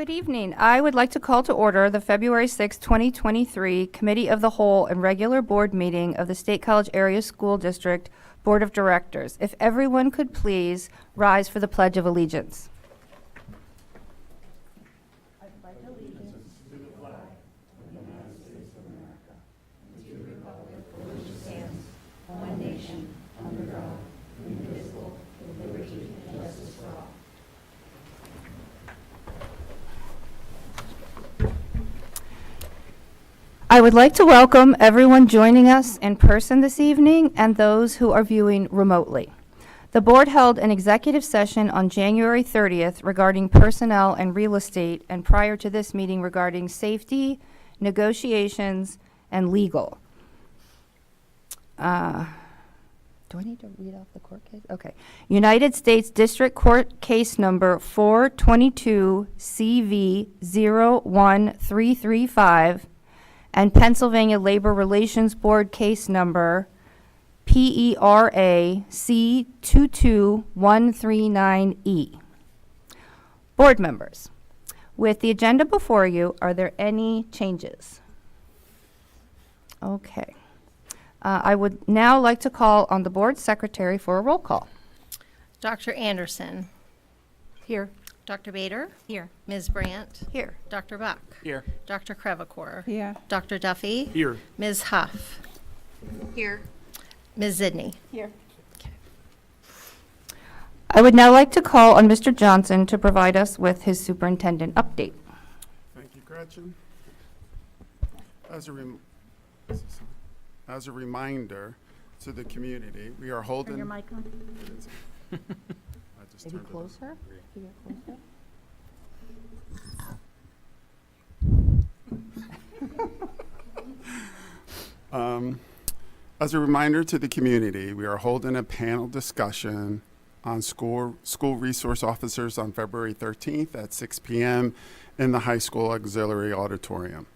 Good evening. I would like to call to order the February 6, 2023 Committee of the Whole and regular board meeting of the State College Area School District Board of Directors. If everyone could please rise for the Pledge of Allegiance. I would like to welcome everyone joining us in person this evening and those who are viewing remotely. The board held an executive session on January 30th regarding personnel and real estate, and prior to this meeting regarding safety, negotiations, and legal. Do I need to read off the court case? Okay. United States District Court case number 422 CV 01335 and Pennsylvania Labor Relations Board case number PERA C22139E. Board members, with the agenda before you, are there any changes? Okay. I would now like to call on the board secretary for a roll call. Dr. Anderson. Here. Dr. Bader. Here. Ms. Brandt. Here. Dr. Buck. Here. Dr. Crevecore. Here. Dr. Duffy. Here. Ms. Huff. Here. Ms. Zidney. Here. I would now like to call on Mr. Johnson to provide us with his superintendent update. Thank you, Gretchen. As a reminder to the community, we are holding. Turn your mic on. I just Maybe turned it closer? on. Can you get closer? As a reminder to the community, we are holding a panel discussion on school resource officers on February 13th at 6 p.m. in the high school auxiliary auditorium.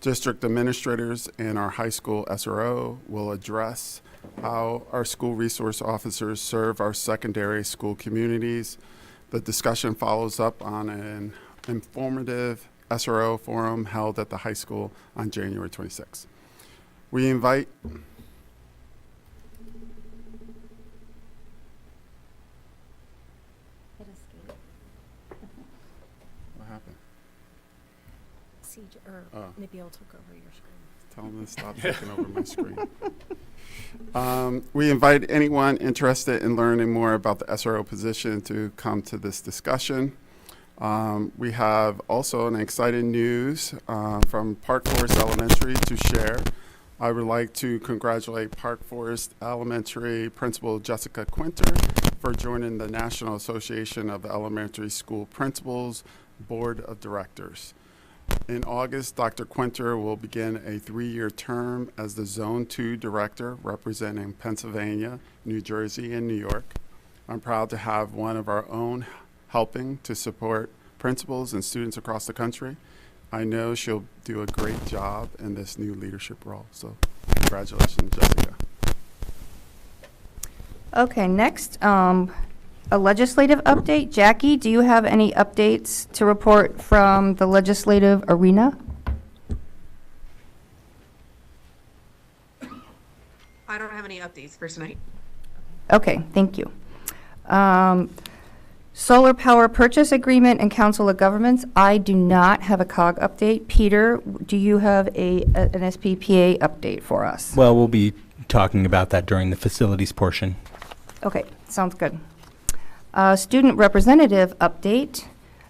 District administrators and our high school SRO will address how our school resource officers serve our secondary school communities. The discussion follows up on an informative SRO forum held at the high school on January 26th. We invite What happened? Nabil took over your screen. Tell them to stop taking over my screen. We invite anyone interested in learning more about the SRO position to come to this discussion. We have also an exciting news from Park Forest Elementary to share. I would like to congratulate Park Forest Elementary Principal Jessica Quinter for joining the National Association of Elementary School Principals Board of Directors. In August, Dr. Quinter will begin a 3-year term as the Zone 2 Director representing Pennsylvania, New Jersey, and New York. I'm proud to have one of our own helping to support principals and students across the country. I know she'll do a great job in this new leadership role. So congratulations, Jessica. Okay, next, a legislative update. Jackie, do you have any updates to report from the legislative arena? I don't have any updates for tonight. Okay, thank you. Solar power purchase agreement and Council of Governments. I do not have a COG update. Peter, do you have an SPPA update for us? Well, we'll be talking about that during the facilities portion. Okay, sounds good. Student representative update.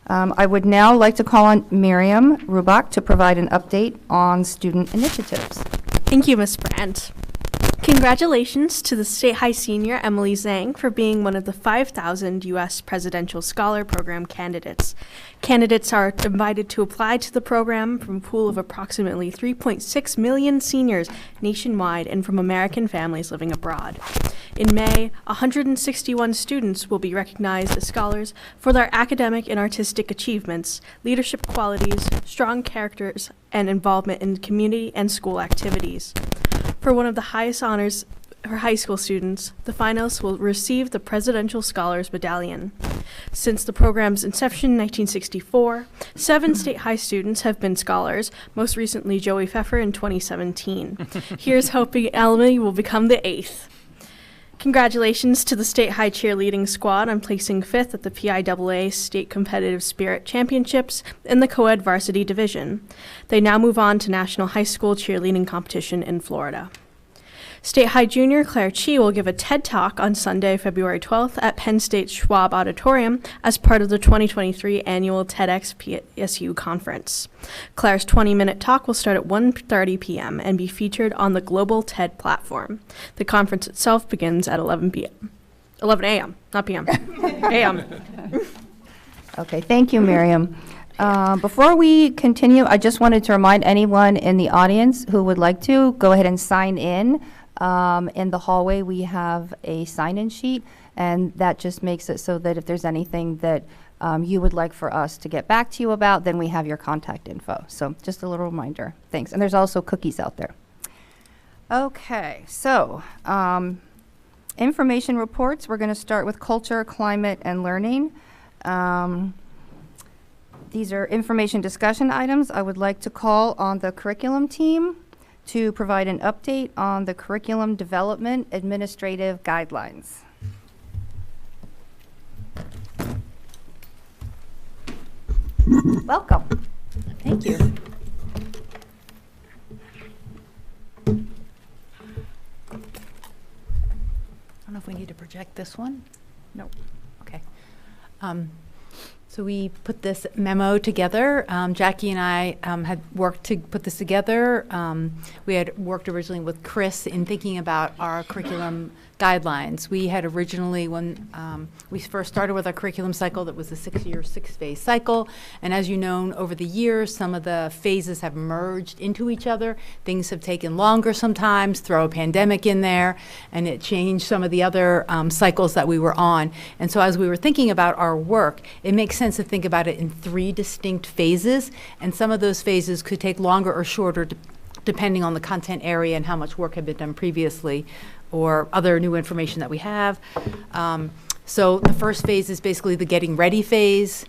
I would now like to call on Miriam Rubach to provide an update on student initiatives. Thank you, Ms. Brandt. Congratulations to the State High Senior Emily Zhang for being one of the 5,000 U.S. Presidential Scholar Program candidates. Candidates are invited to apply to the program from a pool of approximately 3.6 million seniors nationwide and from American families living abroad. In May, 161 students will be recognized as scholars for their academic and artistic achievements, leadership qualities, strong characters, and involvement in community and school activities. For one of the highest honors for high school students, the finalists will receive the Presidential Scholars Medallion. Since the program's inception in 1964, 7 state high students have been scholars, most recently Joey Pfeffer in 2017. Here's hoping Emily will become the 8th. Congratulations to the State High Cheerleading Squad on placing 5th at the PIAA State Competitive Spirit Championships in the co-ed varsity division. They now move on to National High School Cheerleading Competition in Florida. State High Junior Claire Chi will give a TED Talk on Sunday, February 12th at Penn State's Schwab Auditorium as part of the 2023 annual TEDx PSU conference. Claire's 20-minute talk will start at 1:30 p.m. and be featured on the global TED platform. The conference itself begins at 11 a.m., not p.m., a.m. Okay, thank you, Miriam. Before we continue, I just wanted to remind anyone in the audience who would like to go ahead and sign in. In the hallway, we have a sign-in sheet, and that just makes it so that if there's anything that you would like for us to get back to you about, then we have your contact info. So just a little reminder. Thanks. And there's also cookies out there. Okay, so information reports. We're going to start with culture, climate, and learning. These are information discussion items. I would like to call on the curriculum team to provide an update on the curriculum development administrative guidelines. Welcome. Thank you. I don't know if we need to project this one. Nope. Okay. So we put this memo together. Jackie and I had worked to put this together. We had worked originally with Chris in thinking about our curriculum guidelines. We had originally, when we first started with our curriculum cycle, that was a 6-year, 6-phase cycle. And as you know, over the years, some of the phases have merged into each other. Things have taken longer sometimes, throw a pandemic in there, and it changed some of the other cycles that we were on. And so as we were thinking about our work, it makes sense to think about it in 3 distinct phases. And some of those phases could take longer or shorter depending on the content area and how much work had been done previously, or other new information that we have. So the first phase is basically the getting ready phase.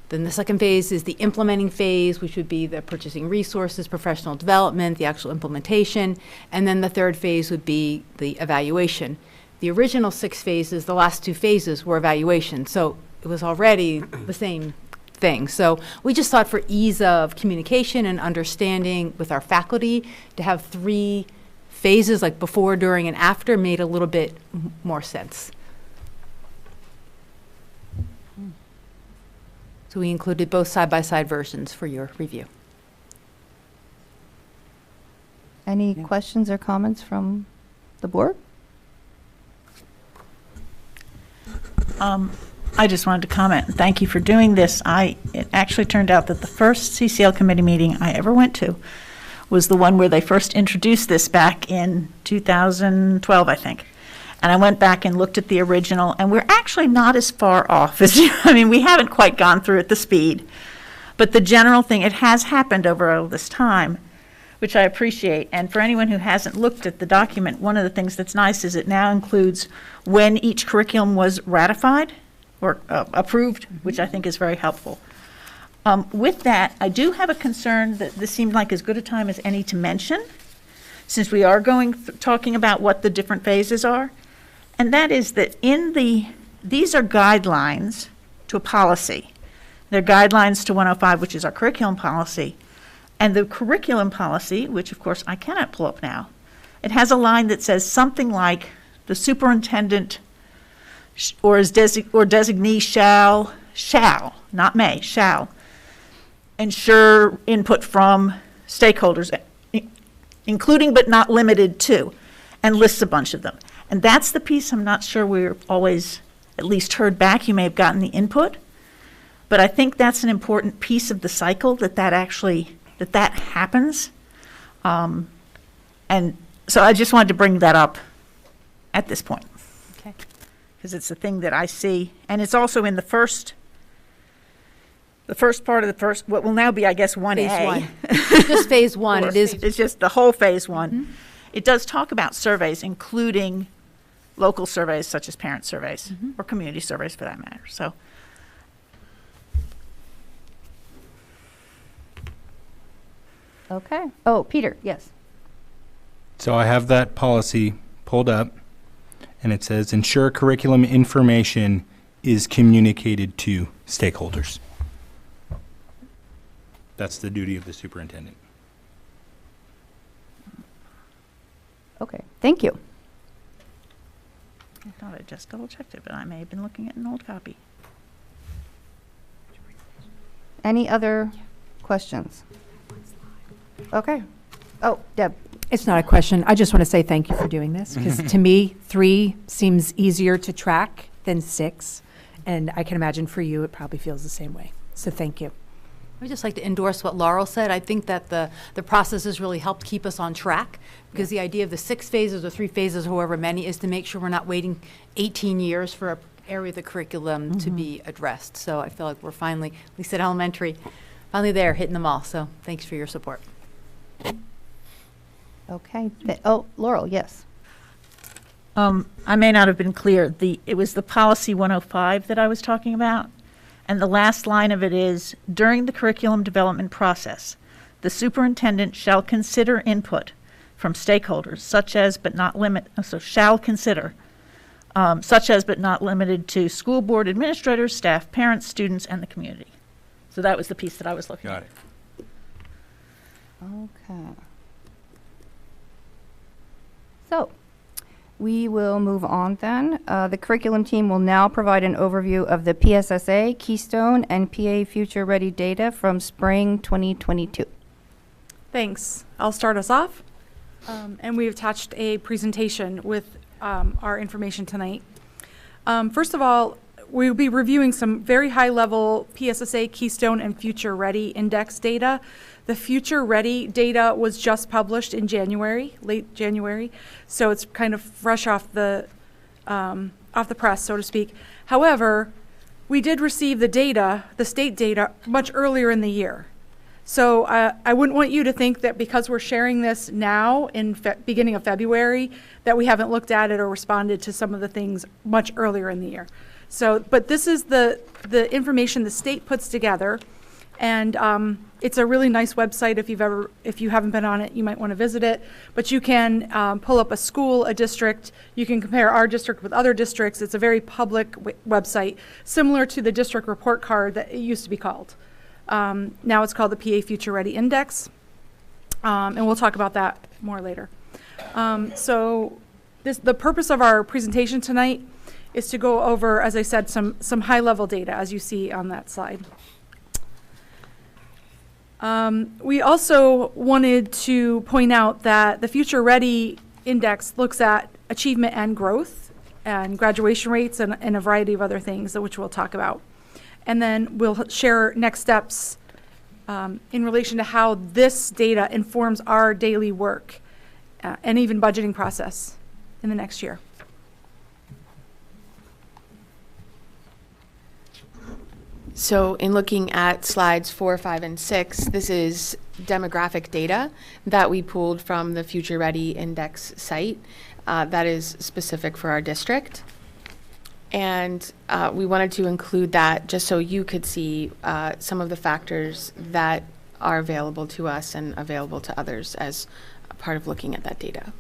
Then the second phase is the implementing phase, which would be the purchasing resources, professional development, the actual implementation. And then the third phase would be the evaluation. The original 6 phases, the last 2 phases were evaluation. So it was already the same thing. So we just thought for ease of communication and understanding with our faculty to have 3 phases, like before, during, and after, made a little bit more sense. So we included both side-by-side versions for your review. Any questions or comments from the board? I just wanted to comment. Thank you for doing this. It actually turned out that the first CCL committee meeting I ever went to was the one where they first introduced this back in 2012, I think. And I went back and looked at the original, and we're actually not as far off as I mean, we haven't quite gone through at the speed. But the general thing, it has happened over all this time, which I appreciate. And for anyone who hasn't looked at the document, one of the things that's nice is it now includes when each curriculum was ratified or approved, which I think is very helpful. With that, I do have a concern that this seemed like as good a time as any to mention, since we are talking about what the different phases are, and that is that these are guidelines to a policy. They're guidelines to 105, which is our curriculum policy, and the curriculum policy, which of course I cannot pull up now, it has a line that says something like the superintendent or designee shall, not may, shall ensure input from stakeholders, including but not limited to, and lists a bunch of them. And that's the piece I'm not sure we're always at least heard back. You may have gotten the input, but I think that's an important piece of the cycle that happens. And so I just wanted to bring that up at this point. Okay. Because it's the thing that I see, and it's also in the first part of the first, what will now be, I guess, 1A. Phase 1. Just phase 1. It is. It's just the whole phase 1. It does talk about surveys, including local surveys such as parent surveys or community surveys for that matter. So Okay. Oh, Peter, yes. So I have that policy pulled up, and it says ensure curriculum information is communicated to stakeholders. That's the duty of the superintendent. Okay, thank you. I thought I just double checked it, but I may have been looking at an old copy. Any other questions? Okay. Oh, Deb. It's not a question. I just want to say thank you for doing this, because to me, 3 seems easier to track than 6. And I can imagine for you, it probably feels the same way. So thank you. I would just like to endorse what Laurel said. I think that the process has really helped keep us on track, because the idea of the 6 phases or 3 phases, however many, is to make sure we're not waiting 18 years for an area of the curriculum to be addressed. So I feel like we're finally, at least at elementary, finally there, hitting them all. So thanks for your support. Okay. Oh, Laurel, yes. I may not have been clear. It was the policy 105 that I was talking about. And the last line of it is, during the curriculum development process, the superintendent shall consider input from stakeholders, such as but not limited to school board administrators, staff, parents, students, and the community. So that was the piece that I was looking at. Got it. Okay. So, we will move on then. The curriculum team will now provide an overview of the PSSA, Keystone, and PA Future Ready data from spring 2022. Thanks. I'll start us off. And we've attached a presentation with our information tonight. First of all, we'll be reviewing some very high-level PSSA, Keystone, and Future Ready index data. The Future Ready data was just published in January, late January, so it's kind of fresh off the press, so to speak. However, we did receive the data, the state data, much earlier in the year. So I wouldn't want you to think that because we're sharing this now in beginning of February, that we haven't looked at it or responded to some of the things much earlier in the year. So, but this is the information the state puts together, and it's a really nice website. If you haven't been on it, you might want to visit it. But you can pull up a school, a district. You can compare our district with other districts. It's a very public website, similar to the district report card that it used to be called. Now it's called the PA Future Ready Index, and we'll talk about that more later. So the purpose of our presentation tonight is to go over, as I said, some high-level data, as you see on that slide. We also wanted to point out that the Future Ready Index looks at achievement and growth and graduation rates and a variety of other things, which we'll talk about. And then we'll share next steps in relation to how this data informs our daily work and even budgeting process in the next year. So in looking at slides 4, 5, and 6, this is demographic data that we pulled from the Future Ready Index site that is specific for our district. And we wanted to include that just so you could see some of the factors that are available to us and available to others as a part of looking at that data.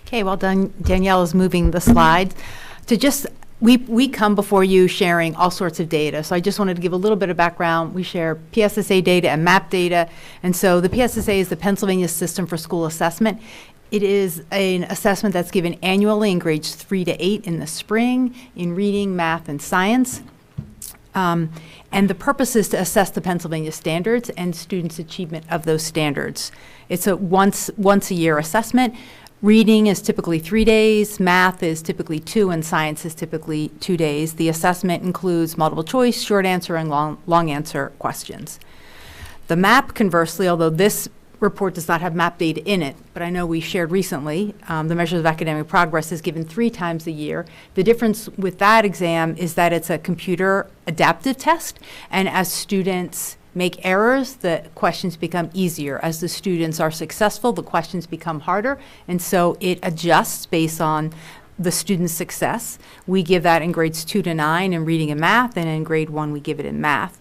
Okay, well done. Danielle is moving the slides. We come before you sharing all sorts of data. So I just wanted to give a little bit of background. We share PSSA data and MAP data. And so the PSSA is the Pennsylvania System for School Assessment. It is an assessment that's given annually in grades 3 to 8 in the spring in reading, math, and science. And the purpose is to assess the Pennsylvania standards and students' achievement of those standards. It's a once a year assessment. Reading is typically 3 days, math is typically 2, and science is typically 2 days. The assessment includes multiple choice, short answer, and long answer questions. The MAP, conversely, although this report does not have MAP data in it, but I know we shared recently, the measures of academic progress is given 3 times a year. The difference with that exam is that it's a computer adaptive test, and as students make errors, the questions become easier. As the students are successful, the questions become harder, and so it adjusts based on the student's success. We give that in grades 2 to 9 in reading and math, and in grade 1 we give it in math.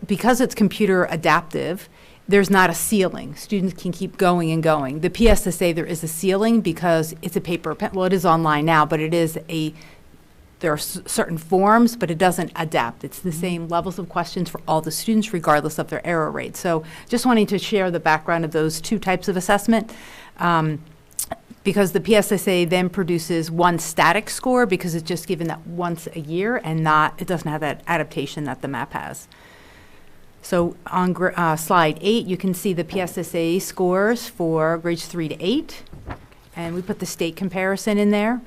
Because it's computer adaptive, there's not a ceiling. Students can keep going and going. The PSSA, there is a ceiling because it's a paper pen. Well, it is online now, but there are certain forms, but it doesn't adapt. It's the same levels of questions for all the students, regardless of their error rate. So just wanting to share the background of those two types of assessment. Because the PSSA then produces one static score because it's just given that once a year and it doesn't have that adaptation that the MAP has. So on slide 8, you can see the PSSA scores for grades 3 to 8, and we put the state comparison in there.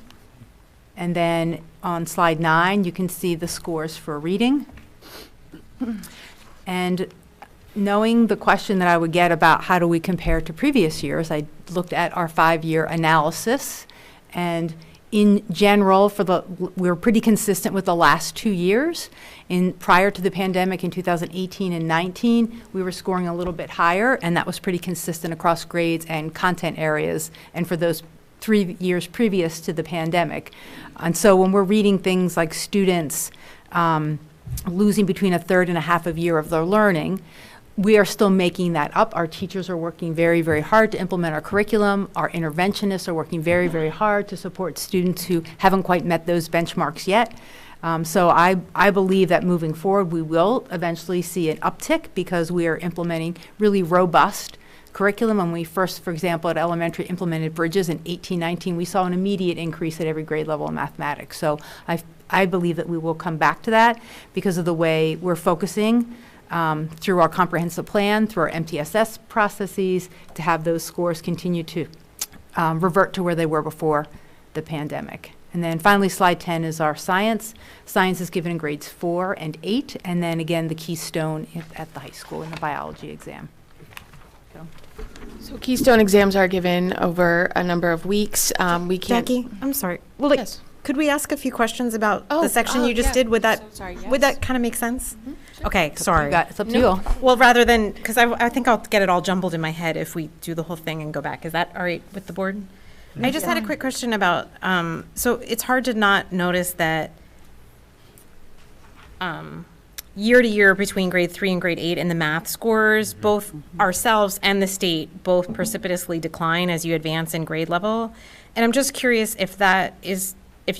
And then on slide 9, you can see the scores for reading. And knowing the question that I would get about how do we compare to previous years, I looked at our 5-year analysis, and in general, we were pretty consistent with the last 2 years. Prior to the pandemic in 2018 and 19, we were scoring a little bit higher, and that was pretty consistent across grades and content areas, and for those 3 years previous to the pandemic. And so when we're reading things like students losing between a third and a half of year of their learning, we are still making that up. Our teachers are working very, very hard to implement our curriculum. Our interventionists are working very, very hard to support students who haven't quite met those benchmarks yet. So I believe that moving forward, we will eventually see an uptick because we are implementing really robust curriculum. When we first, for example, at elementary implemented Bridges in 18-19, we saw an immediate increase at every grade level in mathematics. So I believe that we will come back to that because of the way we're focusing through our comprehensive plan, through our MTSS processes, to have those scores continue to revert to where they were before the pandemic. And then finally, slide 10 is our science. Science is given in grades 4 and 8, and then again, the Keystone at the high school in the biology exam. So Keystone exams are given over a number of weeks. We can't. Jackie, I'm sorry. Well, Yes. could we ask a few questions about Oh, the section you just yeah. did? Would that So sorry, would yes. that kind of make sense? Okay, sorry. It's up to you all. Well, rather than, because I think I'll get it all jumbled in my head if we do the whole thing and go back. Is that all right with the board? I just had a quick question about, so it's hard to not notice that year to year between grade 3 and grade 8 in the math scores, both ourselves and the state both precipitously decline as you advance in grade level. And I'm just curious if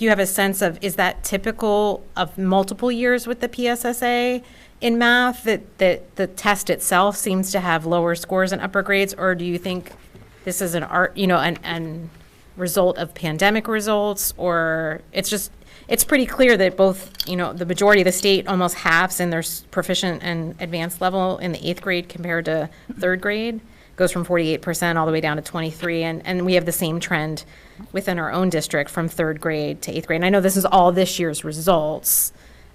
you have a sense of, is that typical of multiple years with the PSSA in math, that the test itself seems to have lower scores in upper grades, or do you think this is an result of pandemic results, or it's pretty clear that both, the majority of the state almost halves in their proficient and advanced level in the 8th grade compared to 3rd grade, goes from 48% all the way down to 23%, and we have the same trend within our own district from 3rd grade to 8th grade. And I know this is all this year's results,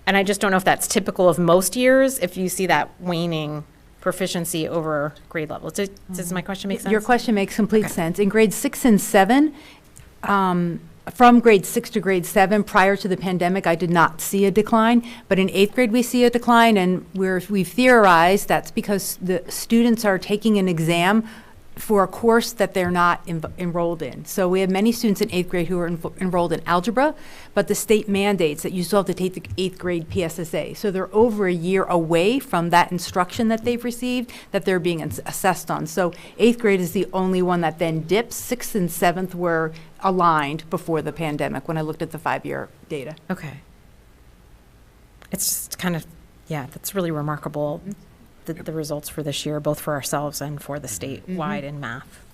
and I just don't know if that's typical of most years, if you see that waning proficiency over grade level. Does my question make sense? Your question makes complete sense. In grades 6 and 7, from grade 6 to grade 7, prior to the pandemic, I did not see a decline. But in 8th grade, we see a decline, and we've theorized that's because the students are taking an exam for a course that they're not enrolled in. So we have many students in 8th grade who are enrolled in algebra, but the state mandates that you still have to take the 8th grade PSSA. So they're over a year away from that instruction that they've received that they're being assessed on. So 8th grade is the only one that then dips. 6th and 7th were aligned before the pandemic when I looked at the 5-year data. Okay. It's just kind of, that's really remarkable, the results for this year, both for ourselves and for the state-wide in math.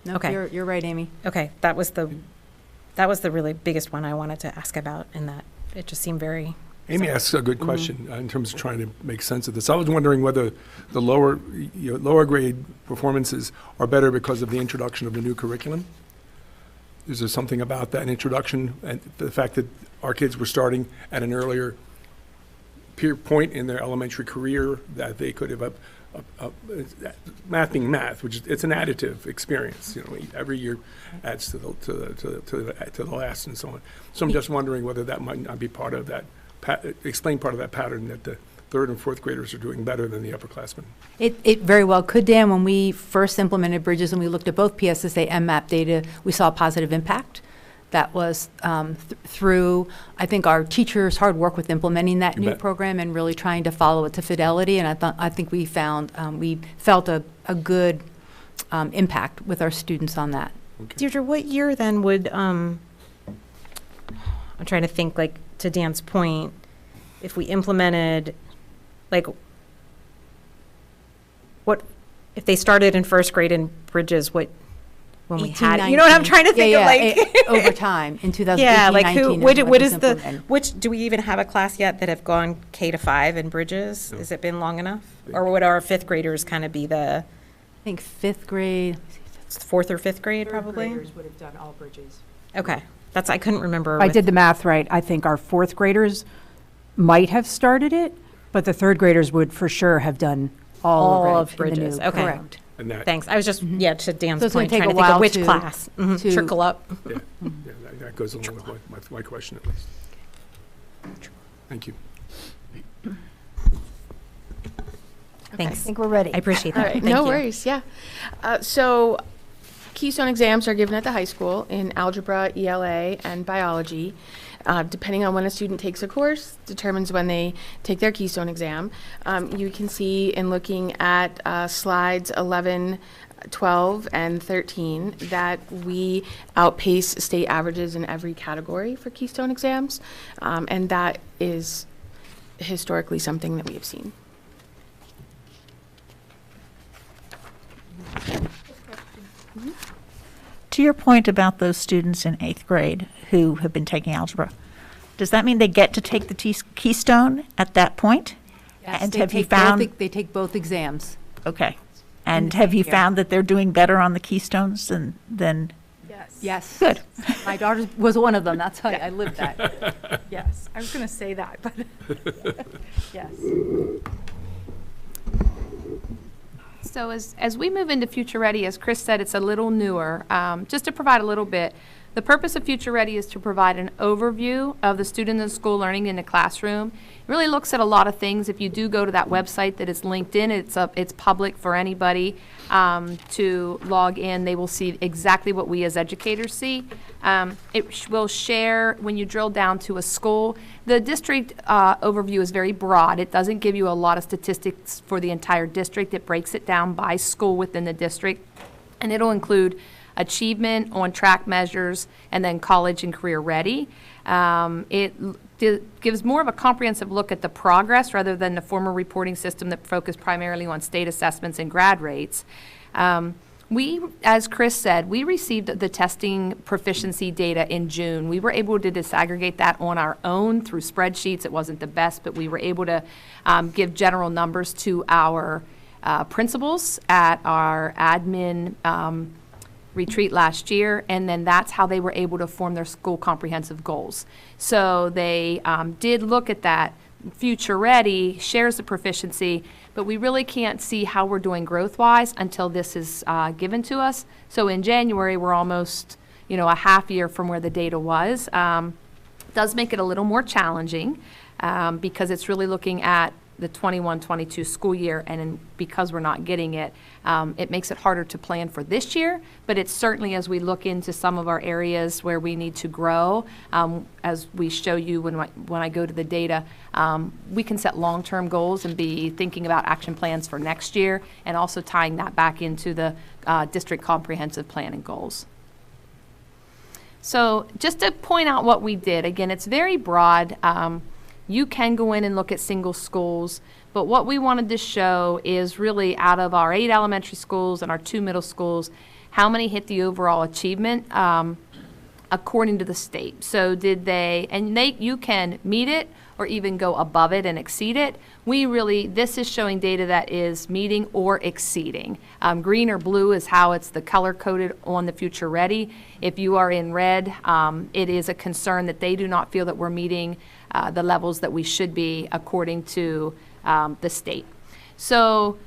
No, Okay. You're right, Amy. Okay, that was the really biggest one I wanted to ask about, in that it just seemed very. Amy asks a good question in terms of trying to make sense of this. I was wondering whether the lower grade performances are better because of the introduction of the new curriculum. Is there something about that introduction and the fact that our kids were starting at an earlier point in their elementary career, that they could have math being math, which is, it's an additive experience. Every year adds to the last and so on. So I'm just wondering whether that might not be part of that, explain part of that pattern that third and fourth graders are doing better than the upperclassmen. It very well could, Dan. When we first implemented Bridges and we looked at both PSSA and MAP data, we saw a positive impact. That was through, I think, our teachers' hard work with implementing that You new bet. program and really trying to follow it to fidelity. And I think we felt a good impact with our students on that. Deirdre, what year then would, I'm trying to think, like, to Dan's point, if we implemented, like, what, if they started in first grade in Bridges, what, when we 18, had, you know what I'm 19. trying to think Yeah, of, like. over time, in 2018, Yeah, like 19 who, is when what it is was the, implemented. do we even have a class yet that have gone K to 5 in Bridges? Has it been long enough? Or would our fifth graders kind of be the I think fifth grade. fourth or fifth grade, probably? would have done all Bridges. Okay, I couldn't remember. If I with- did the math right, I think our fourth graders might have started it, but the third graders would for sure have done all All of of it in the Bridges, new- okay. Correct. And that, Thanks, I was just, yeah, to Dan's So it's gonna point, take trying a to think of while which to- class. Mhm, to- Trickle up. yeah, that goes along with my question at least. Thank you. Thanks. I think we're ready. I appreciate All that. right, Thank no you. worries, yeah. So Keystone exams are given at the high school in algebra, ELA, and biology. Depending on when a student takes a course, determines when they take their Keystone exam. You can see in looking at slides 11, 12, and 13 that we outpace state averages in every category for Keystone exams, and that is historically something that we have seen. To your point about those students in 8th grade who have been taking algebra, does that mean they get to take the Keystone at that point? And have you found, They take both exams. okay. And have you found that they're doing better on the Keystones than Yes. Good. My daughter was one of them. That's how I lived that. Yes, I was going to say that, but yes. So as we move into Future Ready, as Chris said, it's a little newer. Just to provide a little bit, the purpose of Future Ready is to provide an overview of the student and school learning in the classroom. It really looks at a lot of things. If you do go to that website that is linked in, it's public for anybody to log in. They will see exactly what we as educators see. It will share, when you drill down to a school, the district overview is very broad. It doesn't give you a lot of statistics for the entire district. It breaks it down by school within the district, and it'll include achievement, on-track measures, and then college and career ready. Gives more of a comprehensive look at the progress rather than the former reporting system that focused primarily on state assessments and grad rates. We, as Chris said, we received the testing proficiency data in June. We were able to disaggregate that on our own through spreadsheets. It wasn't the best, but we were able to give general numbers to our principals at our admin retreat last year, and then that's how they were able to form their school comprehensive goals. So they did look at that. Future Ready shares the proficiency, but we really can't see how we're doing growth-wise until this is given to us. So in January, we're almost, a half year from where the data was. Does make it a little more challenging because it's really looking at the 21-22 school year, and because we're not getting it, it makes it harder to plan for this year, but it's certainly, as we look into some of our areas where we need to grow, as we show you when I go to the data, we can set long-term goals and be thinking about action plans for next year, and also tying that back into the district comprehensive planning goals. So just to point out what we did, again, it's very broad. You can go in and look at single schools, but what we wanted to show is really out of our 8 elementary schools and our 2 middle schools, how many hit the overall achievement according to the state. So you can meet it or even go above it and exceed it. This is showing data that is meeting or exceeding. Green or blue is how it's the color coded on the Future Ready. If you are in red, it is a concern that they do not feel that we're meeting the levels that we should be according to the state. So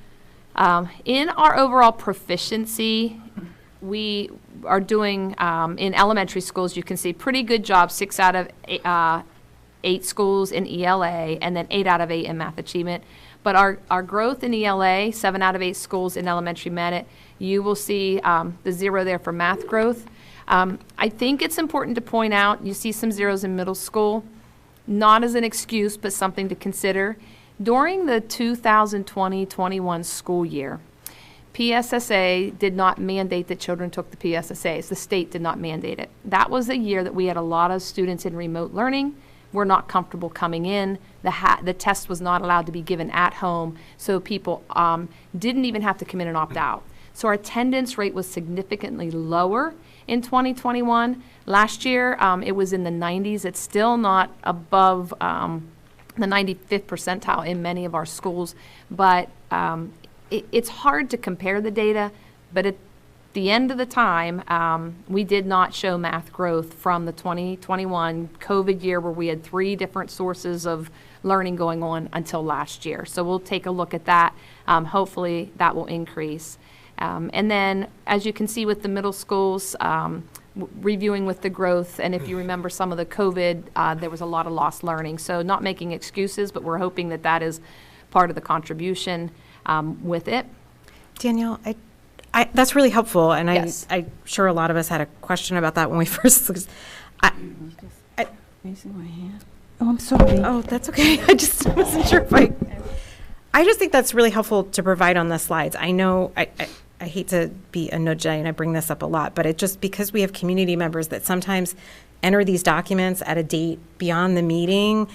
in our overall proficiency, we are doing, in elementary schools, you can see pretty good job, 6 out of 8 schools in ELA, and then 8 out of 8 in math achievement. But our growth in ELA, 7 out of 8 schools in elementary merit, you will see the 0 there for math growth. I think it's important to point out, you see some zeros in middle school, not as an excuse, but something to consider. During the 2020-21 school year, PSSA did not mandate that children took the PSSAs. The state did not mandate it. That was a year that we had a lot of students in remote learning. Were not comfortable coming in. The test was not allowed to be given at home, so people didn't even have to come in and opt out. So our attendance rate was significantly lower in 2021. Last year, it was in the 90s. It's still not above the 95th percentile in many of our schools, but it's hard to compare the data, but at the end of the time, we did not show math growth from the 2021 COVID year where we had 3 different sources of learning going on until last year. So we'll take a look at that. Hopefully that will increase. And then, as you can see with the middle schools, reviewing with the growth, and if you remember some of the COVID, there was a lot of lost learning. So not making excuses, but we're hoping that that is part of the contribution with it. Danielle, that's really helpful, and Yes. I'm sure a lot of us had a question about that when we first. Raising my hand. Oh, I'm sorry. Oh, that's okay. I just wasn't sure if I just think that's really helpful to provide on the slides. I know I hate to be a nudge, and I bring this up a lot, but it just because we have community members that sometimes enter these documents at a date beyond the meeting,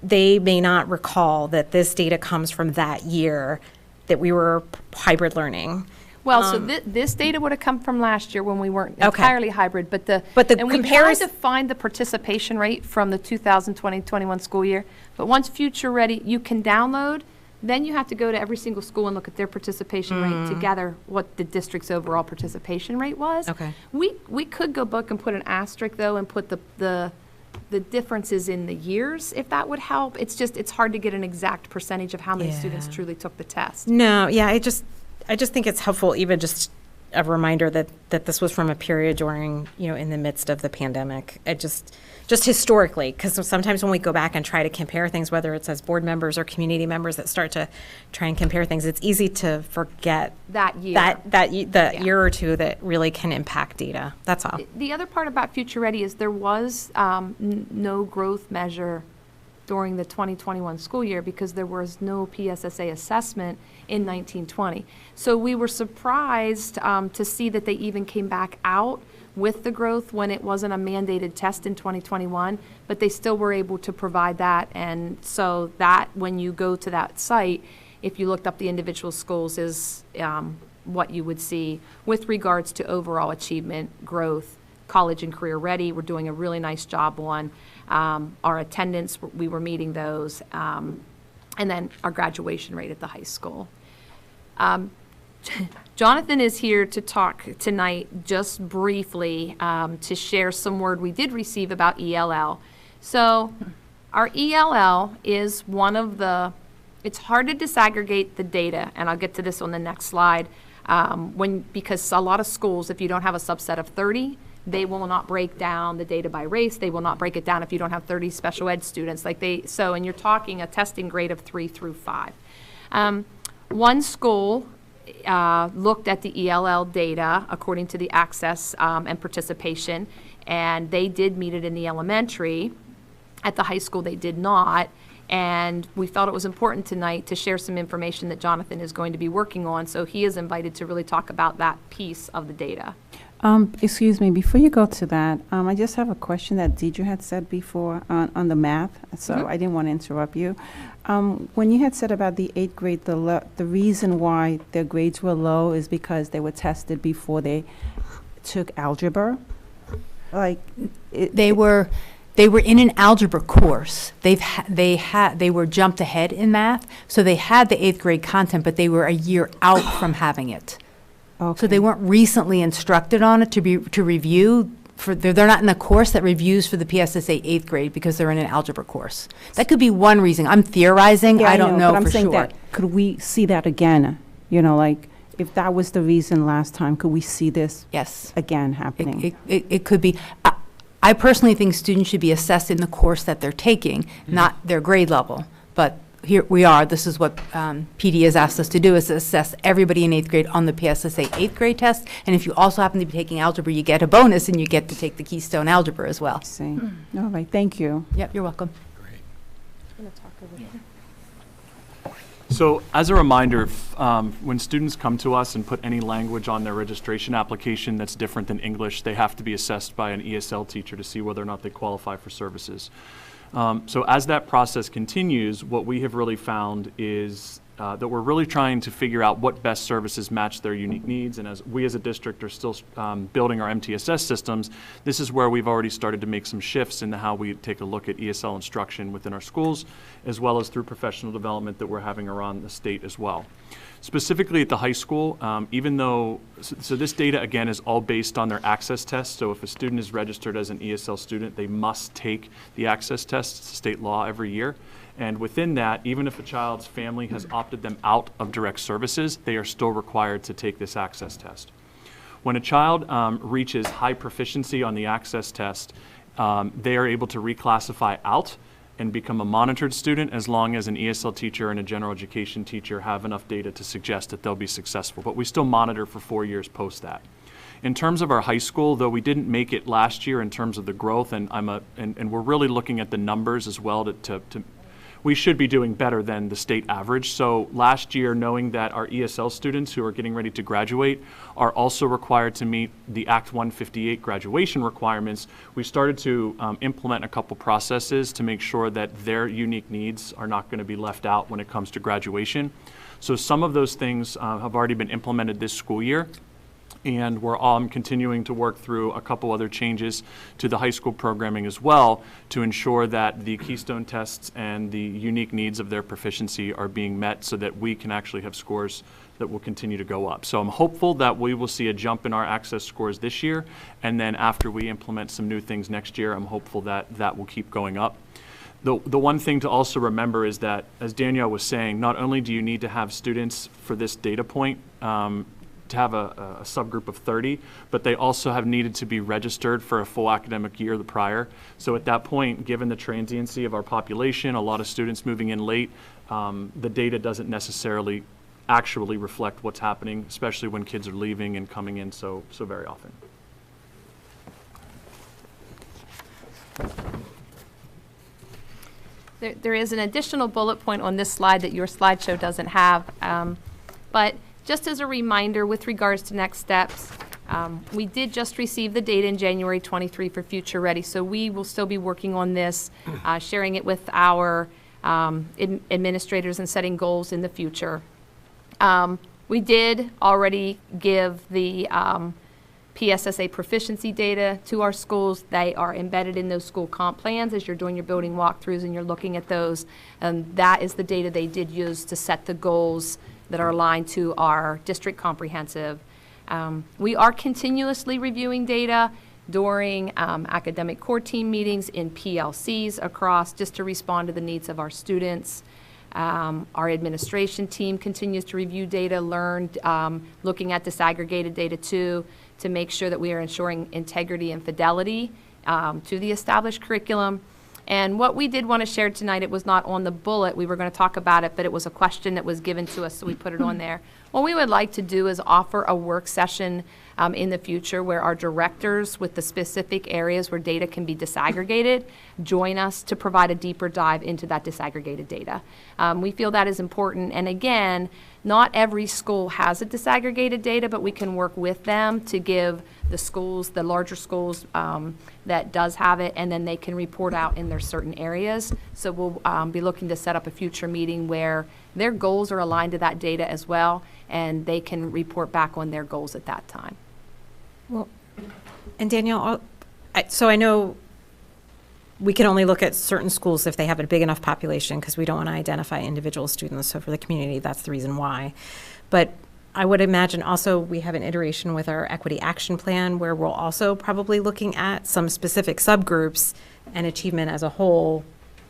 they may not recall that this data comes from that year that we were hybrid learning. Well, so this data would have come from last year when we weren't Okay. entirely hybrid, but the and we tried comparison- to find the participation rate from the 2020-21 school year. But once Future Ready, you can download, then you have to go to every single school and look at their participation rate together, what the district's overall participation rate was. Okay. We could go back and put an asterisk though and put the differences in the years, if that would help. It's just, it's hard to get an exact percentage of how many students Yeah. truly took the test. No, yeah, I just think it's helpful, even just a reminder that this was from a period during, in the midst of the pandemic. It just historically, because sometimes when we go back and try to compare things, whether it's as board members or community members that start to try and compare things, it's easy to forget That year. the year or two that really can impact data. That's all. The other part about Future Ready is there was no growth measure during the 2021 school year because there was no PSSA assessment in 1920. So we were surprised to see that they even came back out with the growth when it wasn't a mandated test in 2021, but they still were able to provide that. And so that, when you go to that site, if you looked up the individual schools, is what you would see with regards to overall achievement, growth, college and career ready. We're doing a really nice job on our attendance. We were meeting those. And then our graduation rate at the high school. Jonathan is here to talk tonight just briefly to share some word we did receive about ELL. So our ELL is one of the, it's hard to disaggregate the data, and I'll get to this on the next slide, because a lot of schools, if you don't have a subset of 30, they will not break down the data by race. They will not break it down if you don't have 30 special ed students. And you're talking a testing grade of 3 through 5. One school looked at the ELL data according to the access and participation, and they did meet it in the elementary. At the high school, they did not. And we felt it was important tonight to share some information that Jonathan is going to be working on. So he is invited to really talk about that piece of the data. Excuse me, before you go to that, I just have a question that Deidre had said before on the math, so I didn't want to interrupt you. When you had said about the 8th grade, the reason why their grades were low is because they were tested before they took algebra? They were in an algebra course. They were jumped ahead in math, so they had the 8th grade content, but they were a year out from having it. Okay. So they weren't recently instructed on it to review. They're not in a course that reviews for the PSSA 8th grade because they're in an algebra course. That could be one reason. I'm theorizing. I don't know but I'm for saying sure. that, could we see that again? If that was the reason last time, could we see this Yes. again happening? It could be. I personally think students should be assessed in the course that they're taking, not their grade level. But here we are, this is what PD has asked us to do, is to assess everybody in 8th grade on the PSSA 8th grade test. And if you also happen to be taking algebra, you get a bonus and you get to take the Keystone Algebra as well. See. All right, thank you. Yep, you're welcome. So as a reminder, when students come to us and put any language on their registration application that's different than English, they have to be assessed by an ESL teacher to see whether or not they qualify for services. So as that process continues, what we have really found is that we're really trying to figure out what best services match their unique needs. And as we as a district are still building our MTSS systems, this is where we've already started to make some shifts in how we take a look at ESL instruction within our schools, as well as through professional development that we're having around the state as well. Specifically at the high school, even though, so this data again is all based on their access test. So if a student is registered as an ESL student, they must take the access test. It's state law every year. And within that, even if a child's family has opted them out of direct services, they are still required to take this access test. When a child reaches high proficiency on the access test, they are able to reclassify out and become a monitored student as long as an ESL teacher and a general education teacher have enough data to suggest that they'll be successful. But we still monitor for 4 years post that. In terms of our high school, though we didn't make it last year in terms of the growth, and we're really looking at the numbers as well to we should be doing better than the state average. So last year, knowing that our ESL students who are getting ready to graduate are also required to meet the Act 158 graduation requirements, we started to implement a couple processes to make sure that their unique needs are not going to be left out when it comes to graduation. So some of those things have already been implemented this school year. And we're continuing to work through a couple other changes to the high school programming as well to ensure that the Keystone tests and the unique needs of their proficiency are being met so that we can actually have scores that will continue to go up. So I'm hopeful that we will see a jump in our access scores this year, and then after we implement some new things next year, I'm hopeful that that will keep going up. The one thing to also remember is that, as Danielle was saying, not only do you need to have students for this data point to have a subgroup of 30, but they also have needed to be registered for a full academic year the prior. So at that point, given the transiency of our population, a lot of students moving in late, the data doesn't necessarily actually reflect what's happening, especially when kids are leaving and coming in so very often. There is an additional bullet point on this slide that your slideshow doesn't have, but just as a reminder with regards to next steps, we did just receive the data in January 23 for Future Ready, so we will still be working on this, sharing it with our administrators and setting goals in the future. We did already give the PSSA proficiency data to our schools. They are embedded in those school comp plans as you're doing your building walkthroughs and you're looking at those. And that is the data they did use to set the goals that are aligned to our district comprehensive. We are continuously reviewing data during academic core team meetings in PLCs across just to respond to the needs of our students. Our administration team continues to review data, looking at disaggregated data too, to make sure that we are ensuring integrity and fidelity to the established curriculum. And what we did want to share tonight, it was not on the bullet, we were going to talk about it, but it was a question that was given to us, so we put it on there. What we would like to do is offer a work session in the future where our directors with the specific areas where data can be disaggregated join us to provide a deeper dive into that disaggregated data. We feel that is important, and again, not every school has a disaggregated data, but we can work with them to give the schools, the larger schools that does have it, and then they can report out in their certain areas. So we'll be looking to set up a future meeting where their goals are aligned to that data as well, and they can report back on their goals at that time. Well, and Danielle, so I know we can only look at certain schools if they have a big enough population because we don't want to identify individual students. So for the community, that's the reason why. But I would imagine also we have an iteration with our equity action plan where we're also probably looking at some specific subgroups and achievement as a whole,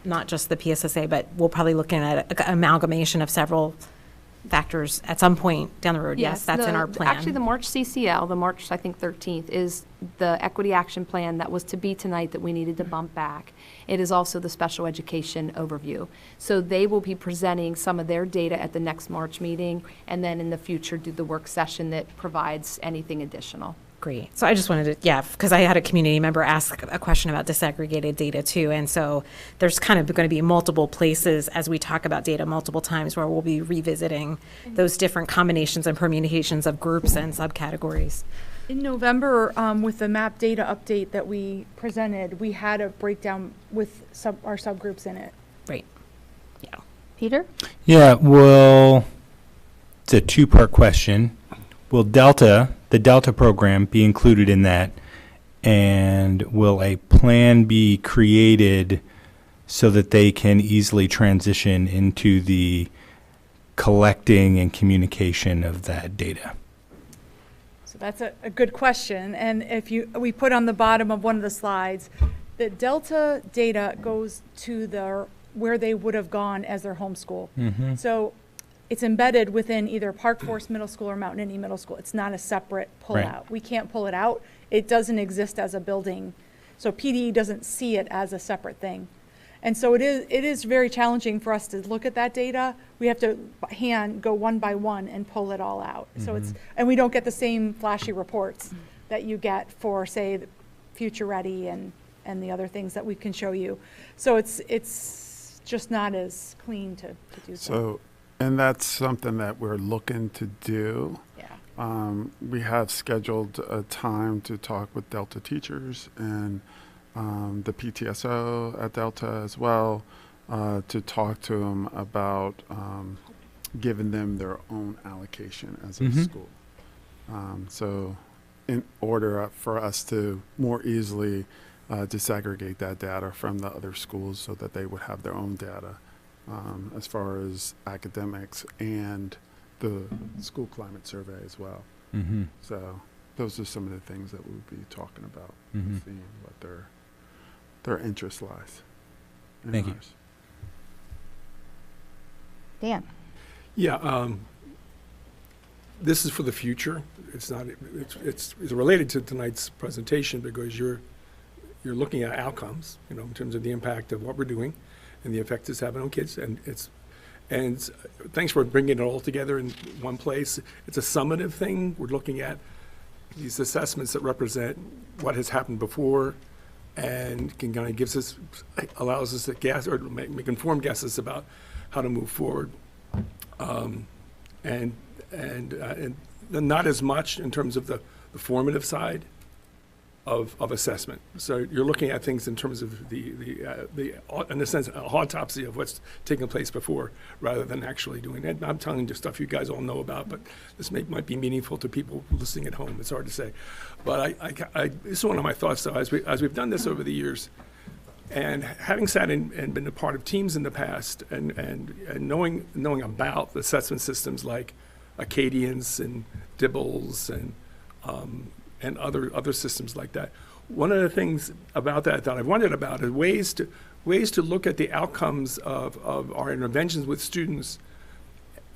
not just the PSSA, but we'll probably look at an amalgamation of several factors at some point down the road. Yes, that's in our plan. Actually, the March CCL, the March, I think, 13th, is the equity action plan that was to be tonight that we needed to bump back. It is also the special education overview. So they will be presenting some of their data at the next March meeting, and then in the future do the work session that provides anything additional. Great. So I just wanted to, because I had a community member ask a question about disaggregated data too. And so there's kind of going to be multiple places as we talk about data multiple times where we'll be revisiting those different combinations and permutations of groups and subcategories. In November, with the map data update that we presented, we had a breakdown with our subgroups in it. Right. Yeah. Peter? Yeah, well, it's a two-part question. Will the Delta program be included in that? And will a plan be created so that they can easily transition into the collecting and communication of that data? So that's a good question. And if we put on the bottom of one of the slides, the Delta data goes to where they would have gone as their homeschool. Mm-hmm. So it's embedded within either Park Forest Middle School or Mountain Indian Middle School. It's not a separate pullout. Right. We can't pull it out. It doesn't exist as a building. So PDE doesn't see it as a separate thing. And so it is very challenging for us to look at that data. We have to go one by one and pull it all out. Mm-hmm. So and we don't get the same flashy reports that you get for, say, Future Ready and the other things that we can show you. So it's just not as clean to do so. And that's something that we're looking to do. Yeah. We have scheduled a time to talk with Delta teachers and the PTSO at Delta as well, to talk to them about giving them their own allocation as a Mhm. school. So in order for us to more easily disaggregate that data from the other schools so that they would have their own data. As far as academics and the school climate survey as well. Mm-hmm. So those are some of the things that we'll be talking about, Mhm. seeing what their interest lies. in Thank you. ours. Dan? Yeah, this is for the future. It's not, it's related to tonight's presentation because you're looking at outcomes, in terms of the impact of what we're doing and the effect it's having on kids. And thanks for bringing it all together in one place. It's a summative thing. We're looking at these assessments that represent what has happened before and can kind of allows us to guess or make informed guesses about how to move forward. And not as much in terms of the formative side of assessment. So you're looking at things in terms of the in a sense, an autopsy of what's taken place before, rather than actually doing it. I'm telling you stuff you guys all know about, but this might be meaningful to people listening at home. It's hard to say, but this is one of my thoughts. though, as we've done this over the years, and having sat and been a part of teams in the past, and knowing about the assessment systems like Acadians and Dibbles and other systems like that. One of the things about that I've wondered about is ways to look at the outcomes of our interventions with students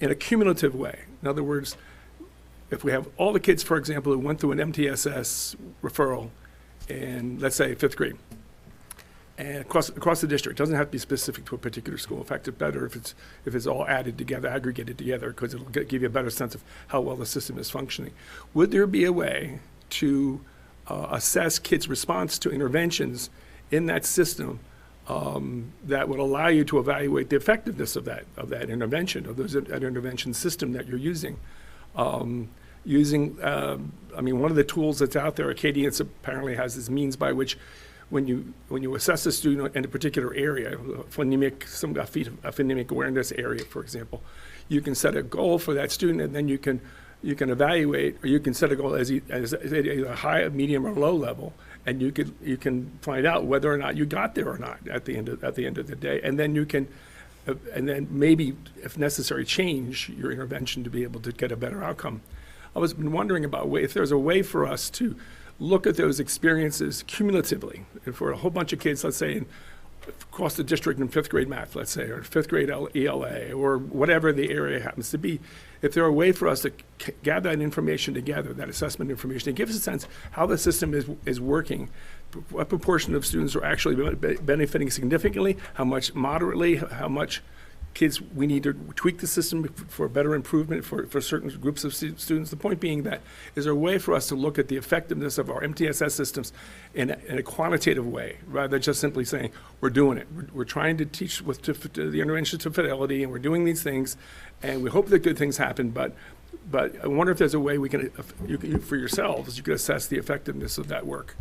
in a cumulative way. In other words, if we have all the kids, for example, who went through an MTSS referral in, let's say, 5th grade, and across the district, it doesn't have to be specific to a particular school. In fact, it's better if it's all added together, aggregated together, because it'll give you a better sense of how well the system is functioning. Would there be a way to assess kids' response to interventions in that system that would allow you to evaluate the effectiveness of that intervention, of that intervention system that you're using? One of the tools that's out there, Acadians apparently has this means by which when you assess a student in a particular area, a phonemic awareness area, for example, you can set a goal for that student, and then you can evaluate, or you can set a goal as a high, medium, or low level, and you can find out whether or not you got there or not at the end of the day, and then maybe, if necessary, change your intervention to be able to get a better outcome. I was been wondering about if there's a way for us to look at those experiences cumulatively. For a whole bunch of kids, let's say in across the district in fifth grade math, let's say, or fifth grade ELA, or whatever the area happens to be, if there are a way for us to gather that information together, that assessment information, it gives us a sense how the system is working, what proportion of students are actually benefiting significantly, how much moderately, how much kids we need to tweak the system for better improvement for certain groups of students. The point being that is there a way for us to look at the effectiveness of our MTSS systems in a quantitative way, rather than just simply saying, we're doing it. We're trying to teach with the intervention to fidelity, and we're doing these things, and we hope that good things happen, but I wonder if there's a way we can, for yourselves, you could assess the effectiveness of that work.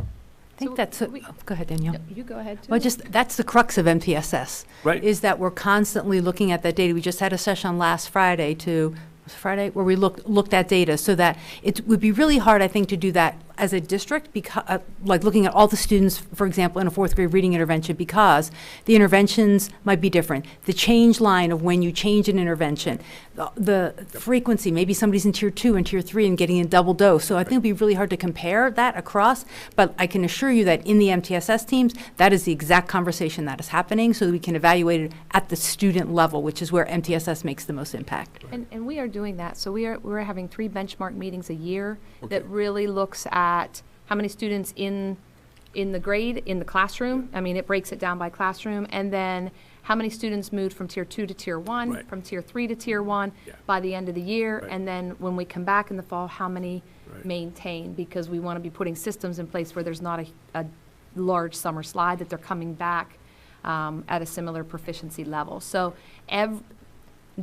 I think that's, go ahead, Danielle. You go ahead, too. Well, that's the crux of MTSS. Right. Is that we're constantly looking at that data. We just had a session last Friday where we looked at data, so that it would be really hard, I think, to do that as a district, because, like looking at all the students, for example, in a fourth grade reading intervention, because the interventions might be different. The change line of when you change an intervention, the frequency, maybe somebody's in tier 2 and tier 3 and getting a double dose. So I think it'd be really hard to compare that across, but I can assure you that in the MTSS teams, that is the exact conversation that is happening, so that we can evaluate it at the student level, which is where MTSS makes the most impact. And we are doing that. So we're having 3 benchmark meetings a year that really looks at how many students in the grade, in the classroom. I mean, it breaks it down by classroom. And then how many students moved from tier 2 to tier 1, Right. from tier 3 to tier 1 by the end of the year. Right. And then when we come back in the fall, how many Right. maintain, because we want to be putting systems in place where there's not a large summer slide, that they're coming back at a similar proficiency level. So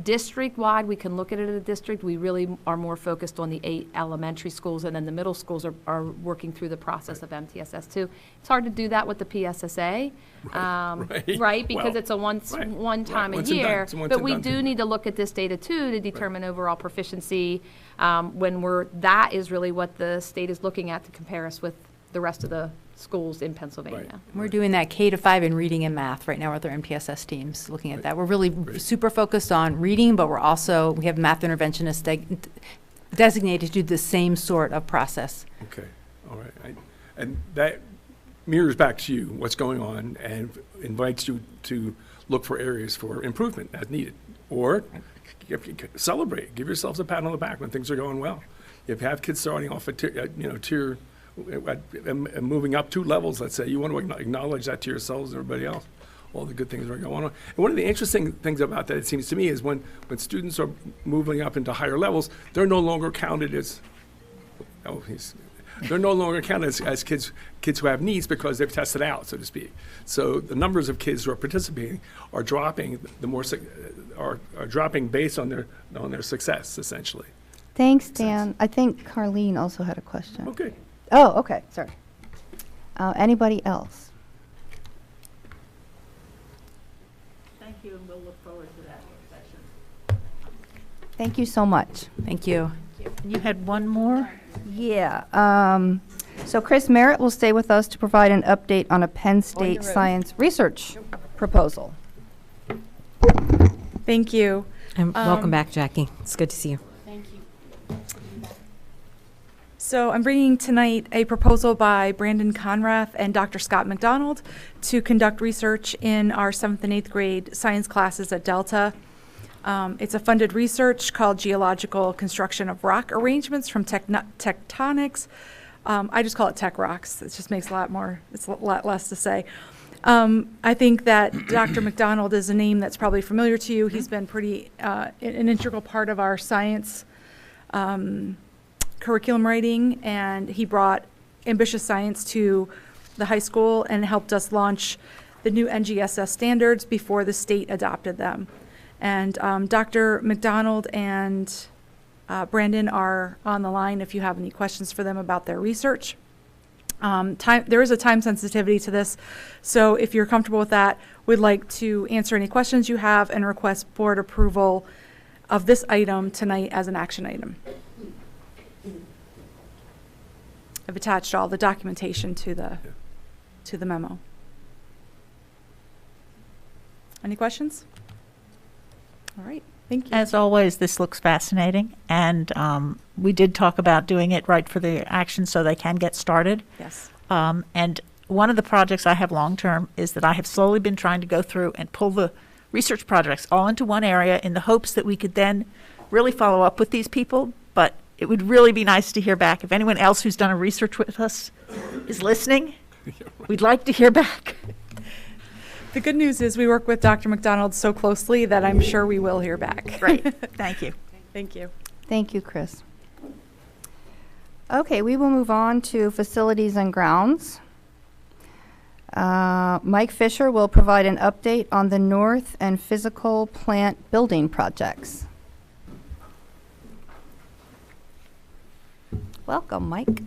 district-wide, we can look at it at a district. We really are more focused on the 8 elementary schools, and then the middle schools are working through the process of MTSS too. It's hard to do that with the PSSA, right? Because Well, it's a one right. time Right. a Once and done. year. It's a once But and we done do thing. need to look at this data too to determine overall proficiency, when that is really what the state is looking at to compare us with the rest of the schools in Pennsylvania. We're doing that K-5 in reading and math right now with our MTSS teams, looking at that. We're really super focused on reading, but we have math interventionists designated to do the same sort of process. Okay, all right. And that mirrors back to you, what's going on, and invites you to look for areas for improvement as needed. Or celebrate, give yourselves a pat on the back when things are going well. If you have kids starting off at tier, moving up 2 levels, let's say, you want to acknowledge that to yourselves and everybody else, all the good things that are going on. And one of the interesting things about that, it seems to me, is when students are moving up into higher levels, they're no longer counted as, they're no longer counted as kids who have needs, because they've tested out, so to speak. So the numbers of kids who are participating are dropping, are dropping based on their success, essentially. Thanks, Dan. I think Carlene also had a question. Okay. Oh, okay, sorry. Anybody else? Thank you, and we'll look forward to that session. Thank you so much. Thank you. You had one more? Yeah. So Chris Merritt will stay with us to provide an update on a Penn State science research proposal. Thank you. And welcome back, Jackie. It's good to see you. Thank you. So I'm bringing tonight a proposal by Brandon Conrath and Dr. Scott McDonald to conduct research in our 7th and 8th grade science classes at Delta. It's a funded research called Geological Construction of Rock Arrangements from Tectonics. I just call it Tech Rocks. It just makes it's a lot less to say. I think that Dr. McDonald is a name that's probably familiar to you. He's been an integral part of our science curriculum writing, and he brought ambitious science to the high school and helped us launch the new NGSS standards before the state adopted them. And Dr. McDonald and Brandon are on the line if you have any questions for them about their research. There is a time sensitivity to this, so if you're comfortable with that, we'd like to answer any questions you have and request board approval of this item tonight as an action item. I've attached all the documentation to the memo. Any questions? All right, thank you. As always, this looks fascinating, and we did talk about doing it right for the action so they can get started. Yes. And one of the projects I have long-term is that I have slowly been trying to go through and pull the research projects all into one area in the hopes that we could then really follow up with these people. But it would really be nice to hear back. If anyone else who's done a research with us is listening, we'd like to hear back. The good news is we work with Dr. McDonald so closely that I'm sure we will hear back. Great. Thank you. Thank you. Thank you, Chris. Okay, we will move on to facilities and grounds. Mike Fisher will provide an update on the north and physical plant building projects. Welcome, Mike.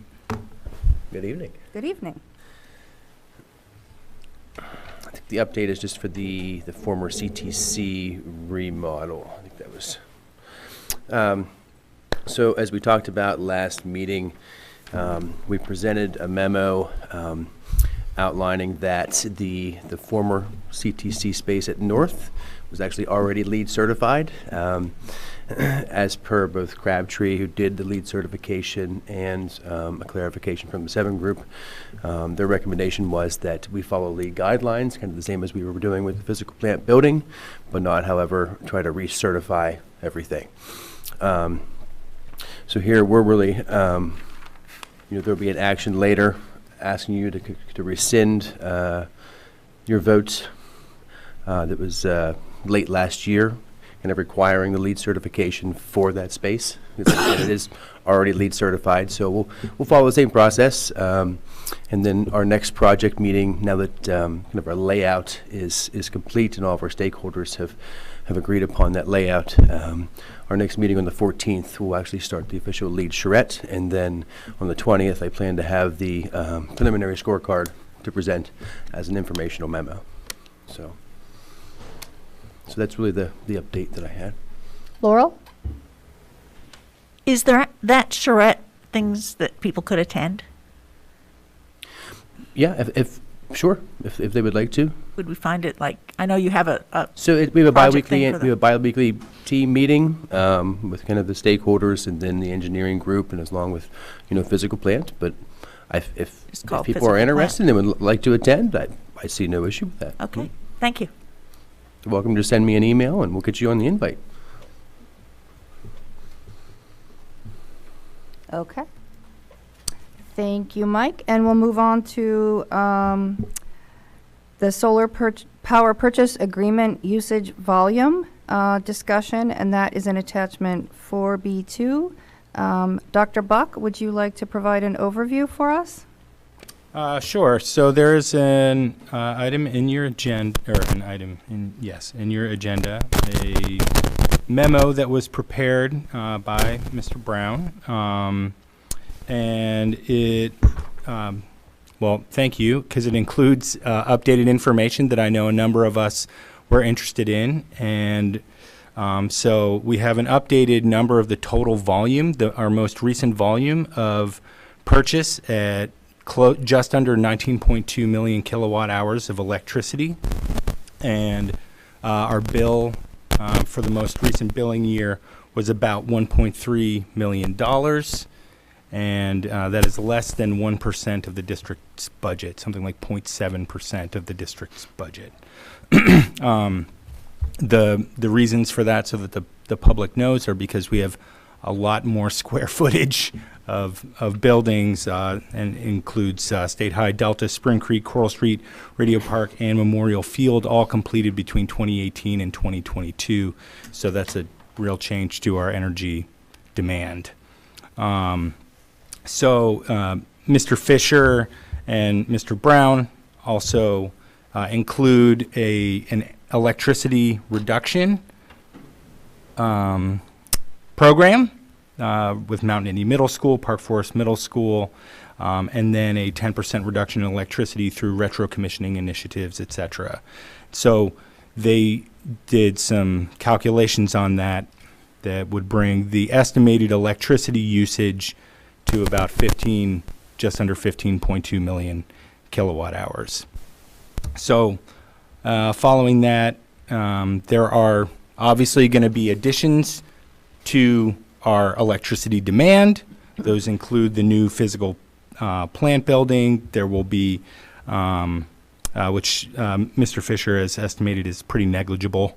Good evening. Good evening. I think the update is just for the former CTC remodel. I think that was. So as we talked about last meeting, we presented a memo outlining that the former CTC space at North was actually already LEED certified. As per both Crabtree, who did the LEED certification, and a clarification from the 7 group, their recommendation was that we follow LEED guidelines, kind of the same as we were doing with the physical plant building, but not, however, try to recertify everything. So here we're really, there'll be an action later asking you to rescind your vote that was late last year, kind of requiring the LEED certification for that space. Because it is already LEED certified, so we'll follow the same process. And then our next project meeting, now that kind of our layout is complete and all of our stakeholders have agreed upon that layout, our next meeting on the 14th will actually start the official LEED charrette, and then on the 20th I plan to have the preliminary scorecard to present as an informational memo. So that's really the update that I had. Laurel? Is there that charrette things that people could attend? Yeah, if they would like to. Would we find it I know you have a So we have a project bi-weekly thing for team meeting with kind of the stakeholders and then the engineering group, and as long with physical plant. But if people are interested and would like to attend, I see no issue with that. Okay, thank you. You're welcome to send me an email and we'll get you on the invite. Okay. Thank you, Mike. And we'll move on to the solar power purchase agreement usage volume discussion, and that is in attachment 4B2. Dr. Buck, would you like to provide an overview for us? Sure. So there's an item in your agenda, in your agenda, a memo that was prepared by Mr. Brown, and it, well, thank you, because it includes updated information that I know a number of us were interested in, and so we have an updated number of the total volume, our most recent volume of purchase at just under 19.2 million kilowatt hours of electricity, and our bill for the most recent billing year was about $1.3 million, and that is less than 1% of the district's budget, something like 0.7% of the district's budget. The reasons for that, so that the public knows, are because we have a lot more square footage of buildings, and includes State High, Delta, Spring Creek, Coral Street, Radio Park, and Memorial Field, all completed between 2018 and 2022. So that's a real change to our energy demand. Mr. Fisher and Mr. Brown also include an electricity reduction program with Mountain Indy Middle School, Park Forest Middle School, and then a 10% reduction in electricity through retro commissioning initiatives, et cetera. So they did some calculations on that would bring the estimated electricity usage to about just under 15.2 million kilowatt hours. So following that, there are obviously going to be additions to our electricity demand. Those include the new physical plant building. There will be which Mr. Fisher has estimated is pretty negligible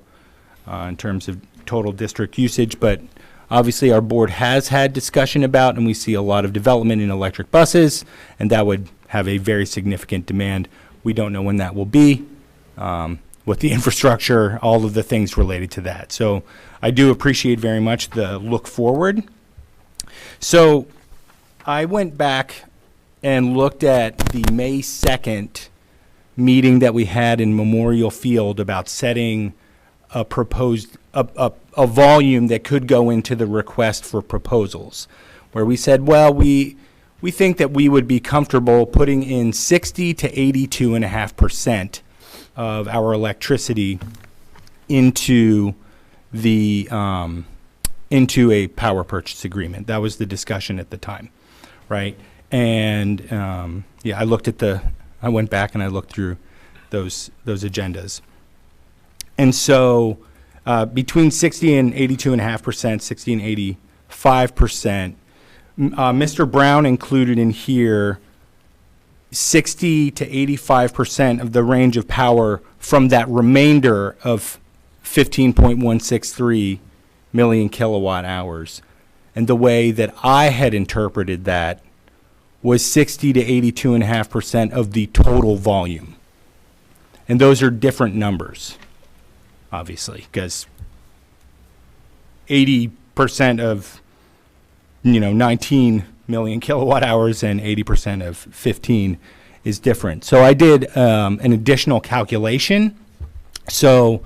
in terms of total district usage. But obviously, our board has had discussion about, and we see a lot of development in electric buses, and that would have a very significant demand. We don't know when that will be, with the infrastructure, all of the things related to that. So I do appreciate very much the look forward. So I went back and looked at the May 2nd meeting that we had in Memorial Field about setting a proposed, a volume that could go into the request for proposals, where we said, well, we think that we would be comfortable putting in 60 to 82.5% of our electricity into the into a power purchase agreement. That was the discussion at the time, right? And yeah, I went back and I looked through those agendas. And so between 60 and 82.5%, 60 and 85%, Mr. Brown included in here 60 to 85% of the range of power from that remainder of 15.163 million kilowatt hours. And the way that I had interpreted that was 60 to 82.5% of the total volume. And those are different numbers, obviously, because 80% of 19 million kilowatt hours and 80% of 15 is different. So I did an additional calculation. So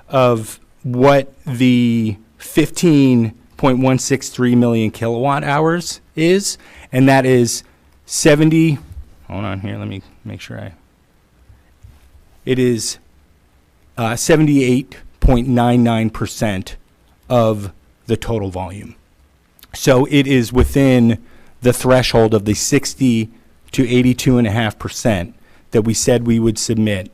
of what the 15.163 million kilowatt hours is, and that is 70, hold on here, let me make sure it is 78.99% of the total volume. So it is within the threshold of the 60 to 82.5% that we said we would submit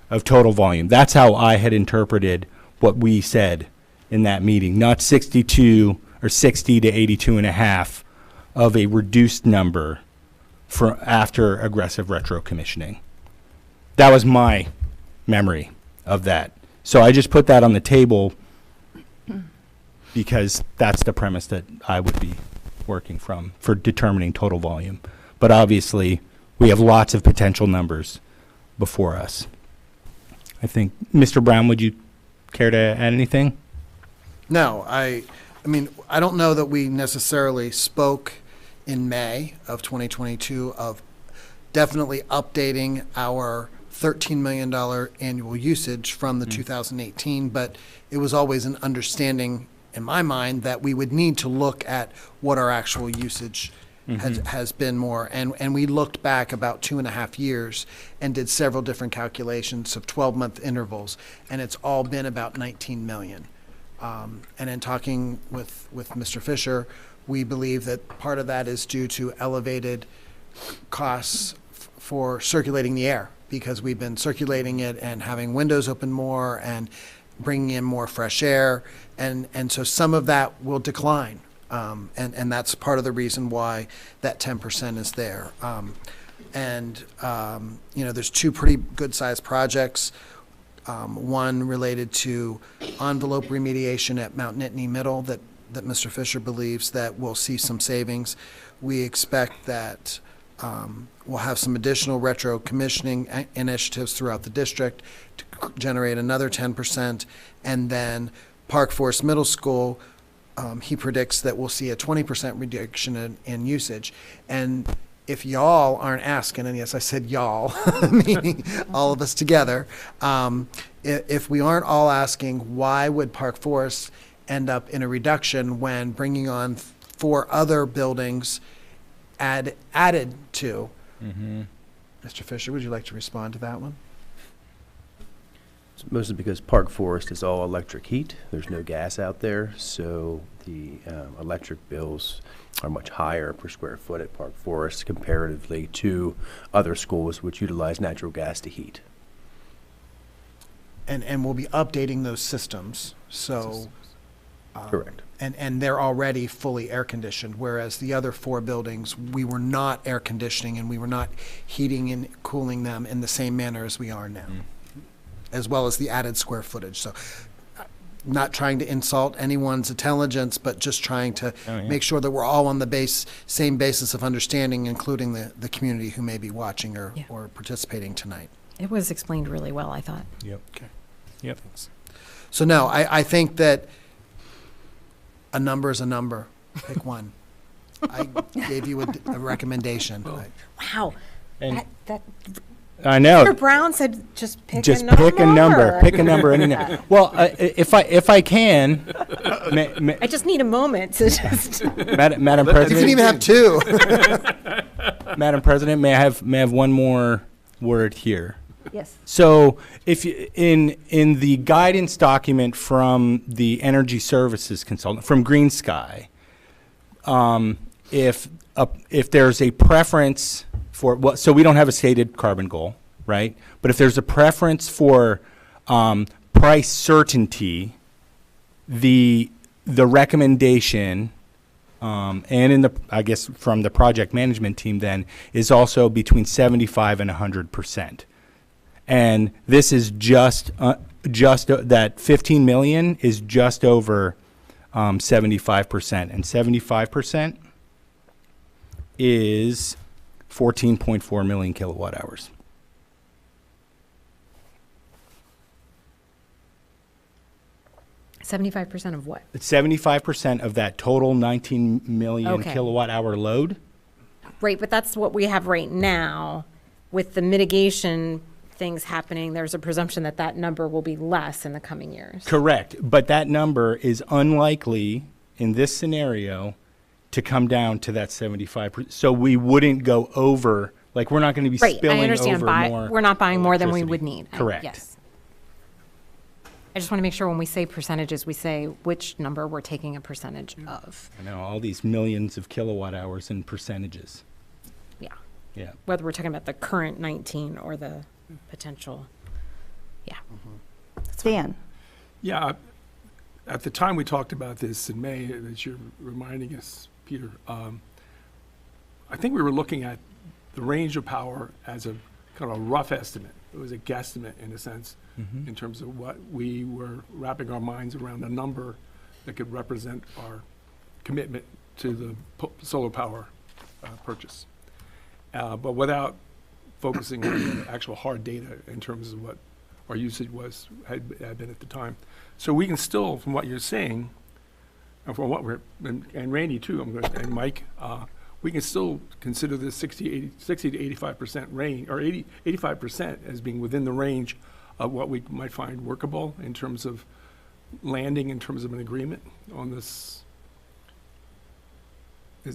of total volume. That's how I had interpreted what we said in that meeting, not 62 or 60 to 82.5 of a reduced number for after aggressive retro commissioning. That was my memory of that. So I just put that on the table because that's the premise that I would be working from for determining total volume. But obviously, we have lots of potential numbers before us. I think, Mr. Brown, would you care to add anything? No, I mean, I don't know that we necessarily spoke in May of 2022 of definitely updating our $13 million annual usage from the 2018, but it was always an understanding in my mind that we would need to look at what our actual usage has been more. And we looked back about 2.5 years and did several different calculations of 12-month intervals, and it's all been about 19 million. And in talking with Mr. Fisher, we believe that part of that is due to elevated costs for circulating the air, because we've been circulating it and having windows open more and bringing in more fresh air. And so some of that will decline. And that's part of the reason why that 10% is there. There's two pretty good-sized projects. One related to envelope remediation at Mount Nittany Middle that Mr. Fisher believes that we'll see some savings. We expect that we'll have some additional retro commissioning initiatives throughout the district to generate another 10%. And then Park Forest Middle School, he predicts that we'll see a 20% reduction in usage. And if y'all aren't asking, and yes, I said y'all, meaning all of us together, if we aren't all asking, why would Park Forest end up in a reduction when bringing on 4 other buildings added to? Mr. Fisher, would you like to respond to that one? It's mostly because Park Forest is all electric heat. There's no gas out there, so the electric bills are much higher per square foot at Park Forest comparatively to other schools which utilize natural gas to heat. And we'll be updating those systems. So Correct. And they're already fully air conditioned, whereas the other 4 buildings, we were not air conditioning and we were not heating and cooling them in the same manner as we are now, as well as the added square footage. So not trying to insult anyone's intelligence, but just trying to make sure that we're all on the same basis of understanding, including the community who may be watching or participating tonight. It was explained really well, I thought. Yep. Okay. Yep. So no, I think that a number is a number. Pick one. I gave you a recommendation. Wow. And that I know. Mr. Brown said just pick Just a number. pick a number. Pick a number. Any number. Well, if I can, I just need a moment to just. Madam President. You can even have 2. Madam President, may I have one more word here? Yes. So, if you, in the guidance document from the energy services consultant from Green Sky, if there's a preference for so we don't have a stated carbon goal, right? But if there's a preference for price certainty, the recommendation, and I guess from the project management team then, is also between 75 and 100%. And this is just that 15 million is just over 75%, and 75% is 14.4 million kilowatt hours. $75% of what? 75% of that total 19 million Okay. kilowatt hour load. Right, but that's what we have right now. With the mitigation things happening, there's a presumption that that number will be less in the coming years. Correct, but that number is unlikely in this scenario to come down to that 75%. So we wouldn't go over, like we're not going to be Right, spilling I understand. over more. We're not buying more than we electricity. would need. Correct. Yes. I just want to make sure when we say percentages, we say which number we're taking a percentage of. I know, all these millions of kilowatt hours in percentages. Yeah. Yeah. Whether we're talking about the current 19 or the potential. Yeah. Dan. Yeah, at the time we talked about this in May, as you're reminding us, Peter, I think we were looking at the range of power as a kind of a rough estimate. It was a guesstimate in a sense, in terms of what we were wrapping our minds around, a number that could represent our commitment to the solar power purchase. But without focusing on the actual hard data in terms of what our usage had been at the time. So we can still, from what you're saying, and from what and Randy too, and Mike, we can still consider this 60 to 85% range, or 85% as being within the range of what we might find workable in terms of landing, in terms of an agreement on this.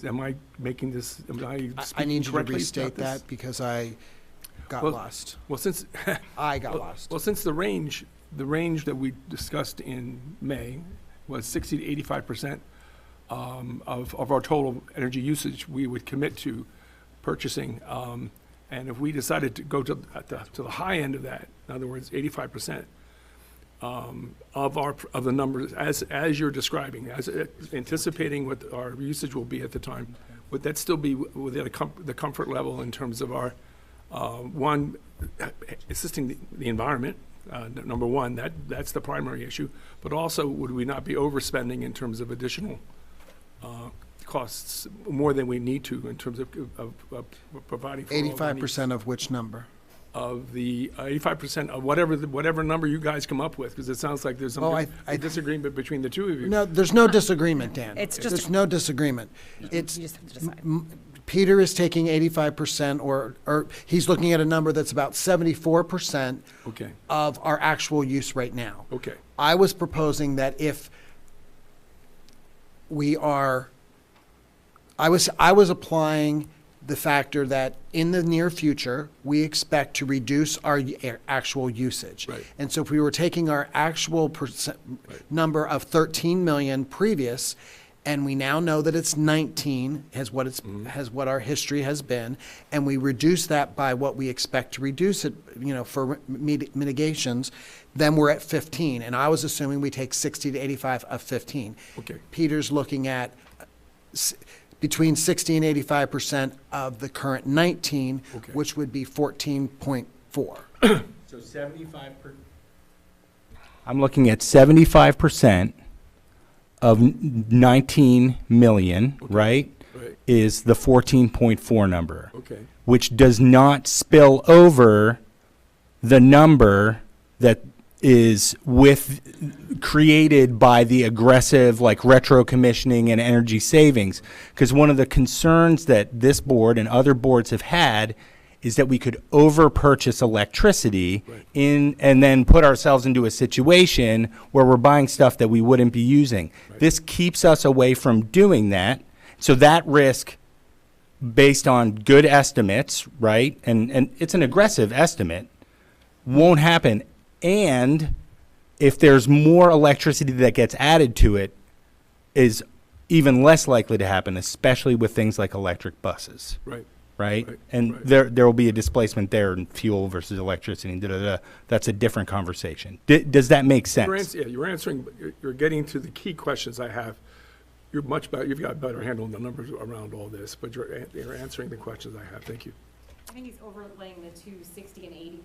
Am I making this, I need you to correctly restate about this? that because I got lost. Well, since I got lost. Well, since the range that we discussed in May was 60 to 85% of our total energy usage, we would commit to purchasing. And if we decided to go to the high end of that, in other words, 85%, of the numbers as you're describing, as anticipating what our usage will be at the time, would that still be within the comfort level in terms of our one, assisting the environment? Number one, that's the primary issue. But also, would we not be overspending in terms of additional costs more than we need to in terms of providing for all the needs? 85% of which number? Of the 85% of whatever number you guys come up with, because it sounds like there's some a disagreement between the two of you. No, there's no disagreement, Dan. There's no disagreement. It's You just have to decide. Peter is taking 85%, or he's looking at a number that's about 74% Okay. of our actual use right now. Okay. I was proposing that if we are, I was applying the factor that in the near future, we expect to reduce our actual usage. Right. And so if we were taking our actual number of 13 million previous and we now know that it's 19, has what our history has been, and we reduce that by what we expect to reduce it, for mitigations, then we're at 15. And I was assuming we take 60 to 85 of 15. Okay. Peter's looking at between 60 and 85% of the current 19, which would be 14.4. So 75%. I'm looking at 75% of 19 million, right? Right. Is the 14.4 number. Okay. Which does not spill over the number that is created by the aggressive retro commissioning and energy savings. Because one of the concerns that this board and other boards have had is that we could over purchase electricity and then put ourselves into a situation where we're buying stuff that we wouldn't be using. This keeps us away from doing that. So that risk, based on good estimates, right, and it's an aggressive estimate, won't happen. And if there's more electricity that gets added to it, is even less likely to happen, especially with things like electric buses. Right. Right? Right, And right. there will be a displacement there in fuel versus electricity. That's a different conversation. Does that make sense? You're answering, you're getting to the key questions I have. You're much better, you've got a better handle on the numbers around all this, but you're answering the questions I have. Thank you. I think he's overlaying the two 60 and 80%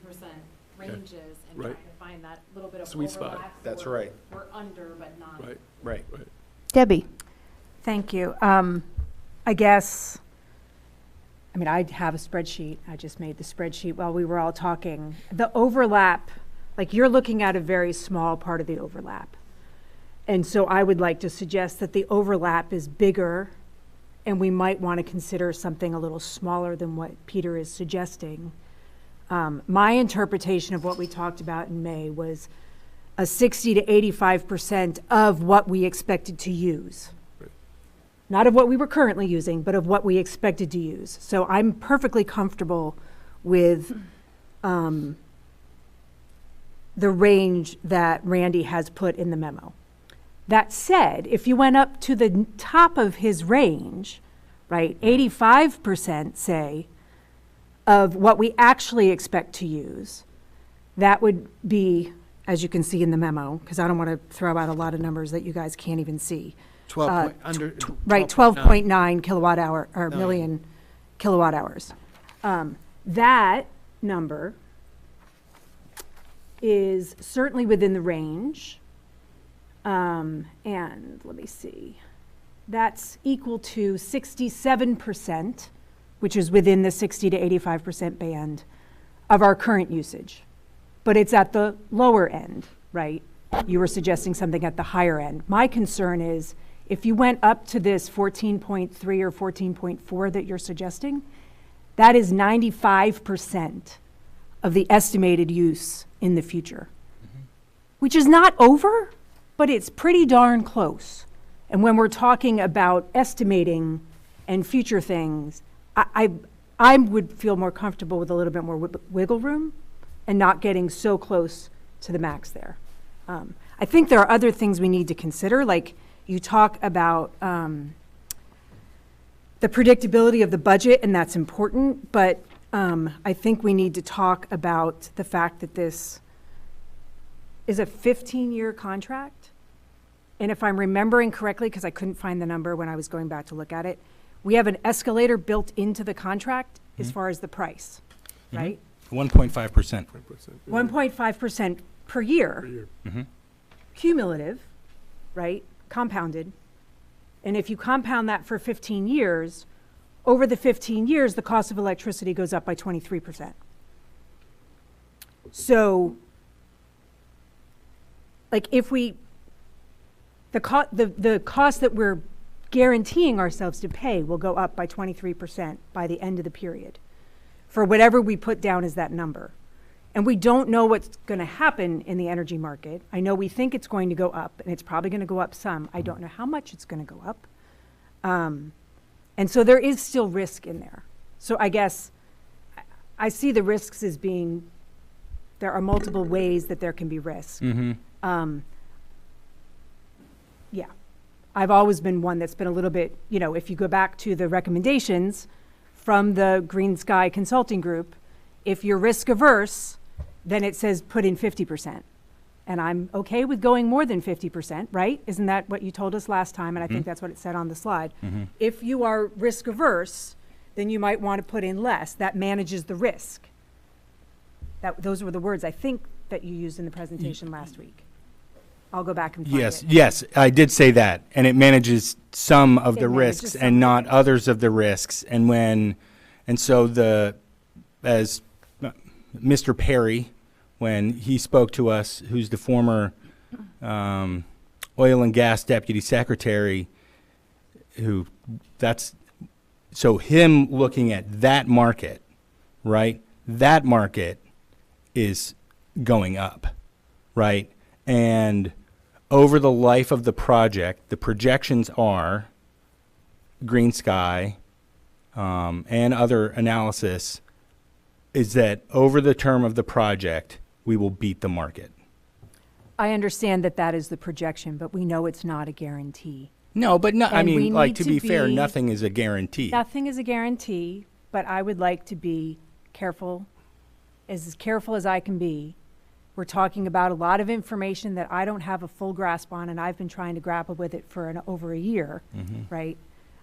ranges and Right. trying to find that little bit of Sweet spot. overlap. That's where right. We're under, but not. Right. Right. Debbie? Thank you. I guess, I have a spreadsheet. I just made the spreadsheet while we were all talking. The overlap, you're looking at a very small part of the overlap. And so I would like to suggest that the overlap is bigger, and we might want to consider something a little smaller than what Peter is suggesting. My interpretation of what we talked about in May was a 60 to 85% of what we expected to use. Not of what we were currently using, but of what we expected to use. So I'm perfectly comfortable with the range that Randy has put in the memo. That said, if you went up to the top of his range, right, 85%, say, of what we actually expect to use, that would be, as you can see in the memo, because I don't want to throw out a lot of numbers that you guys can't even see. 12.9 kilowatt hour, or million kilowatt hours. That number is certainly within the range. And let me see, that's equal to 67%, which is within the 60 to 85% band of our current usage. But it's at the lower end, right? You were suggesting something at the higher end. My concern is if you went up to this 14.3 or 14.4 that you're suggesting, that is 95% of the estimated use in the future, which is not over, but it's pretty darn close. And when we're talking about estimating and future things, I would feel more comfortable with a little bit more wiggle room and not getting so close to the max there. I think there are other things we need to consider, like you talk about the predictability of the budget, and that's important, but I think we need to talk about the fact that this is a 15-year contract. And if I'm remembering correctly, because I couldn't find the number when I was going back to look at it, we have an escalator built into the contract as far as the price, right? 1.5%. 1.5% per year. Mm-hmm. Cumulative, right? Compounded. And if you compound that for 15 years, over the 15 years, the cost of electricity goes up by 23%. So, if we, the cost that we're guaranteeing ourselves to pay will go up by 23% by the end of the period for whatever we put down as that number. And we don't know what's going to happen in the energy market. I know we think it's going to go up, and it's probably going to go up some. I don't know how much it's going to go up. And so there is still risk in there. So I guess I see the risks as being, there are multiple ways that there can be risk. Mm-hmm. Yeah. I've always been one that's been a little bit, if you go back to the recommendations from the Green Sky Consulting Group, if you're risk averse, then it says put in 50%. And I'm okay with going more than 50%, right? Isn't that what you told us last time? And I think that's what it said on the slide. If you are risk averse, then you might want to put in less. That manages the risk. Those were the words I think that you used in the presentation last week. I'll go back and find it. Yes, I did say that. And it manages some of It the manages risks some and of not others of the risks. And so as Mr. Perry, when he spoke to us, who's the former oil and gas deputy secretary, so him looking at that market, right? That market is going up, right? And over the life of the project, the projections are Green Sky and other analysis is that over the term of the project, we will beat the market. I understand that is the projection, but we know it's not a guarantee. No, but I And we mean, like, need to to be fair, be- nothing is a guarantee. Nothing is a guarantee, but I would like to be careful, as careful as I can be. We're talking about a lot of information that I don't have a full grasp on, and I've been trying to grapple with it for over a year, right?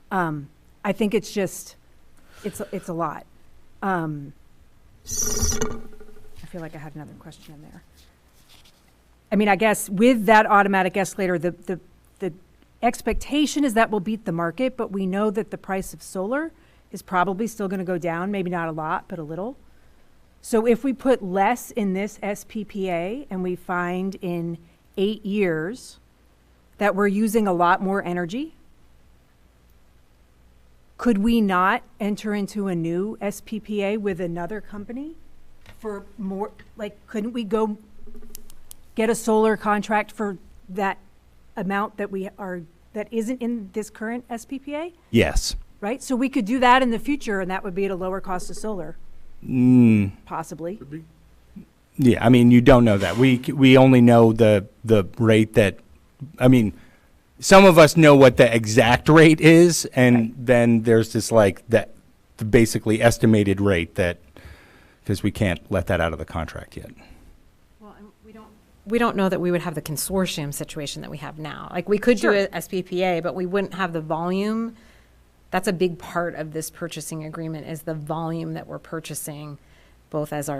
I think it's just, it's a lot. I feel like I had another question in there. I mean, I guess with that automatic escalator, the expectation is that we'll beat the market, but we know that the price of solar is probably still going to go down, maybe not a lot, but a little. So if we put less in this SPPA and we find in 8 years that we're using a lot more energy, could we not enter into a new SPPA with another company for more, couldn't we go get a solar contract for that amount that isn't in this current SPPA? Yes. Right? So we could do that in the future, and that would be at a lower cost of solar, possibly. Yeah, I mean, you don't know that. We only know the rate that, I mean, some of us know what the exact rate is, and then there's this the basically estimated rate that, because we can't let that out of the contract yet. We don't know that we would have the consortium situation that we have now. Like, we could do a SPPA, but we wouldn't have the volume. That's a big part of this purchasing agreement, is the volume that we're purchasing, both as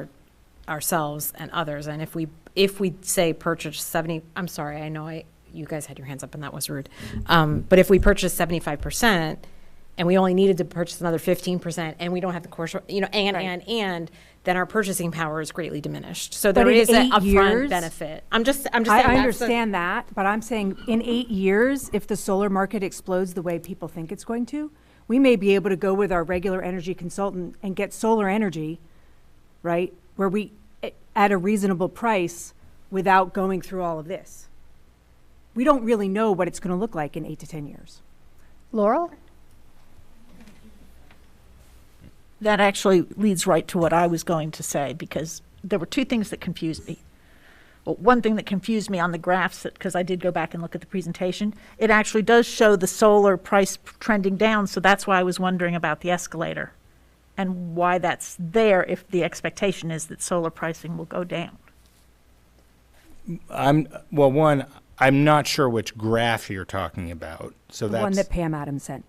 ourselves and others. And if we say purchase 70, I'm sorry, I know you guys had your hands up and that was rude. But if we purchase 75% and we only needed to purchase another 15%, and we don't have the course, and then our purchasing power is greatly diminished. So there is an upfront benefit. I'm just saying. I understand that, but I'm saying in 8 years, if the solar market explodes the way people think it's going to, we may be able to go with our regular energy consultant and get solar energy, right, where we at a reasonable price without going through all of this. We don't really know what it's going to look like in 8 to 10 years. Laurel? That actually leads right to what I was going to say, because there were two things that confused me. Well, one thing that confused me on the graphs, because I did go back and look at the presentation, it actually does show the solar price trending down, so that's why I was wondering about the escalator and why that's there if the expectation is that solar pricing will go down. I'm not sure which graph you're talking about. So The one that Pam Adams sent.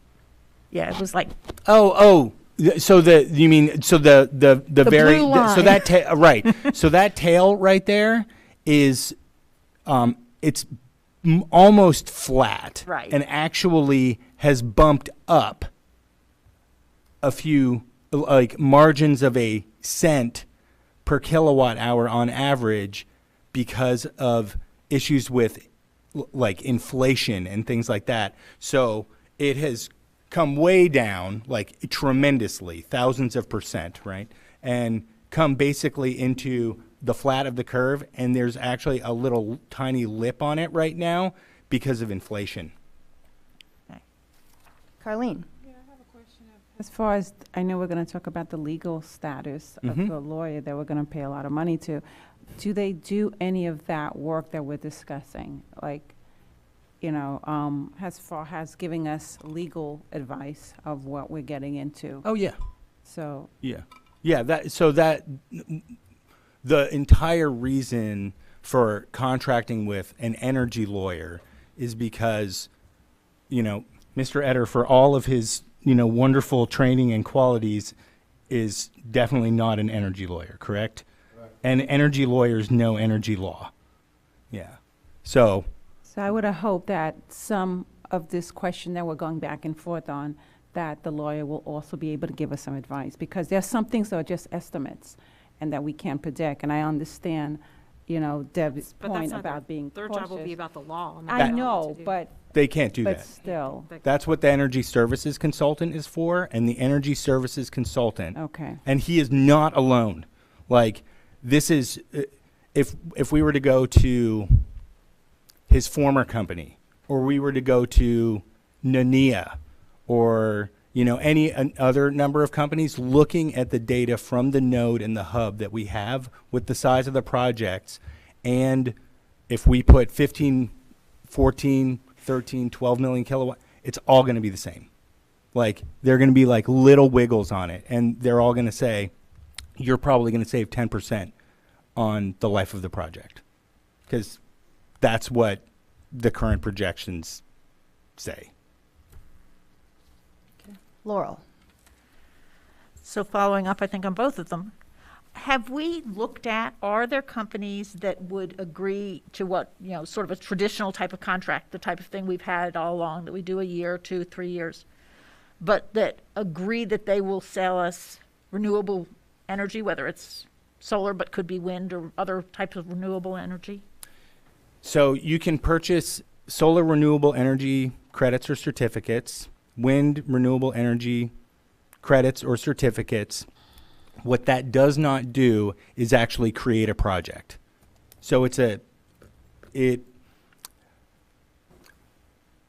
Yeah, it was like. So the very blue line. so that right. So that tail right there is it's almost flat, right, and actually has bumped up a few margins of a cent per kilowatt hour on average because of issues with inflation and things like that. So it has come way down, tremendously, thousands of %, right? And come basically into the flat of the curve, and there's actually a little tiny lip on it right now because of inflation. Carlene? As far as, I know we're going to talk about the legal status of the lawyer that we're going to pay a lot of money to. Do they do any of that work that we're discussing? has given us legal advice of what we're getting into. Oh, yeah. So, Yeah. Yeah, the entire reason for contracting with an energy lawyer is because, Mr. Etter, for all of his, wonderful training and qualities, is definitely not an energy lawyer, correct? And energy lawyers know energy law. Yeah. So I would have hoped that some of this question that we're going back and forth on, that the lawyer will also be able to give us some advice, because there's some things that are just estimates and that we can't predict. And I understand, Deb's point about being Their cautious. job will be about the law. and I not know, what to do. but they can't do but that. still. That's what the energy services consultant is for, and the energy services consultant. Okay. And he is not alone. Like, this is, if we were to go to his former company, or we were to go to Nania, or any other number of companies, looking at the data from the node and the hub that we have with the size of the projects, and if we put 15, 14, 13, 12 million kilowatt, it's all going to be the same. Like, they're going to be like little wiggles on it, and they're all going to say, you're probably going to save 10% on the life of the project, because that's what the current projections say. Laurel. So following up, I think, on both of them, have we looked at, are there companies that would agree to what, sort of a traditional type of contract, the type of thing we've had all along, that we do a year, 2, 3 years, but that agree that they will sell us renewable energy, whether it's solar, but could be wind or other types of renewable energy? So you can purchase solar renewable energy credits or certificates, wind renewable energy credits or certificates. What that does not do is actually create a project. So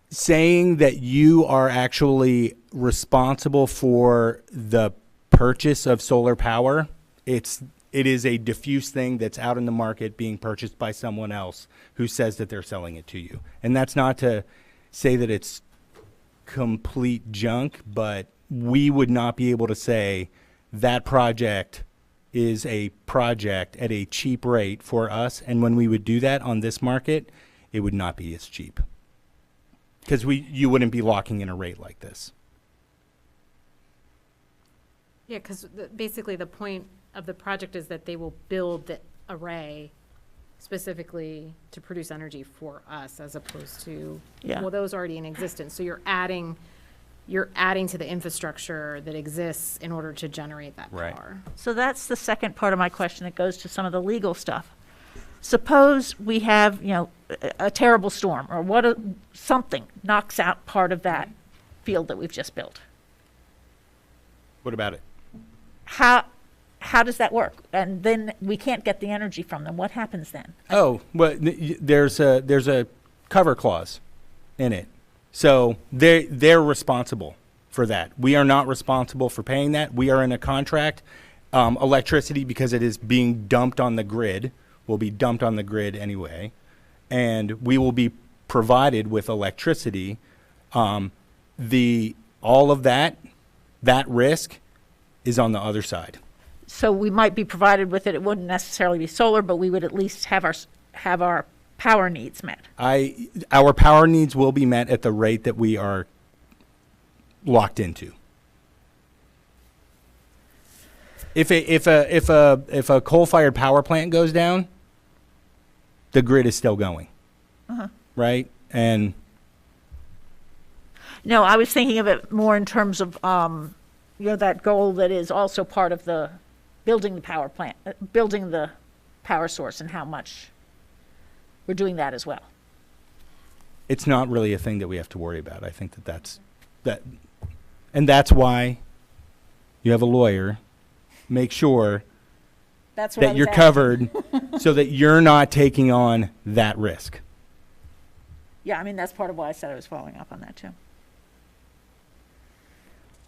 saying that you are actually responsible for the purchase of solar power, it is a diffuse thing that's out in the market being purchased by someone else who says that they're selling it to you. And that's not to say that it's complete junk, but we would not be able to say that project is a project at a cheap rate for us. And when we would do that on this market, it would not be as cheap, because you wouldn't be locking in a rate like this. Yeah, because basically the point of the project is that they will build the array specifically to produce energy for us, as opposed to, well, those already in existence. So you're adding to the infrastructure that exists in order to generate that power. So that's the second part of my question. It goes to some of the legal stuff. Suppose we have, a terrible storm, or something knocks out part of that field that we've just built. What about it? How does that work? And then we can't get the energy from them. What happens then? Oh, well, there's a cover clause in it. So they're responsible for that. We are not responsible for paying that. We are in a contract. Electricity, because it is being dumped on the grid, will be dumped on the grid anyway. And we will be provided with electricity. All of that risk is on the other side. So we might be provided with it. It wouldn't necessarily be solar, but we would at least have our power needs met. Our power needs will be met at the rate that we are locked into. If a coal-fired power plant goes down, the grid is still going, right? And no, I was thinking of it more in terms of that goal that is also part of the building the power plant, building the power source, and how much we're doing that as well. It's not really a thing that we have to worry about. I think and that's why you have a lawyer. Make sure that you're covered so that you're not taking on that risk. Yeah, I mean, that's part of why I said I was following up on that too.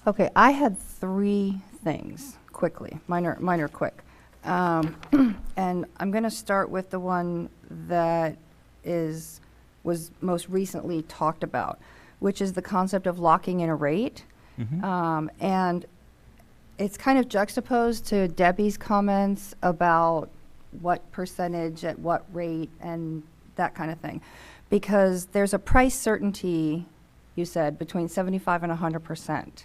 Okay, I had 3 things quickly, minor quick. And I'm going to start with the one that is was most recently talked about, which is the concept of locking in a rate. And it's kind of juxtaposed to Debbie's comments about what percentage at what rate and that kind of thing. Because there's a price certainty, you said, between 75 and 100%.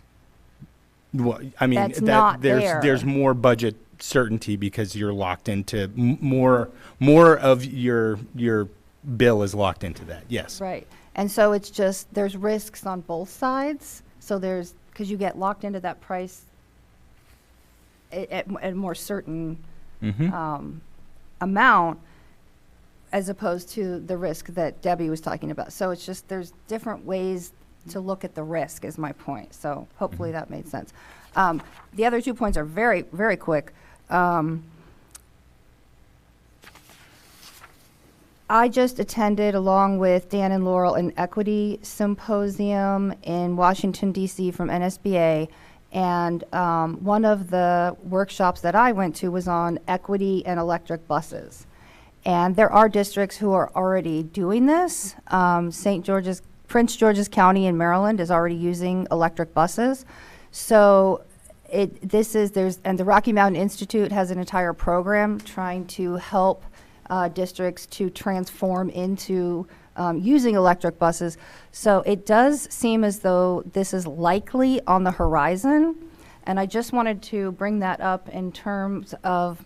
Well, I mean, That's not there. there's more budget certainty because you're locked into more of your bill is locked into that. Yes. Right. And so it's just, there's risks on both sides. So there's, because you get locked into that price at a more certain amount, as opposed to the risk that Debbie was talking about. So it's just, there's different ways to look at the risk is my point. So hopefully that made sense. The other 2 points are very, very quick. I just attended, along with Dan and Laurel, an equity symposium in Washington, D.C. from NSBA. And one of the workshops that I went to was on equity and electric buses. And there are districts who are already doing this. Prince George's County in Maryland is already using electric buses. So and the Rocky Mountain Institute has an entire program trying to help districts to transform into using electric buses. So it does seem as though this is likely on the horizon. And I just wanted to bring that up in terms of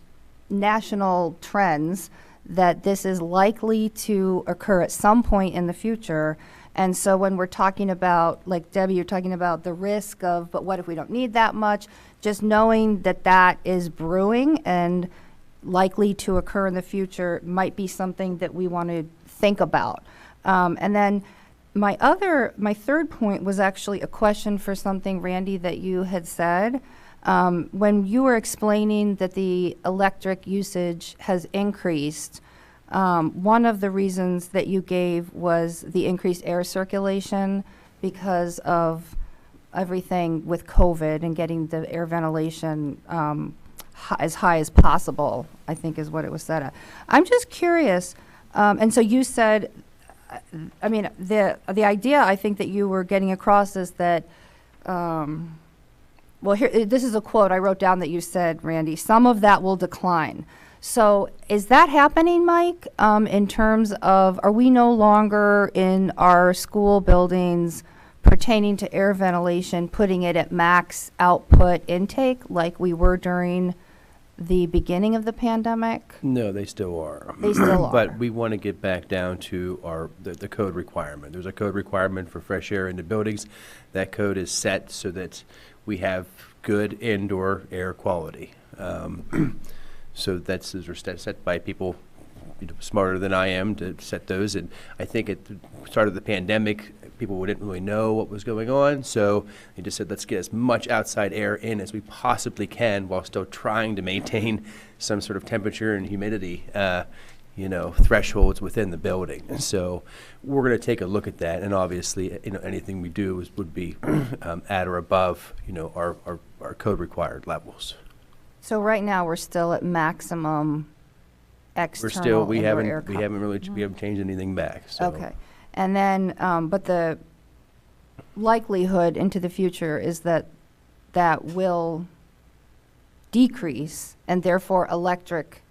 national trends, that this is likely to occur at some point in the future. And so when we're talking about, like Debbie, you're talking about the risk of, but what if we don't need that much? Just knowing that that is brewing and likely to occur in the future might be something that we want to think about. And then my third point was actually a question for something, Randy, that you had said. When you were explaining that the electric usage has increased, one of the reasons that you gave was the increased air circulation because of everything with COVID and getting the air ventilation as high as possible, I think is what it was said at. I'm just curious, and so you said, I mean, the idea I think that you were getting across is that, well, here, this is a quote I wrote down that you said, Randy, some of that will decline. So is that happening, Mike, in terms of, are we no longer in our school buildings pertaining to air ventilation, putting it at max output intake like we were during the beginning of the pandemic? No, they still are. They still are. But we want to get back down to the code requirement. There's a code requirement for fresh air in the buildings. That code is set so that we have good indoor air quality. So those are set by people smarter than I am to set those. And I think at the start of the pandemic, people didn't really know what was going on. So they just said, let's get as much outside air in as we possibly can while still trying to maintain some sort of temperature and humidity thresholds within the building. And so we're going to take a look at that. And obviously, anything we do would be at or above, our code required levels. So right now, we're still at maximum external we indoor haven't air we haven't changed anything back. So. Okay. And then, but the likelihood into the future is that that will decrease, and therefore electric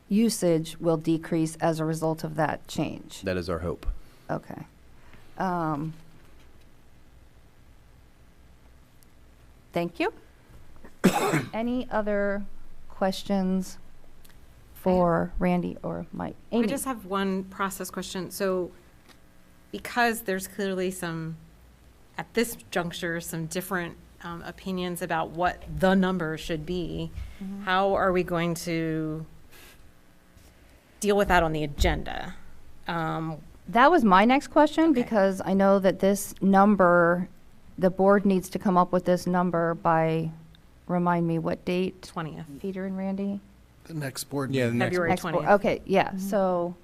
usage will decrease as a result of that change. That is our hope. Okay. Thank you. Any other questions for Randy or Mike? Amy? I just have one process question. So because there's clearly at this juncture, some different opinions about what the number should be, how are we going to deal with that on the agenda? That was my next question, because I know that this number, the board needs to come up with this number by, remind me what date? 20th. Peter and Randy? The next board Yeah, meeting. February Next board. 20th. Okay, yeah, so,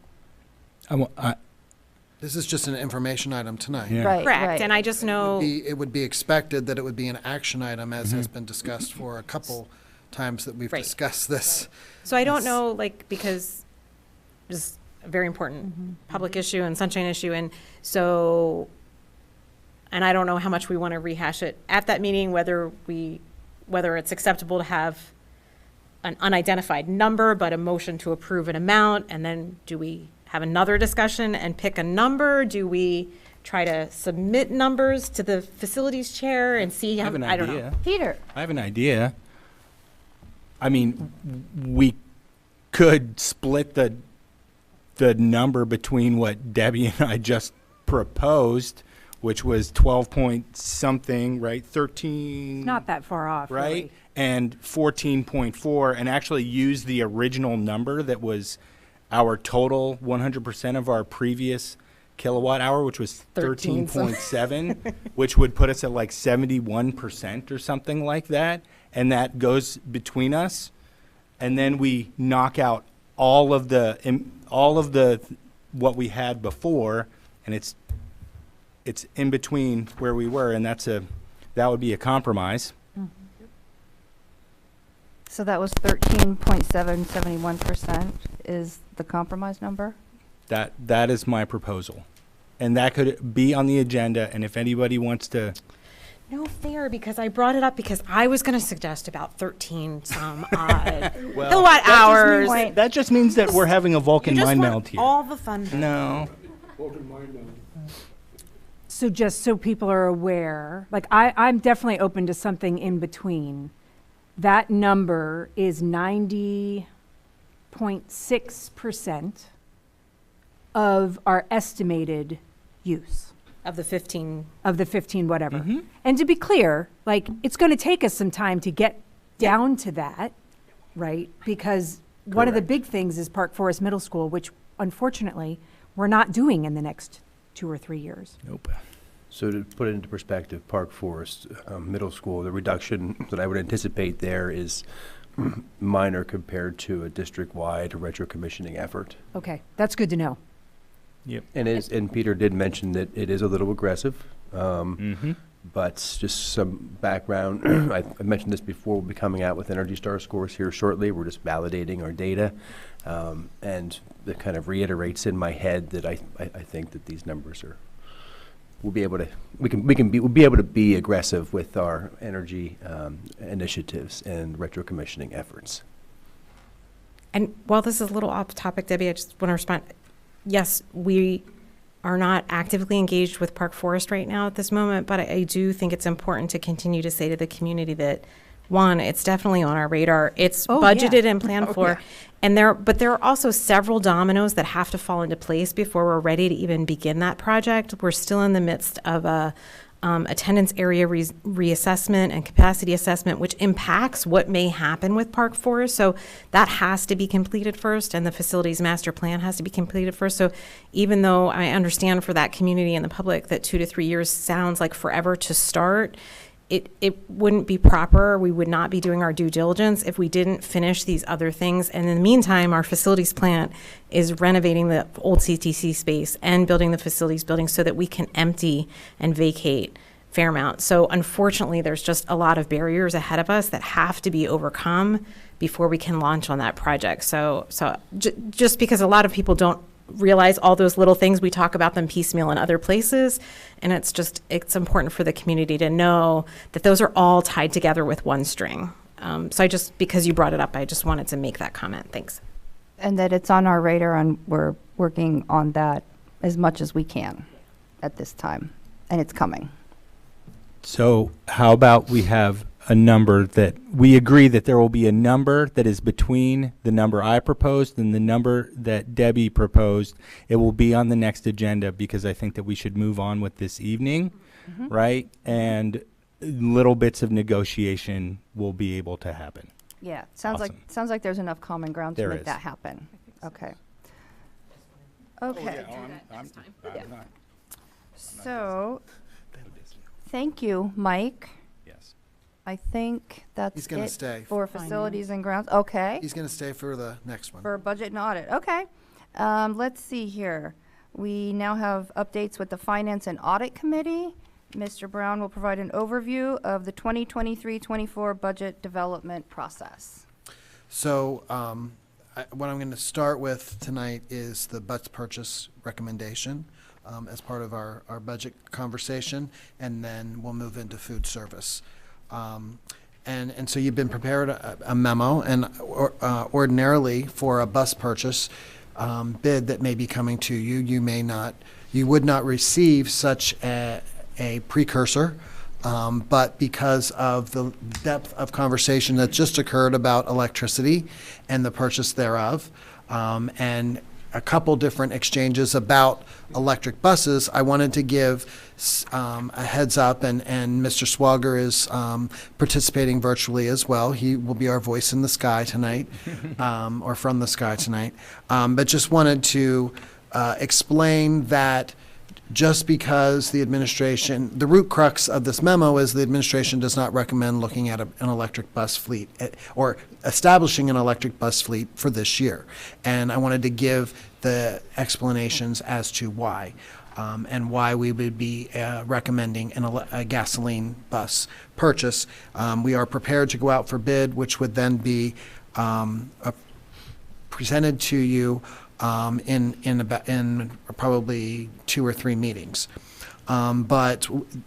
This is just an information item tonight. Yeah. right, Correct. right. And I just know. It would be expected that it would be an action item, as has been discussed for a couple times that we've Right. discussed this. So I don't Yes. know, because just a very important public issue and sunshine issue. And so, and I don't know how much we want to rehash it at that meeting, whether it's acceptable to have an unidentified number, but a motion to approve an amount. And then do we have another discussion and pick a number? Do we try to submit numbers to the facilities chair and see how, I don't know. Peter? I have an idea. I mean, we could split the number between what Debbie and I just proposed, which was 12 point something, right? 13. Not that far off, right? really. And 14.4, and actually use the original number that was our total 100% of our previous kilowatt hour, which was 13.7, which would put us at like 71% or something like that. And that goes between us. And then we knock out all of the what we had before, and it's in between where we were, and that would be a compromise. So that was 13.771% is the compromise number? That is my proposal. And that could be on the agenda, and if anybody wants to. No fair, because I brought it up because I was going to suggest about 13 some odd kilowatt hours. That just means that we're having a Vulcan mind meld here. All the fun. No. So just so people are aware, like I'm definitely open to something in between. That number is 90.6% of our estimated use. Of the 15. Of the 15 whatever. And to be clear, like, it's going to take us some time to get down to that, right? Because one of the big things is Park Forest Middle School, which unfortunately we're not doing in the next 2 or 3 years. Nope. So to put it into perspective, Park Forest Middle School, the reduction that I would anticipate there is minor compared to a district-wide retro commissioning effort. Okay, that's good to know. Yep. And Peter did mention that it is a little aggressive, but just some background. I mentioned this before. We'll be coming out with Energy Star scores here shortly. We're just validating our data, and that kind of reiterates in my head that I think that these numbers are. We'll be able to be aggressive with our energy initiatives and retro commissioning efforts. And while this is a little off topic, Debbie, I just want to respond. Yes, we are not actively engaged with Park Forest right now at this moment, but I do think it's important to continue to say to the community that, one, it's definitely on our radar. It's budgeted and planned for. And but there are also several dominoes that have to fall into place before we're ready to even begin that project. We're still in the midst of a attendance area reassessment and capacity assessment, which impacts what may happen with Park Forest. So that has to be completed first, and the facilities master plan has to be completed first. So even though I understand for that community and the public that 2 to 3 years sounds like forever to start, it wouldn't be proper. We would not be doing our due diligence if we didn't finish these other things. And in the meantime, our facilities plant is renovating the old CTC space and building the facilities building so that we can empty and vacate Fairmount. So unfortunately, there's just a lot of barriers ahead of us that have to be overcome before we can launch on that project. So just because a lot of people don't realize all those little things, we talk about them piecemeal in other places, and it's important for the community to know that those are all tied together with one string. So because you brought it up, I just wanted to make that comment. Thanks. And that it's on our radar, and we're working on that as much as we can at this time, and it's coming. So how about we have a number that we agree that there will be a number that is between the number I proposed and the number that Debbie proposed. It will be on the next agenda because I think that we should move on with this evening, right? And little bits of negotiation will be able to happen. Yeah, sounds like there's enough common ground to make that happen. Okay. Okay. So, thank you, Mike. Yes. I think that's He's gonna it stay. for facilities and grounds. Okay. He's going to stay for the next one. For budget and audit. Okay. Let's see here. We now have updates with the Finance and Audit Committee. Mr. Brown will provide an overview of the 2023-24 budget development process. So what I'm going to start with tonight is the bus purchase recommendation as part of our budget conversation, and then we'll move into food service. And so you've been prepared a memo, and ordinarily for a bus purchase bid that may be coming to you, you would not receive such a precursor. But because of the depth of conversation that just occurred about electricity and the purchase thereof, and a couple different exchanges about electric buses, I wanted to give a heads up, and Mr. Swager is participating virtually as well. He will be our voice in the sky tonight, or from the sky tonight. But just wanted to explain that just because the root crux of this memo is the administration does not recommend looking at an electric bus fleet or establishing an electric bus fleet for this year. And I wanted to give the explanations as to why, and why we would be recommending a gasoline bus purchase. We are prepared to go out for bid, which would then be presented to you in probably 2 or 3 meetings. But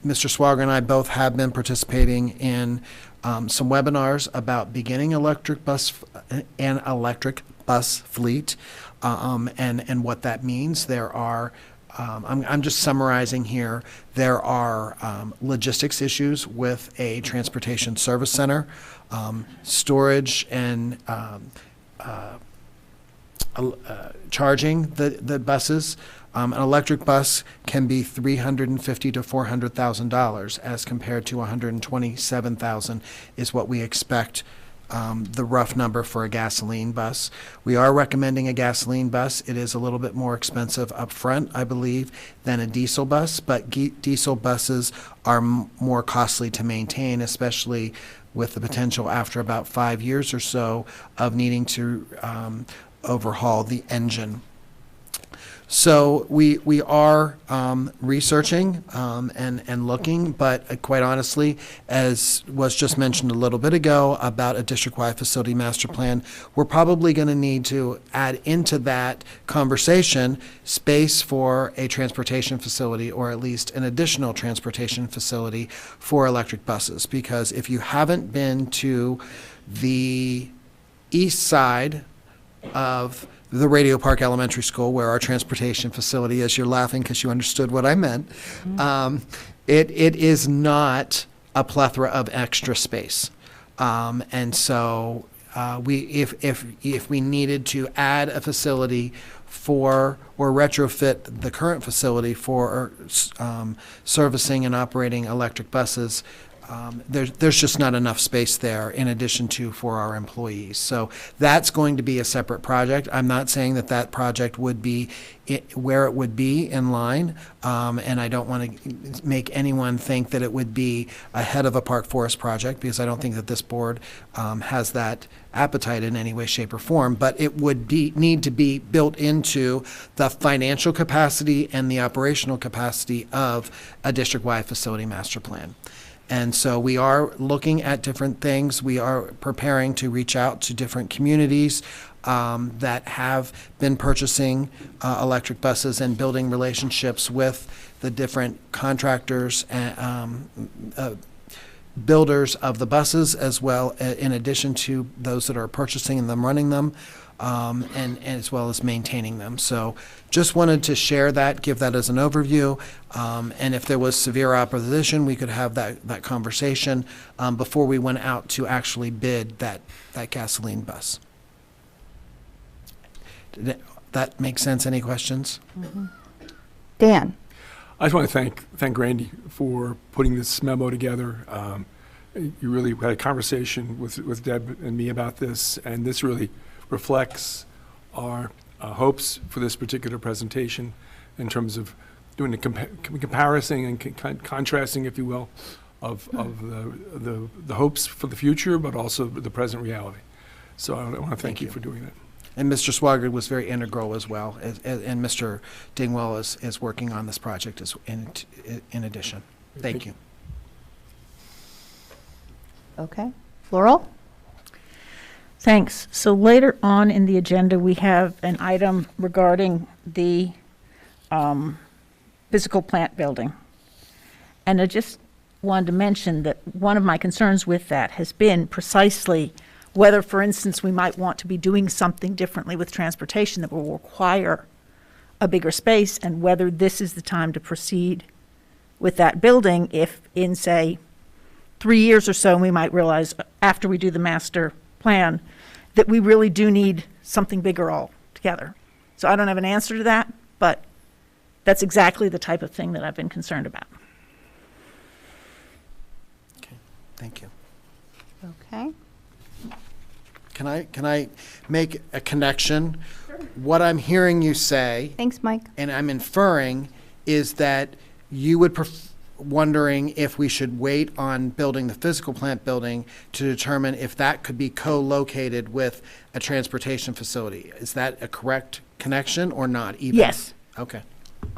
Mr. Swager and I both have been participating in some webinars about beginning an electric bus fleet, and what that means. There are I'm just summarizing here. There are logistics issues with a transportation service center, storage and charging the buses. An electric bus can be $350,000 to $400,000 as compared to $127,000 is what we expect, the rough number for a gasoline bus. We are recommending a gasoline bus. It is a little bit more expensive up front, I believe, than a diesel bus, but diesel buses are more costly to maintain, especially with the potential after about 5 years or so of needing to overhaul the engine. So we are researching and looking, but quite honestly, as was just mentioned a little bit ago about a district-wide facility master plan, we're probably going to need to add into that conversation space for a transportation facility, or at least an additional transportation facility for electric buses. Because if you haven't been to the east side of the Radio Park Elementary School, where our transportation facility is, you're laughing because you understood what I meant. It is not a plethora of extra space, and so if we needed to add a facility for or retrofit the current facility for servicing and operating electric buses, there's just not enough space there in addition to for our employees. So that's going to be a separate project. I'm not saying that project would be where it would be in line, and I don't want to make anyone think that it would be ahead of a Park Forest project, because I don't think that this board has that appetite in any way, shape, or form. But it would need to be built into the financial capacity and the operational capacity of a district-wide facility master plan. And so we are looking at different things. We are preparing to reach out to different communities that have been purchasing electric buses and building relationships with the different contractors and builders of the buses, as well, in addition to those that are purchasing them, running them, and as well as maintaining them. So just wanted to share that, give that as an overview, and if there was severe opposition, we could have that conversation before we went out to actually bid that gasoline bus. Did that make sense? Any questions? Dan? I just want to thank Randy for putting this memo together. You really had a conversation with Deb and me about this, and this really reflects our hopes for this particular presentation in terms of doing a comparison and contrasting, if you will, of the hopes for the future, but also the present reality. So I want to thank you for doing that. And Mr. Swager was very integral as well, and Mr. Dingwell is working on this project in addition. Thank you. Okay. Laurel? Thanks. So later on in the agenda, we have an item regarding the physical plant building. And I just wanted to mention that one of my concerns with that has been precisely whether, for instance, we might want to be doing something differently with transportation that will require a bigger space, and whether this is the time to proceed with that building if in, say, 3 years or so, we might realize after we do the master plan that we really do need something bigger altogether. So I don't have an answer to that, but that's exactly the type of thing that I've been concerned about. Thank you. Okay. Can I make a connection? What I'm hearing you say. Thanks, Mike. And I'm inferring is that you would wondering if we should wait on building the physical plant building to determine if that could be co-located with a transportation facility. Is that a correct connection or not even? Yes. Okay.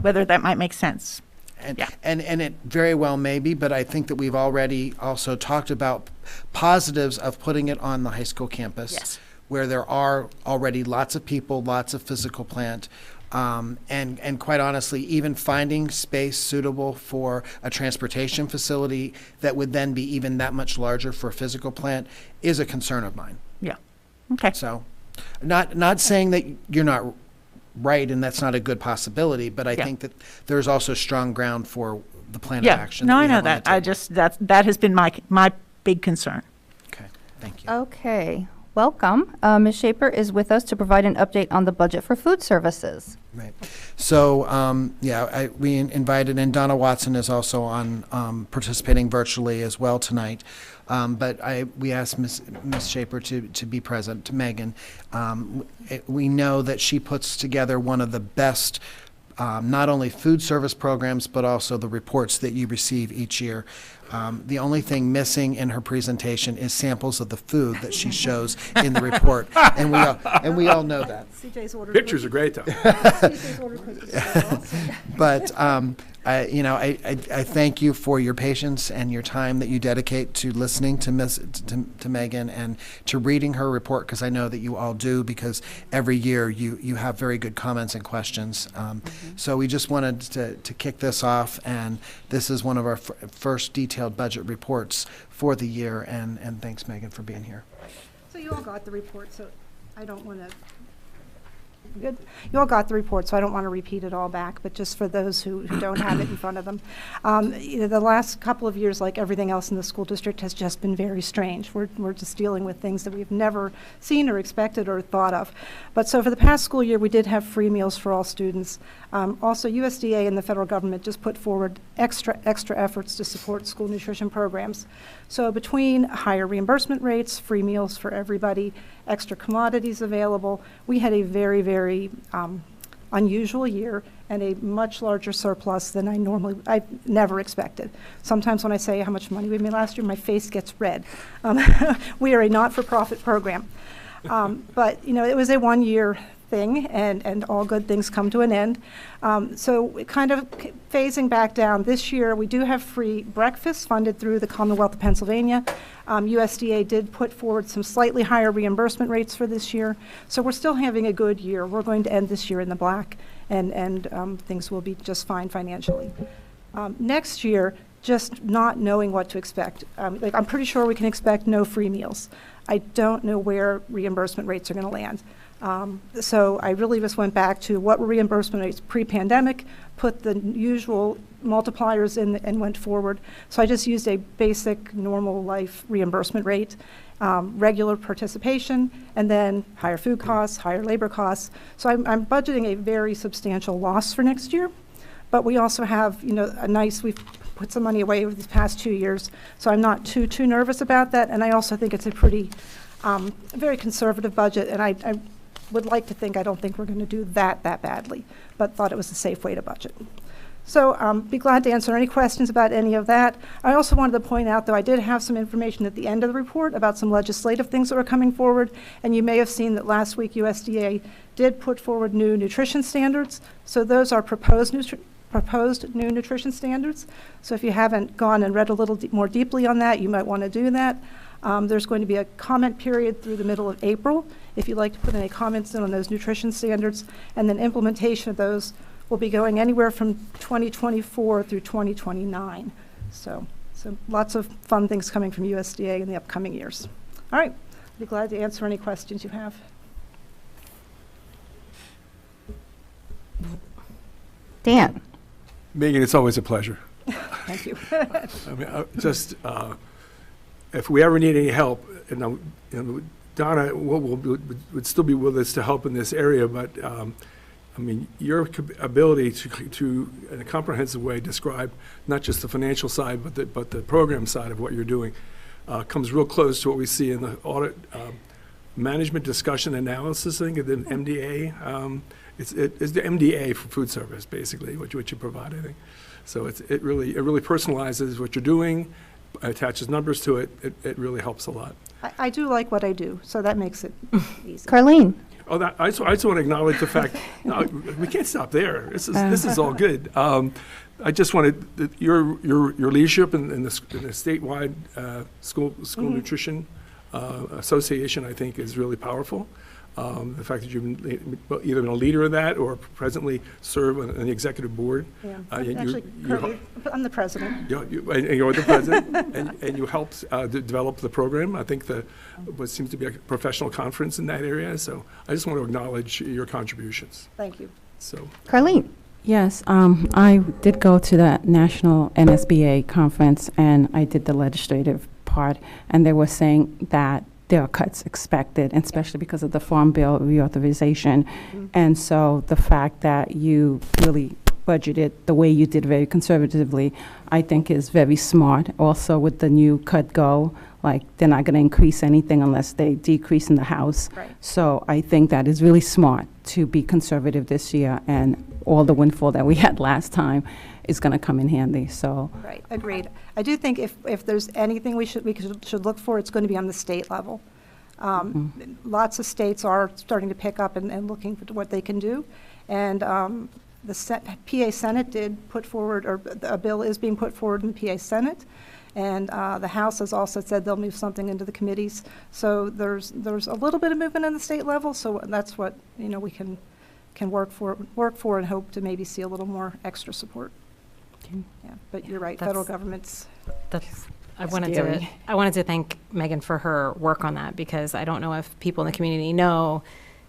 Whether that might make sense. And, and it very well may be, but I think that we've already also talked about positives of putting it on the high school campus. Yes. Where there are already lots of people, lots of physical plant, and quite honestly, even finding space suitable for a transportation facility that would then be even that much larger for a physical plant is a concern of mine. Yeah. Okay. So, not saying that you're not right and that's not a good possibility, but I think that there's also strong ground for the plan of action. No, that I we know have on that. the I table. just that has been my big concern. Okay. Thank you. Okay. Welcome. Ms. Shaper is with us to provide an update on the budget for food services. Right. So, we invited, and Donna Watson is also on participating virtually as well tonight. But we asked Ms. Shaper to be present, to Megan. We know that she puts together one of the best not only food service programs, but also the reports that you receive each year. The only thing missing in her presentation is samples of the food that she shows in the report, and we all know that. Pictures are great, though. But I thank you for your patience and your time that you dedicate to listening to Megan and to reading her report, because I know that you all do, because every year you have very good comments and questions. So we just wanted to kick this off, and this is one of our first detailed budget reports for the year, and thanks, Megan, for being here. So you all got the report, so I don't want to. Good. You all got the report, so I don't want to repeat it all back, but just for those who don't have it in front of them. The last couple of years, like everything else in the school district, has just been very strange. We're just dealing with things that we've never seen or expected or thought of. But so for the past school year, we did have free meals for all students. Also, USDA and the federal government just put forward extra efforts to support school nutrition programs. So between higher reimbursement rates, free meals for everybody, extra commodities available, we had a very, very unusual year and a much larger surplus than I've never expected. Sometimes when I say how much money we made last year, my face gets red. We are a not-for-profit program. But, it was a one-year thing, and all good things come to an end. So kind of phasing back down, this year we do have free breakfast funded through the Commonwealth of Pennsylvania. USDA did put forward some slightly higher reimbursement rates for this year. So we're still having a good year. We're going to end this year in the black, and things will be just fine financially. Next year, just not knowing what to expect. I'm pretty sure we can expect no free meals. I don't know where reimbursement rates are going to land. So I really just went back to what were reimbursement rates pre-pandemic, put the usual multipliers in and went forward. So I just used a basic normal life reimbursement rate, regular participation, and then higher food costs, higher labor costs. So I'm budgeting a very substantial loss for next year. But we also have, we've put some money away over these past 2 years. So I'm not too nervous about that. And I also think it's a pretty, very conservative budget. And I would like to think, I don't think we're going to do that badly, but thought it was a safe way to budget. So be glad to answer any questions about any of that. I also wanted to point out, though, I did have some information at the end of the report about some legislative things that were coming forward. And you may have seen that last week USDA did put forward new nutrition standards. So those are proposed new nutrition standards. So if you haven't gone and read a little more deeply on that, you might want to do that. There's going to be a comment period through the middle of April, if you'd like to put any comments in on those nutrition standards, and then implementation of those will be going anywhere from 2024 through 2029. So lots of fun things coming from USDA in the upcoming years. All right, I'd be glad to answer any questions you have. Dan. Megan, it's always a pleasure. Thank you. I mean, if we ever need any help, Donna would still be with us to help in this area, but I mean, your ability to, in a comprehensive way, describe not just the financial side, but the program side of what you're doing comes real close to what we see in the audit management discussion analysis thing, the MDA. It's the MDA for food service, basically, what you provide, I think. So it really personalizes what you're doing, attaches numbers to it. It really helps a lot. I do like what I do, so that makes it easy. Carlene. Oh, I just want to acknowledge the fact, no, we can't stop there. This is all good. I just wanted your leadership in the statewide school nutrition association, I think, is really powerful. The fact that you've been either been a leader of that or presently serve on the executive board. Yeah, actually, currently, I'm the president. You're the president, and you helped develop the program. I think what seems to be a professional conference in that area. So I just want to acknowledge your contributions. Thank you. So, Carlene. Yes, I did go to the National NSBA conference, and I did the legislative part, and they were saying that there are cuts expected, and especially because of the Farm Bill reauthorization. And so the fact that you really budgeted the way you did very conservatively, I think is very smart. Also with the new cut go, like they're not going to increase anything unless they decrease in the House. Right. So I think that is really smart to be conservative this year, and all the windfall that we had last time is going to come in handy. So Right, agreed. I do think if there's anything we should look for, it's going to be on the state level. Lots of states are starting to pick up and looking for what they can do. And the PA Senate did put forward, or a bill is being put forward in the PA Senate. And the House has also said they'll move something into the committees. So there's a little bit of movement in the state level. So that's what we can work for and hope to maybe see a little more extra support. Yeah, but you're right. Federal government's. I wanted to thank Megan for her work on that, because I don't know if people in the community know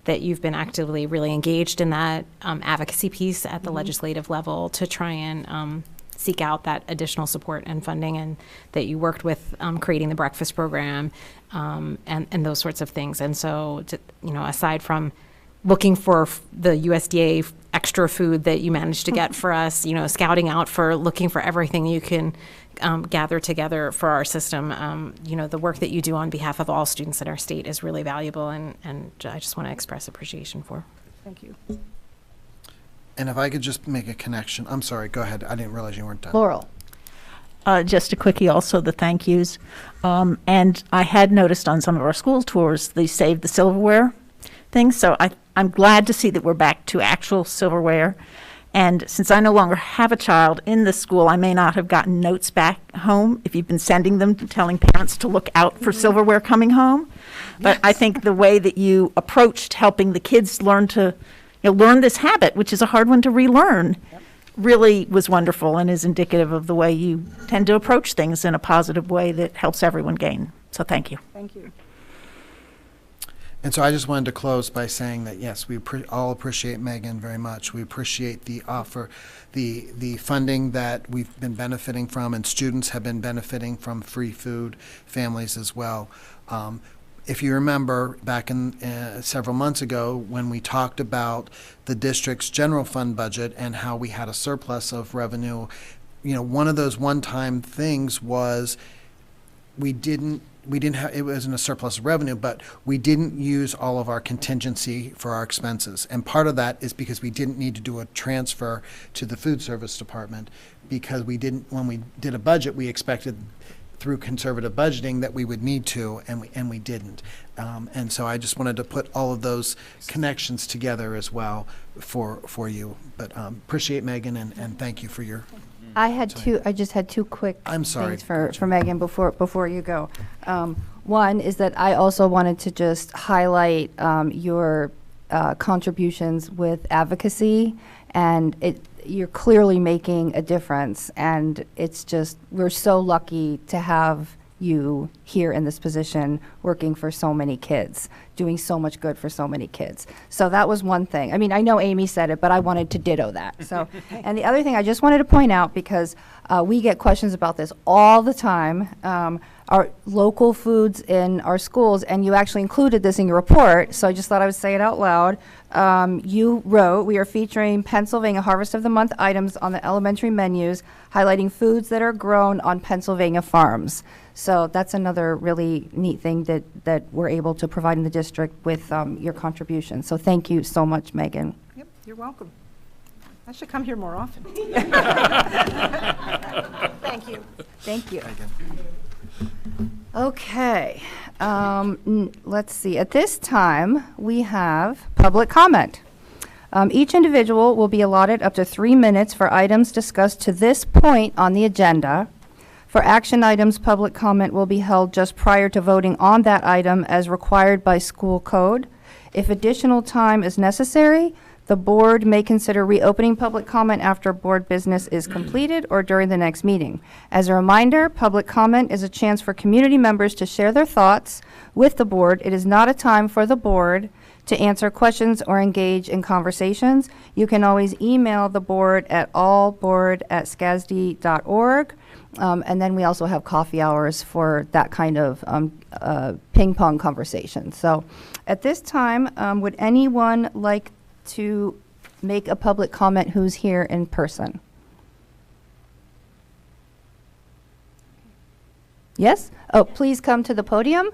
that you've been actively really engaged in that advocacy piece at the legislative level to try and seek out that additional support and funding, and that you worked with creating the breakfast program and those sorts of things. And so, aside from looking for the USDA extra food that you managed to get for us, scouting out for looking for everything you can gather together for our system. The work that you do on behalf of all students in our state is really valuable, and I just want to express appreciation for. Thank you. And if I could just make a connection, I'm sorry, go ahead. I didn't realize you weren't done. Laurel. Just a quickie, also the thank yous. And I had noticed on some of our school tours, they saved the silverware things. So I'm glad to see that we're back to actual silverware. And since I no longer have a child in the school, I may not have gotten notes back home if you've been sending them, telling parents to look out for silverware coming home. But I think the way that you approached helping the kids learn to learn this habit, which is a hard one to relearn, really was wonderful and is indicative of the way you tend to approach things in a positive way that helps everyone gain. So thank you. Thank you. And so I just wanted to close by saying that, yes, we all appreciate Megan very much. We appreciate the offer, the funding that we've been benefiting from, and students have been benefiting from free food, families as well. If you remember back in several months ago when we talked about the district's general fund budget and how we had a surplus of revenue, one of those one-time things was we didn't have, it wasn't a surplus of revenue, but we didn't use all of our contingency for our expenses. And part of that is because we didn't need to do a transfer to the food service department, because when we did a budget, we expected through conservative budgeting that we would need to, and we didn't. And so I just wanted to put all of those connections together as well for you. But appreciate Megan, and thank you for your I just had two quick I'm sorry, things for Megan before you go. One is that I also wanted to just highlight your contributions with advocacy, and you're clearly making a difference, and it's just, we're so lucky to have you here in this position, working for so many kids, doing so much good for so many kids. So that was one thing. I mean, I know Amy said it, but I wanted to ditto that. So, and the other thing I just wanted to point out, because we get questions about this all the time, our local foods in our schools, and you actually included this in your report, so I just thought I would say it out loud. You wrote, we are featuring Pennsylvania Harvest of the Month items on the elementary menus, highlighting foods that are grown on Pennsylvania farms. So that's another really neat thing that we're able to provide in the district with your contribution. So thank you so much, Megan. Yep, you're welcome. I should come here more often. Thank you. Thank you. Okay, let's see. At this time, we have public comment. Each individual will be allotted up to 3 minutes for items discussed to this point on the agenda. For action items, public comment will be held just prior to voting on that item as required by school code. If additional time is necessary, the board may consider reopening public comment after board business is completed or during the next meeting. As a reminder, public comment is a chance for community members to share their thoughts with the board. It is not a time for the board to answer questions or engage in conversations. You can always email the board at allboard@scasd.org. And then we also have coffee hours for that kind of ping pong conversation. So at this time, would anyone like to make a public comment who's here in person? Yes? Oh, please come to the podium.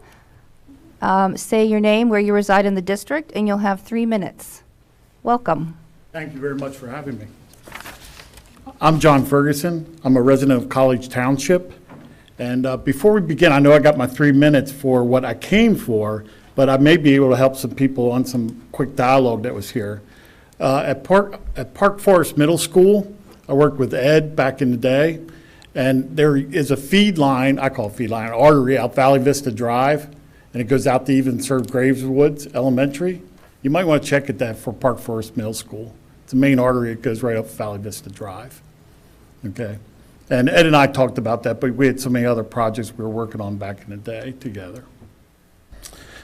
Say your name, where you reside in the district, and you'll have 3 minutes. Welcome. Thank you very much for having me. I'm John Ferguson. I'm a resident of College Township. And before we begin, I know I got my 3 minutes for what I came for, but I may be able to help some people on some quick dialogue that was here. At Park Forest Middle School, I worked with Ed back in the day, and there is a feed line, I call it feed line, artery out Valley Vista Drive, and it goes out to even serve Graveswoods Elementary. You might want to check at that for Park Forest Middle School. It's a main artery that goes right up Valley Vista Drive. Okay. And Ed and I talked about that, but we had so many other projects we were working on back in the day together.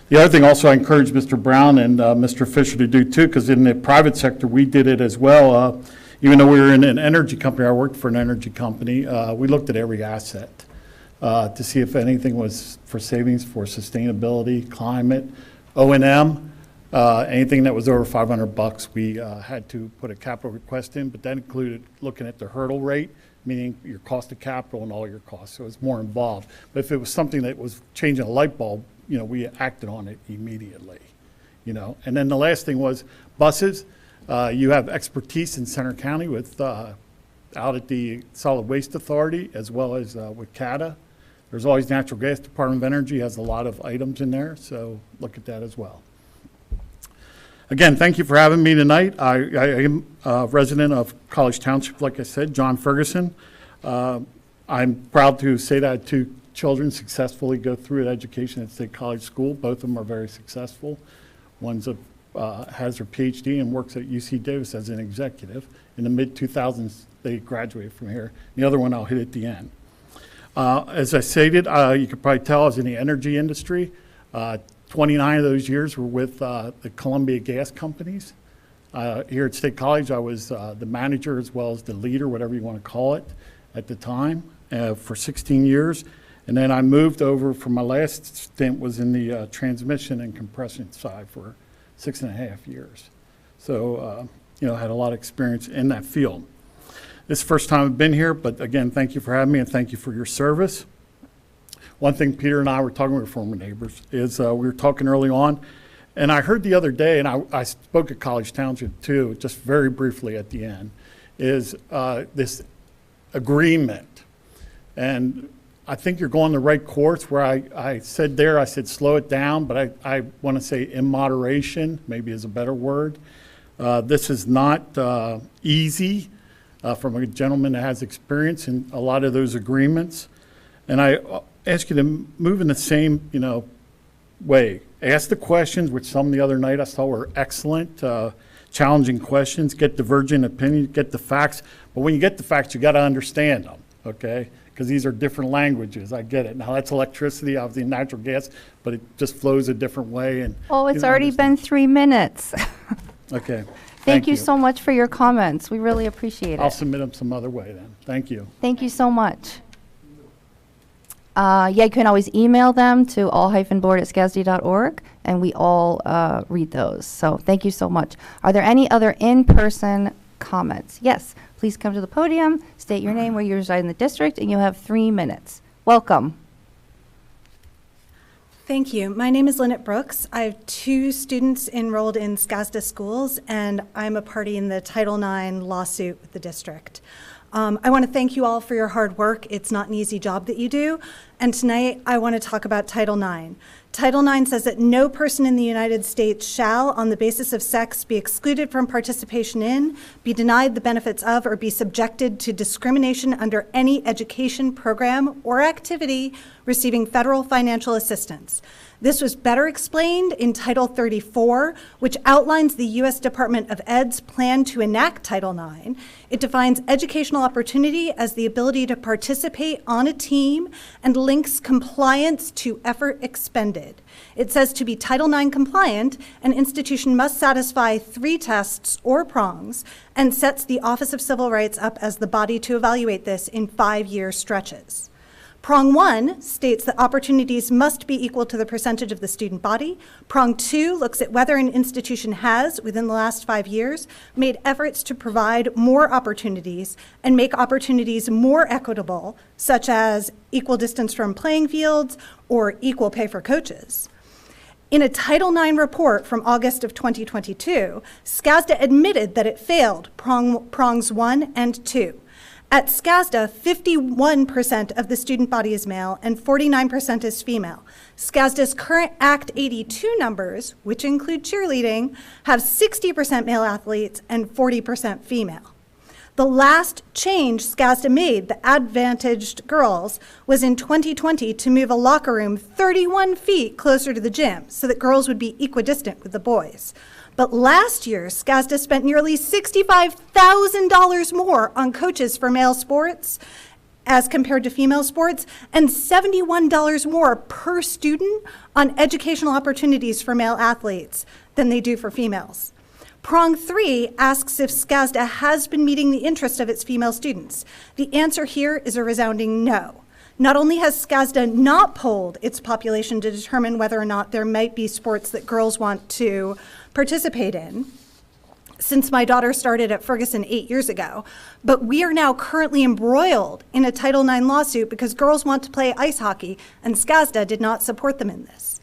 The other thing also I encourage Mr. Brown and Mr. Fisher to do too, because in the private sector we did it as well. Even though we were in an energy company, I worked for an energy company, we looked at every asset to see if anything was for savings for sustainability, climate, O&M. Anything that was over $500, we had to put a capital request in, but that included looking at the hurdle rate, meaning your cost of capital and all your costs, so it's more involved. But if it was something that was changing a light bulb, you know, we acted on it immediately, you know. And then the last thing was buses. You have expertise in Center County with out at the Solid Waste Authority as well as with CATA. There's always Natural Gas Department of Energy has a lot of items in there, so look at that as well. Again, thank you for having me tonight. I am a resident of College Township, like I said, John Ferguson. I'm proud to say that I had 2 children successfully go through an education at State College School. Both of them are very successful. One's has her PhD and works at UC Davis as an executive. In the mid-2000s, they graduated from here. The other one I'll hit at the end. As I stated, you could probably tell I was in the energy industry. 29 of those years were with the Columbia Gas Companies. Here at State College, I was the manager as well as the leader, whatever you want to call it, at the time for 16 years. And then I moved over for my last stint was in the transmission and compression side for 6.5 years. So, you know, I had a lot of experience in that field. This is the first time I've been here, but again, thank you for having me and thank you for your service. One thing Peter and I were talking, we were former neighbors, is we were talking early on, and I heard the other day, and I spoke at College Township too, just very briefly at the end, is this agreement. And I think you're going the right course where I said there, I said slow it down, but I want to say in moderation, maybe is a better word. This is not easy. from a gentleman that has experience in a lot of those agreements. And I ask you to move in the same, way. Ask the questions, which some the other night I saw were excellent, challenging questions, get divergent opinions, get the facts. But when you get the facts, you got to understand them, okay? Because these are different languages. I get it. Now, that's electricity, obviously natural gas, but it just flows a different way. And Oh, you it's don't already understand. been 3 minutes. Okay. Thank you so much for your comments. We really appreciate I'll it. submit them some other way then. Thank you. Thank you so much. You can always email them to all-board@scasd.org, and we all read those. So thank you so much. Are there any other in-person comments? Yes, please come to the podium, state your name, where you reside in the district, and you have 3 minutes. Welcome. Thank you. My name is Lynette Brooks. I have 2 students enrolled in SCASDA schools, and I'm a party in the Title IX lawsuit with the district. I want to thank you all for your hard work. It's not an easy job that you do. And tonight, I want to talk about Title IX. Title IX says that no person in the United States shall, on the basis of sex, be excluded from participation in, be denied the benefits of, or be subjected to discrimination under any education program or activity receiving federal financial assistance. This was better explained in Title 34, which outlines the U.S. Department of Ed's plan to enact Title IX. It defines educational opportunity as the ability to participate on a team and links compliance to effort expended. It says to be Title IX compliant, an institution must satisfy 3 tests or prongs and sets the Office of Civil Rights up as the body to evaluate this in 5-year stretches. Prong 1 states that opportunities must be equal to the percentage of the student body. Prong 2 looks at whether an institution has, within the last 5 years, made efforts to provide more opportunities and make opportunities more equitable, such as equal distance from playing fields or equal pay for coaches. In a Title IX report from August of 2022, SCASDA admitted that it failed prongs 1 and 2. At SCASDA, 51% of the student body is male and 49% is female. SCASDA's current Act 82 numbers, which include cheerleading, have 60% male athletes and 40% female. The last change SCASDA made that advantaged girls was in 2020 to move a locker room 31 feet closer to the gym so that girls would be equidistant with the boys. But last year, SCASDA spent nearly $65,000 more on coaches for male sports as compared to female sports, and $71 more per student on educational opportunities for male athletes than they do for females. Prong 3 asks if SCASDA has been meeting the interest of its female students. The answer here is a resounding no. Not only has SCASDA not polled its population to determine whether or not there might be sports that girls want to participate in, since my daughter started at Ferguson 8 years ago, but we are now currently embroiled in a Title IX lawsuit because girls want to play ice hockey, and SCASDA did not support them in this.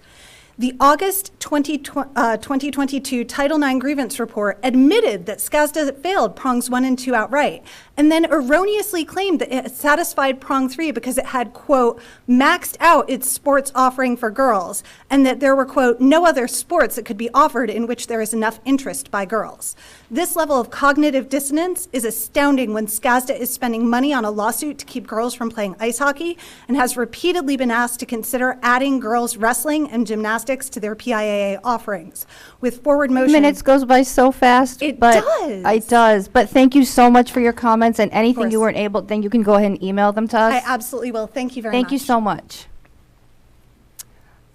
The August 2022 Title IX grievance report admitted that SCASDA failed prongs 1 and 2 outright, and then erroneously claimed that it had satisfied prong 3 because it had, quote, maxed out its sports offering for girls, and that there were, quote, no other sports that could be offered in which there is enough interest by girls. This level of cognitive dissonance is astounding when SCASDA is spending money on a lawsuit to keep girls from playing ice hockey and has repeatedly been asked to consider adding girls wrestling and gymnastics to their PIAA offerings. With forward motion. Minutes goes by so fast. It but does. It does. But thank you so much for your comments, and anything you weren't able, then you can go ahead and email them to us. I absolutely will. Thank you very much. Thank you so much.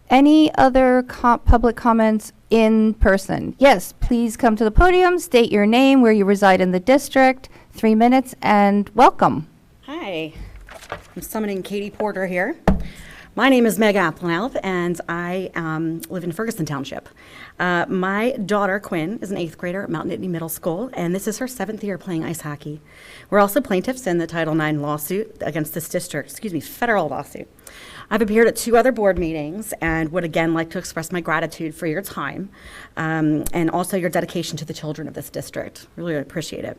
Any other public comments in person? Yes, please come to the podium, state your name, where you reside in the district, 3 minutes, and welcome. Hi, I'm summoning Katie Porter here. My name is Meg Applenalp, and I live in Ferguson Township. My daughter, Quinn, is an 8th grader at Mount Nittany Middle School, and this is her 7th year playing ice hockey. We're also plaintiffs in the Title IX lawsuit against this district, federal lawsuit. I've appeared at 2 other board meetings and would again like to express my gratitude for your time and also your dedication to the children of this district. Really appreciate it.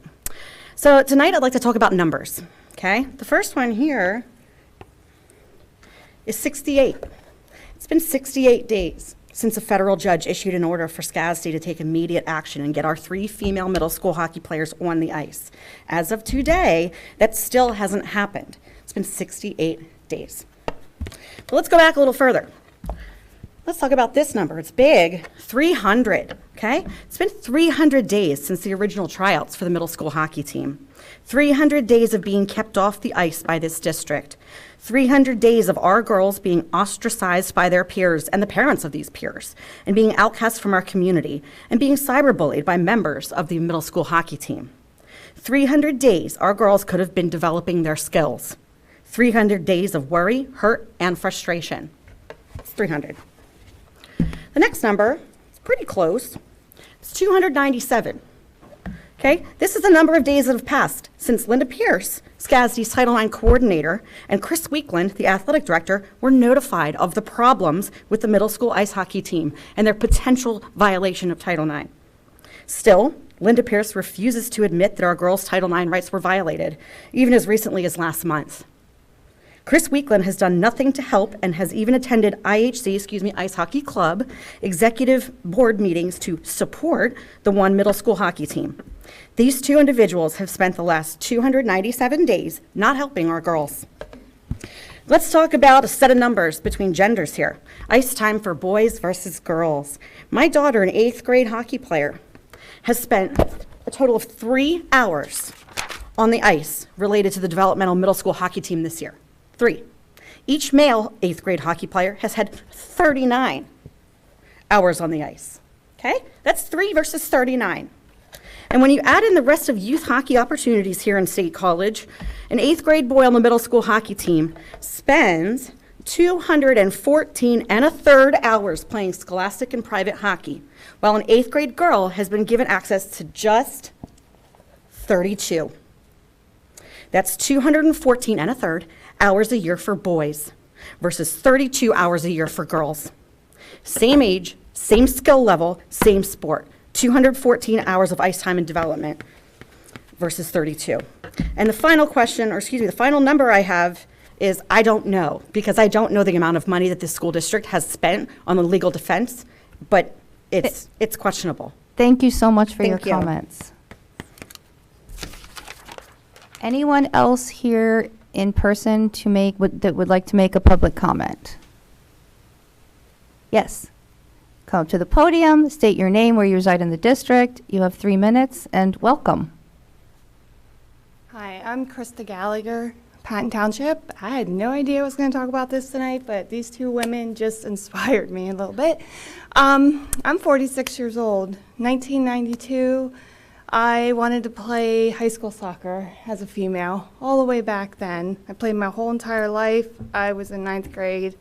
So tonight I'd like to talk about numbers, okay? The first one here is 68. It's been 68 days since a federal judge issued an order for SCASD to take immediate action and get our 3 female middle school hockey players on the ice. As of today, that still hasn't happened. It's been 68 days. But let's go back a little further. Let's talk about this number. It's big, 300, okay? It's been 300 days since the original tryouts for the middle school hockey team. 300 days of being kept off the ice by this district. 300 days of our girls being ostracized by their peers and the parents of these peers, and being outcast from our community, and being cyberbullied by members of the middle school hockey team. 300 days our girls could have been developing their skills. 300 days of worry, hurt, and frustration. It's 300. The next number is pretty close. It's 297. Okay, this is the number of days that have passed since Linda Pierce, SCASD's Title IX coordinator, and Chris Weekland, the athletic director, were notified of the problems with the middle school ice hockey team and their potential violation of Title IX. Still, Linda Pierce refuses to admit that our girls' Title IX rights were violated, even as recently as last month. Chris Weekland has done nothing to help and has even attended Ice Hockey Club executive board meetings to support the one middle school hockey team. These 2 individuals have spent the last 297 days not helping our girls. Let's talk about a set of numbers between genders here. Ice time for boys versus girls. My daughter, an 8th grade hockey player, has spent a total of 3 hours on the ice related to the developmental middle school hockey team this year. 3. Each male 8th grade hockey player has had 39 hours on the ice. Okay? That's 3 versus 39. And when you add in the rest of youth hockey opportunities here in State College, an 8th grade boy on the middle school hockey team spends 214 1/3 hours playing scholastic and private hockey, while an 8th grade girl has been given access to just 32. That's 214 1/3 hours a year for boys versus 32 hours a year for girls. Same age, same skill level, same sport. 214 hours of ice time and development versus 32. And the final question, or excuse me, the final number I have is I don't know, because I don't know the amount of money that this school district has spent on the legal defense, but it's questionable. Thank you so much for your Thank you. comments. Anyone else here in person that would like to make a public comment? Yes. Come up to the podium, state your name, where you reside in the district. You have 3 minutes, and welcome. Hi, I'm Krista Gallagher, Patton Township. I had no idea I was going to talk about this tonight, but these 2 women just inspired me a little bit. I'm 46 years old. 1992, I wanted to play high school soccer as a female, all the way back then. I played my whole entire life. I was in 9th grade.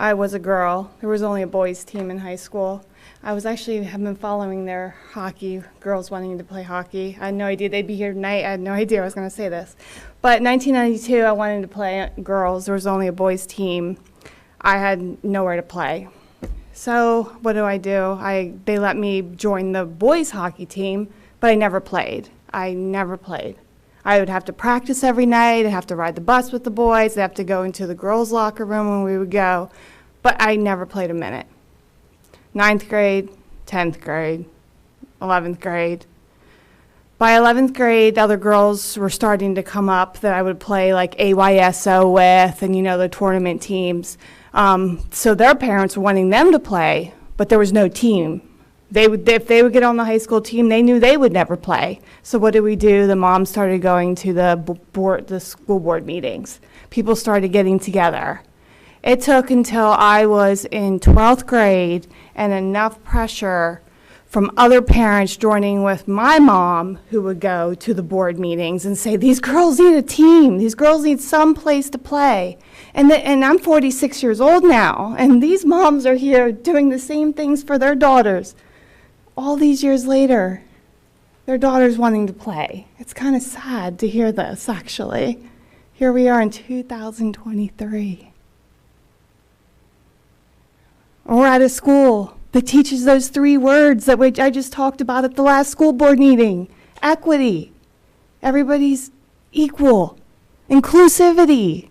I was a girl. There was only a boys team in high school. I have been following their hockey, girls wanting to play hockey. I had no idea they'd be here tonight. I had no idea I was going to say this. But 1992, I wanted to play girls. There was only a boys team. I had nowhere to play. So what do? They let me join the boys hockey team, but I never played. I would have to practice every night. I'd have to ride the bus with the boys. I'd have to go into the girls' locker room when we would go. But I never played a minute. 9th grade, 10th grade, 11th grade. By 11th grade, other girls were starting to come up that I would play like AYSO with and, the tournament teams. So their parents were wanting them to play, but there was no team. If they would get on the high school team, they knew they would never play. So what did we do? The moms started going to the school board meetings. People started getting together. It took until I was in 12th grade and enough pressure from other parents joining with my mom, who would go to the board meetings and say, these girls need a team. These girls need some place to play. And I'm 46 years old now, and these moms are here doing the same things for their daughters. All these years later, their daughter's wanting to play. It's kind of sad to hear this, actually. Here we are in 2023. We're at a school that teaches those 3 words that I just talked about at the last school board meeting. Equity. Everybody's equal. Inclusivity.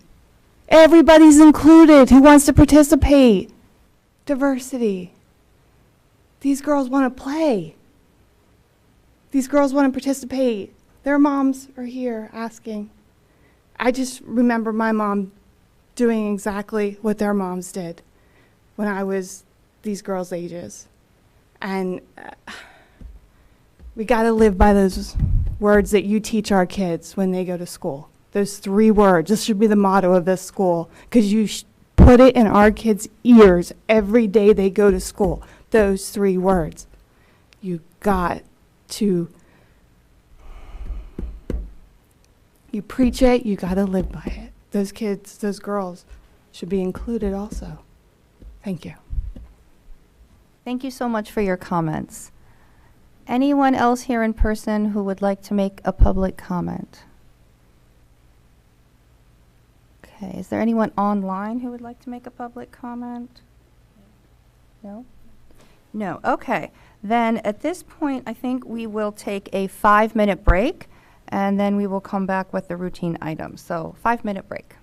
Everybody's included who wants to participate. Diversity. These girls want to play. These girls want to participate. Their moms are here asking. I just remember my mom doing exactly what their moms did when I was these girls' ages. And we got to live by those words that you teach our kids when they go to school. Those 3 words. This should be the motto of this school, because you put it in our kids' ears every day they go to school. Those 3 words. You got to, you preach it, you got to live by it. Those kids, those girls should be included also. Thank you. Thank you so much for your comments. Anyone else here in person who would like to make a public comment? Okay, is there anyone online who would like to make a public comment? No? No, okay. Then at this point, I think we will take a 5-minute break, and then we will come back with the routine items. So 5-minute break.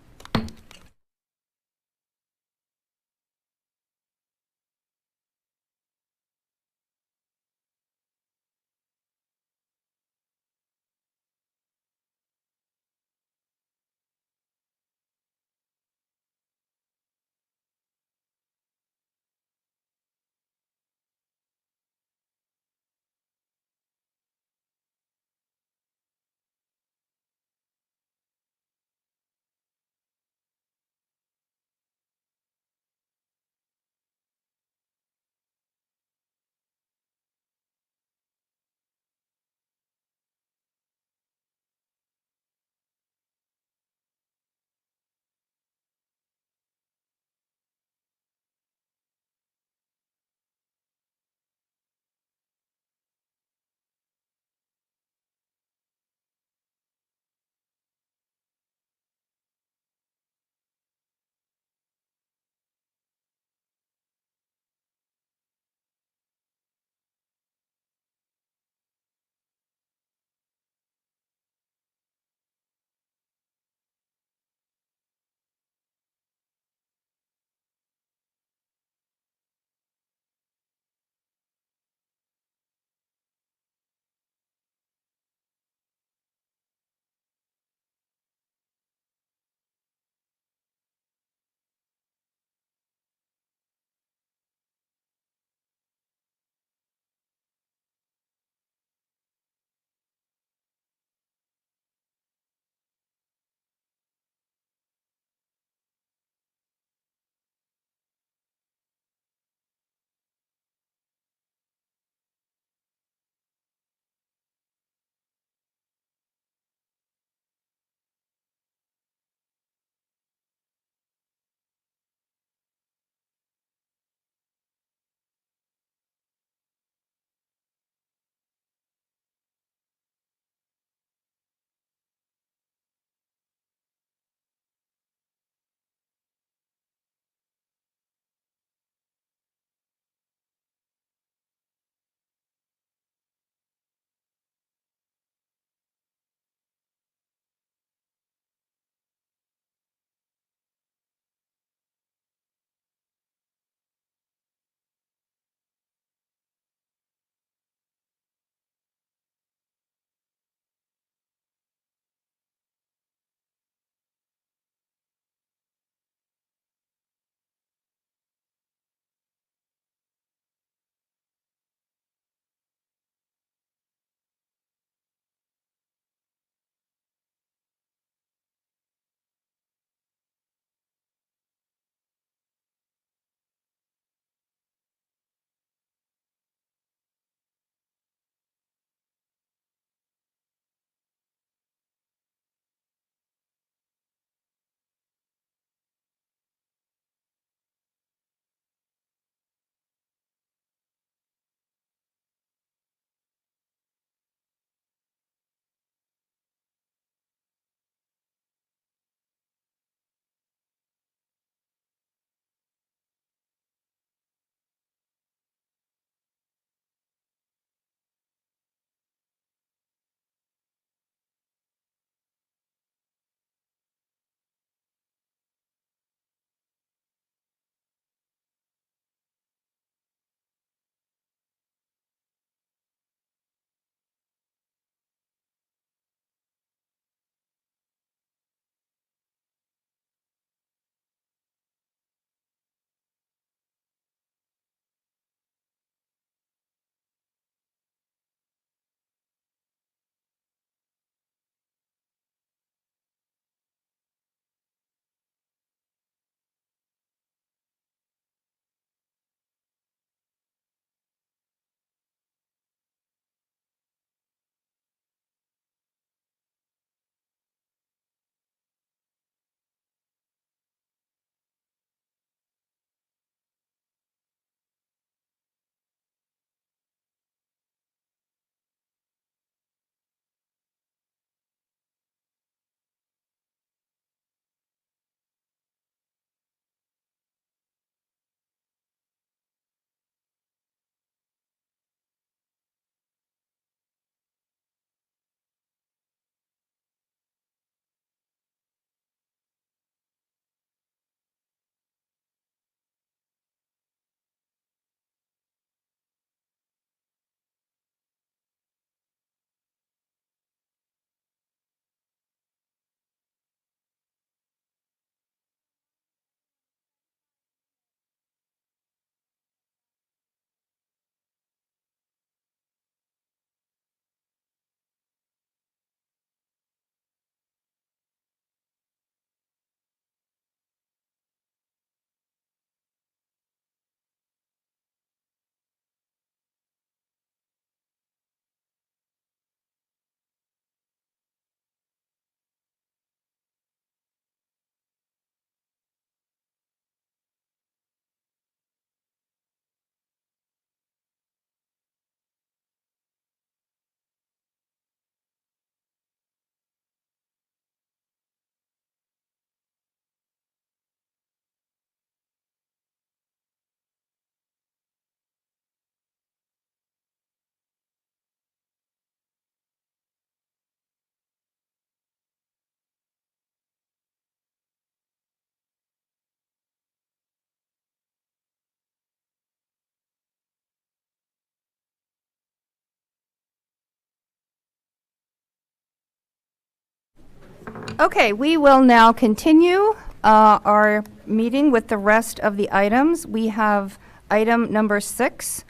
Okay, we will now continue our meeting with the rest of the items. We have item number 6.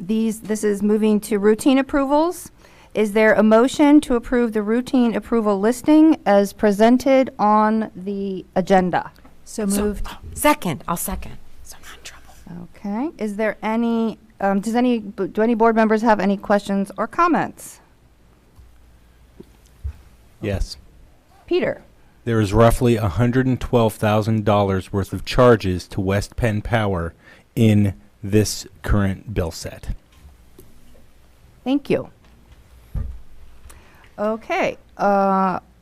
This is moving to routine approvals. Is there a motion to approve the routine approval listing as presented on the agenda? So moved. Second, I'll second. So I'm not in trouble. Okay, is there any, do any board members have any questions or comments? Yes. Peter? There is roughly $112,000 worth of charges to West Penn Power in this current bill set. Thank you. Okay,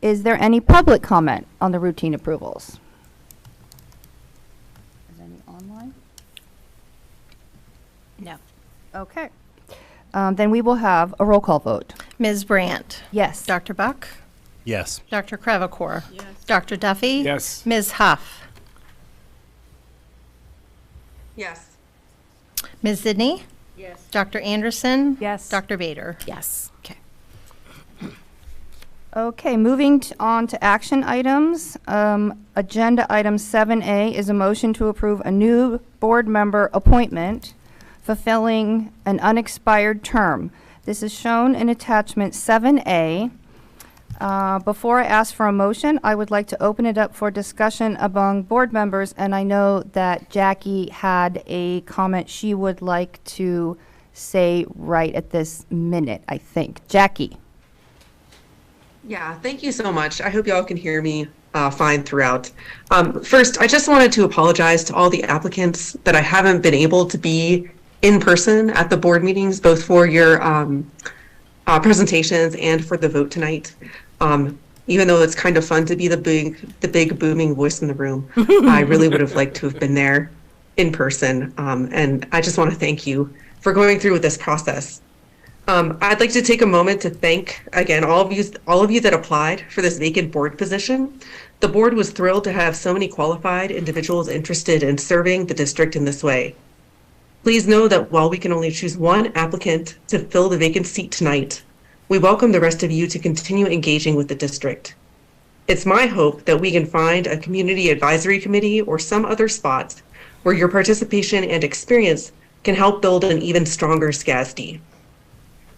is there any public comment on the routine approvals? Is any online? No. Okay. Then we will have a roll call vote. Ms. Brandt? Yes. Dr. Buck? Yes. Dr. Crevecore? Yes. Dr. Duffy? Yes. Ms. Huff? Yes. Ms. Zidney? Yes. Dr. Anderson? Yes. Dr. Bader? Yes. Okay. Okay, moving on to action items. Agenda item 7A is a motion to approve a new board member appointment fulfilling an unexpired term. This is shown in attachment 7A. Before I ask for a motion, I would like to open it up for discussion among board members, and I know that Jackie had a comment she would like to say right at this minute, I think. Jackie. Yeah, thank you so much. I hope y'all can hear me fine throughout. First, I just wanted to apologize to all the applicants that I haven't been able to be in person at the board meetings, both for your presentations and for the vote tonight. Even though it's kind of fun to be the big booming voice in the room, I really would have liked to have been there in person. And I just want to thank you for going through with this process. I'd like to take a moment to thank, again, all of you that applied for this vacant board position. The board was thrilled to have so many qualified individuals interested in serving the district in this way. Please know that while we can only choose one applicant to fill the vacant seat tonight, we welcome the rest of you to continue engaging with the district. It's my hope that we can find a community advisory committee or some other spot where your participation and experience can help build an even stronger SCASD.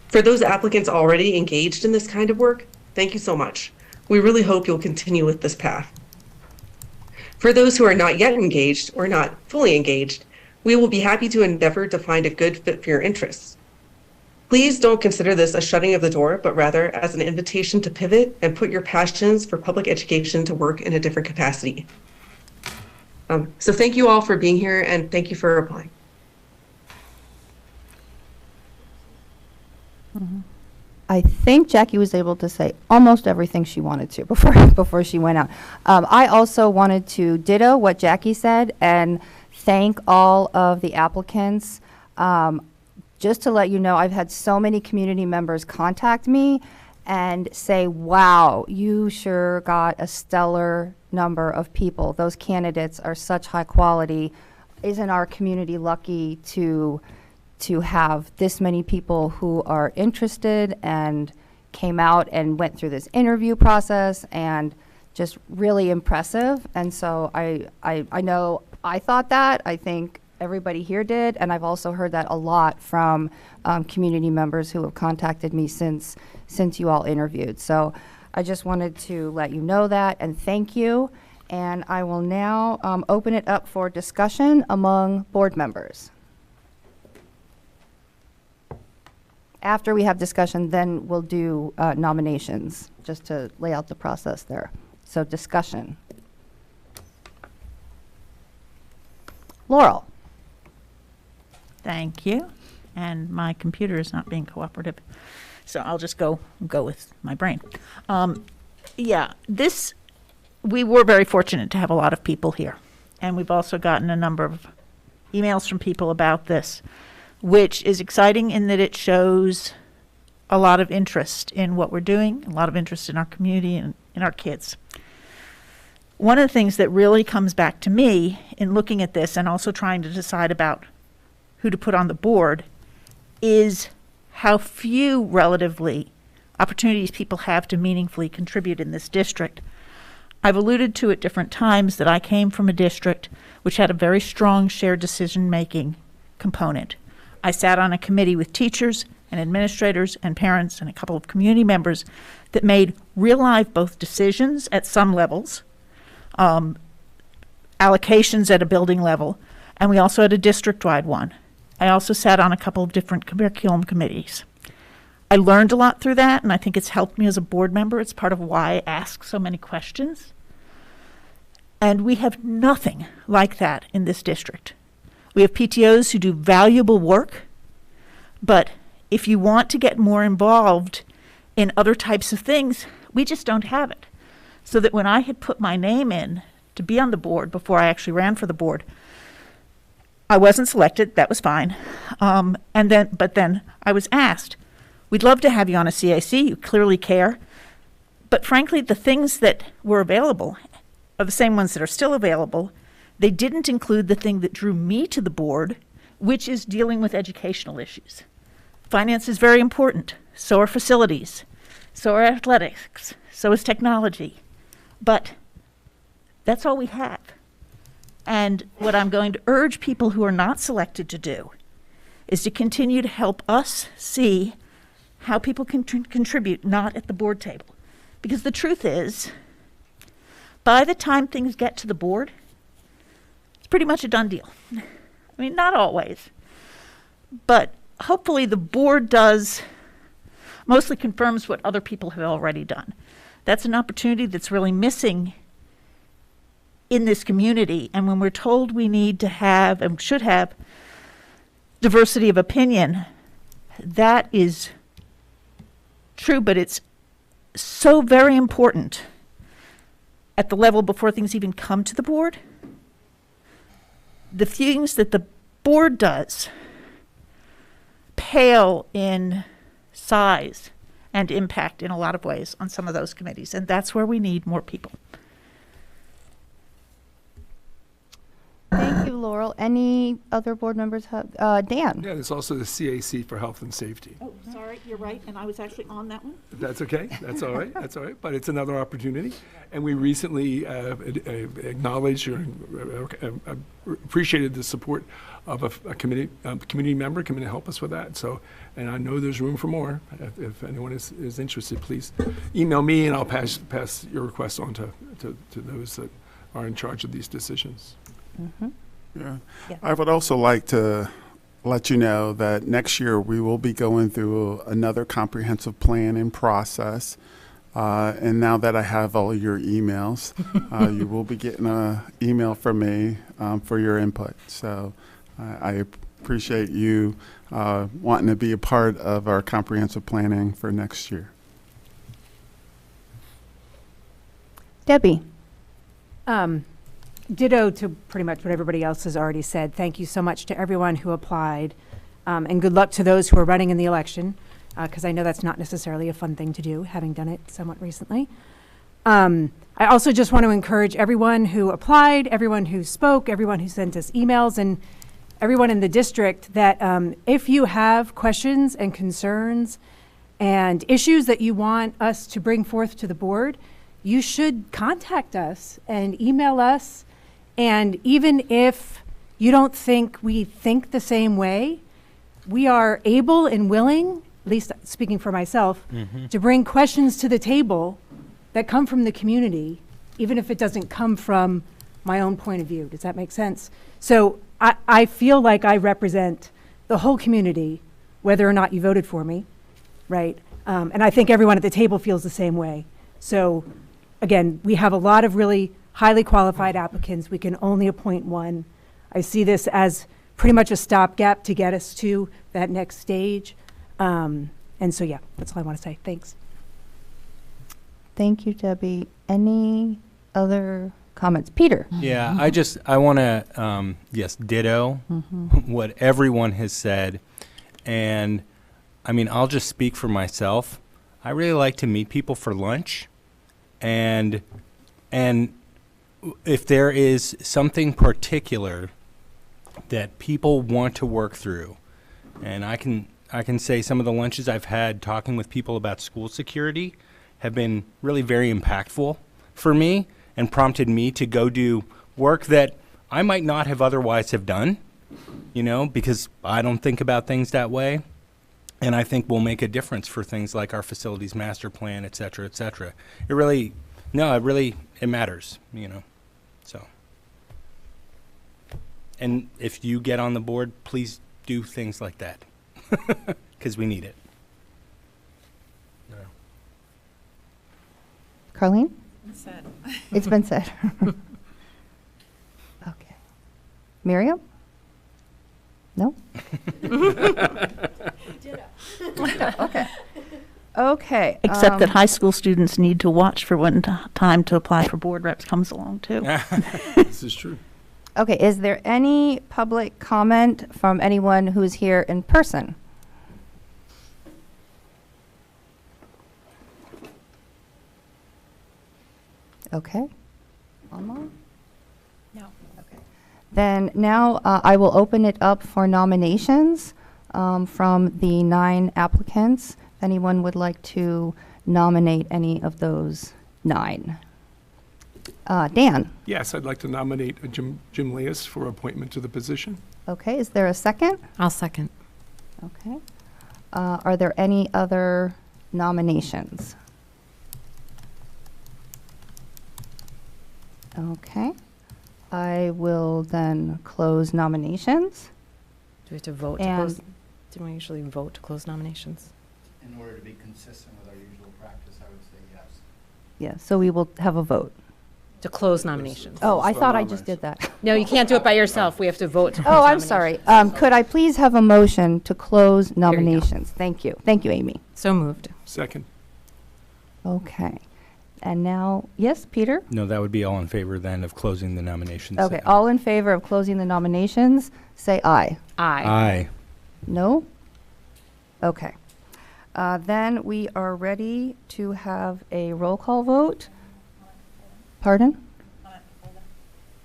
For those applicants already engaged in this kind of work, thank you so much. We really hope you'll continue with this path. For those who are not yet engaged or not fully engaged, we will be happy to endeavor to find a good fit for your interests. Please don't consider this a shutting of the door, but rather as an invitation to pivot and put your passions for public education to work in a different capacity. So thank you all for being here, and thank you for applying. I think Jackie was able to say almost everything she wanted to before she went out. I also wanted to ditto what Jackie said and thank all of the applicants. Just to let you know, I've had so many community members contact me and say, wow, you sure got a stellar number of people. Those candidates are such high quality. Isn't our community lucky to have this many people who are interested and came out and went through this interview process, and just really impressive. And so I know I thought that, I think everybody here did, and I've also heard that a lot from community members who have contacted me since you all interviewed. So I just wanted to let you know that, and thank you. And I will now open it up for discussion among board members. After we have discussion, then we'll do nominations, just to lay out the process there. So discussion. Laurel. Thank you. And my computer is not being cooperative, so I'll just go with my brain. Yeah, we were very fortunate to have a lot of people here, and we've also gotten a number of emails from people about this, which is exciting in that it shows a lot of interest in what we're doing, a lot of interest in our community and in our kids. One of the things that really comes back to me in looking at this and also trying to decide about who to put on the board is how few relatively opportunities people have to meaningfully contribute in this district. I've alluded to at different times that I came from a district which had a very strong shared decision-making component. I sat on a committee with teachers and administrators and parents and a couple of community members that made real-life both decisions at some levels, allocations at a building level, and we also had a district-wide one. I also sat on a couple of different curriculum committees. I learned a lot through that, and I think it's helped me as a board member. It's part of why I ask so many questions. And we have nothing like that in this district. We have PTOs who do valuable work, but if you want to get more involved in other types of things, we just don't have it. So that when I had put my name in to be on the board before I actually ran for the board, I wasn't selected. That was fine. But then I was asked, we'd love to have you on a CAC. You clearly care. But frankly, the things that were available are the same ones that are still available. They didn't include the thing that drew me to the board, which is dealing with educational issues. Finance is very important. So are facilities. So are athletics. So is technology. But that's all we have. And what I'm going to urge people who are not selected to do is to continue to help us see how people can contribute, not at the board table. Because the truth is, by the time things get to the board, it's pretty much a done deal. I mean, not always. But hopefully the board mostly confirms what other people have already done. That's an opportunity that's really missing in this community. And when we're told we need to have and should have diversity of opinion, that is true, but it's so very important at the level before things even come to the board. The things that the board does pale in size and impact in a lot of ways on some of those committees, and that's where we need more people. Thank you, Laurel. Any other board members have, Dan? Yeah, there's also the CAC for Health and Safety. Oh, sorry, you're right, and I was actually on that one. That's okay. That's all right. That's all right. But it's another opportunity. And we recently acknowledged or appreciated the support of a community member coming to help us with that. So, and I know there's room for more. If anyone is interested, please email me, and I'll pass your request on to those that are in charge of these decisions. Mm-hmm. Yeah. Yeah. I would also like to let you know that next year we will be going through another comprehensive planning process. And now that I have all your emails, you will be getting an email from me for your input. So I appreciate you wanting to be a part of our comprehensive planning for next year. Debbie? Ditto to pretty much what everybody else has already said. Thank you so much to everyone who applied, and good luck to those who are running in the election, because I know that's not necessarily a fun thing to do, having done it somewhat recently. I also just want to encourage everyone who applied, everyone who spoke, everyone who sent us emails, and everyone in the district that if you have questions and concerns and issues that you want us to bring forth to the board, you should contact us and email us. And even if you don't think we think the same way, we are able and willing, at least speaking for myself, to bring questions to the table that come from the community, even if it doesn't come from my own point of view. Does that make sense? So I feel like I represent the whole community, whether or not you voted for me, right? And I think everyone at the table feels the same way. So again, we have a lot of really highly qualified applicants. We can only appoint one. I see this as pretty much a stopgap to get us to that next stage. And so, yeah, that's all I want to say. Thanks. Thank you, Debbie. Any other comments? Peter? Yeah, I want to, yes, ditto what everyone has said. And I mean, I'll just speak for myself. I really like to meet people for lunch. And if there is something particular that people want to work through, and I can I can say some of the lunches I've had talking with people about school security have been really very impactful for me and prompted me to go do work that I might not have otherwise have done, you know, because I don't think about things that way. And I think will make a difference for things like our facilities master plan, et cetera, et cetera. It really matters, you know, so. And if you get on the board, please do things like that, because we need it. Carlene? Said. It's been said. Okay. Miriam? No? Okay. Okay. Except that high school students need to watch for when time to apply for board reps comes along, too. This is true. Okay, is there any public comment from anyone who's here in person? Okay. Online? No. Okay. Then now I will open it up for nominations from the 9 applicants. If anyone would like to nominate any of those 9. Dan? Yes, I'd like to nominate Jim Leas for appointment to the position. Okay, is there a second? I'll second. Okay. Are there any other nominations? Okay. I will then close nominations. Do we have to vote to And- close? Didn't we usually vote to close nominations? In order to be consistent with our usual practice, I would say yes. Yeah, so we will have a vote. To close nominations. Oh, I thought I just did that. No, you can't do it by yourself. We have to vote to close Oh, I'm nominations. sorry. Could I please have a motion to close nominations? Thank you. Thank you, Amy. So moved. Second. Okay. And now, yes, Peter? No, that would be all in favor then of closing the nominations. Okay, all in favor of closing the nominations, say aye. Aye. Aye. No? Okay. Then we are ready to have a roll call vote. Pardon?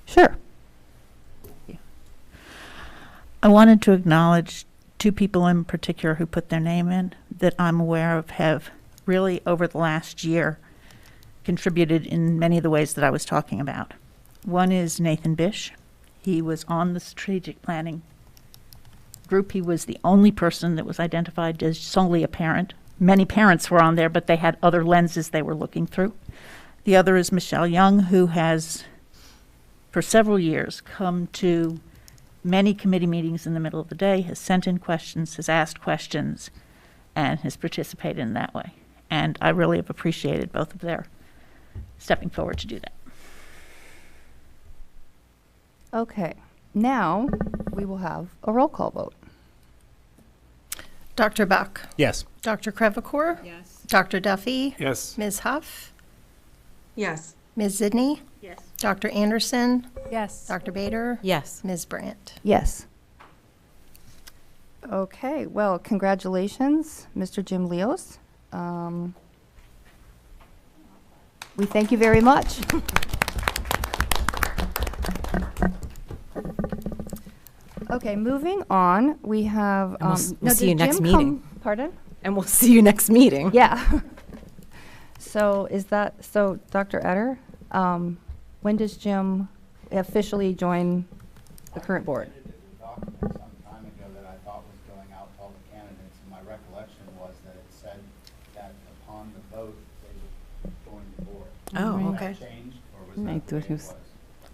Sure. I wanted to acknowledge 2 people in particular who put their name in that I'm aware of have really, over the last year, contributed in many of the ways that I was talking about. One is Nathan Bish. He was on the strategic planning group. He was the only person that was identified as solely a parent. Many parents were on there, but they had other lenses they were looking through. The other is Michelle Young, who has, for several years, come to many committee meetings in the middle of the day, has sent in questions, has asked questions, and has participated in that way. And I really have appreciated both of their stepping forward to do that. Okay. Now we will have a roll call vote. Dr. Buck? Yes. Dr. Crevecoeur? Yes. Dr. Duffy? Yes. Ms. Huff? Yes. Ms. Zidney? Yes. Dr. Anderson? Yes. Dr. Bader? Yes. Ms. Brandt? Yes. Okay, well, congratulations, Mr. Jim Leos. We thank you very much. Okay, moving on, we have. And we'll now, see you did next Jim meeting. come- Pardon? And we'll see you next meeting. Yeah. So so Dr. Etter, when does Jim officially join the current board? I did a document some time ago that I thought was going out to all the candidates, and my recollection was that it said that upon the vote, they would join the board. Oh, Was okay. that changed, or was that the way it was?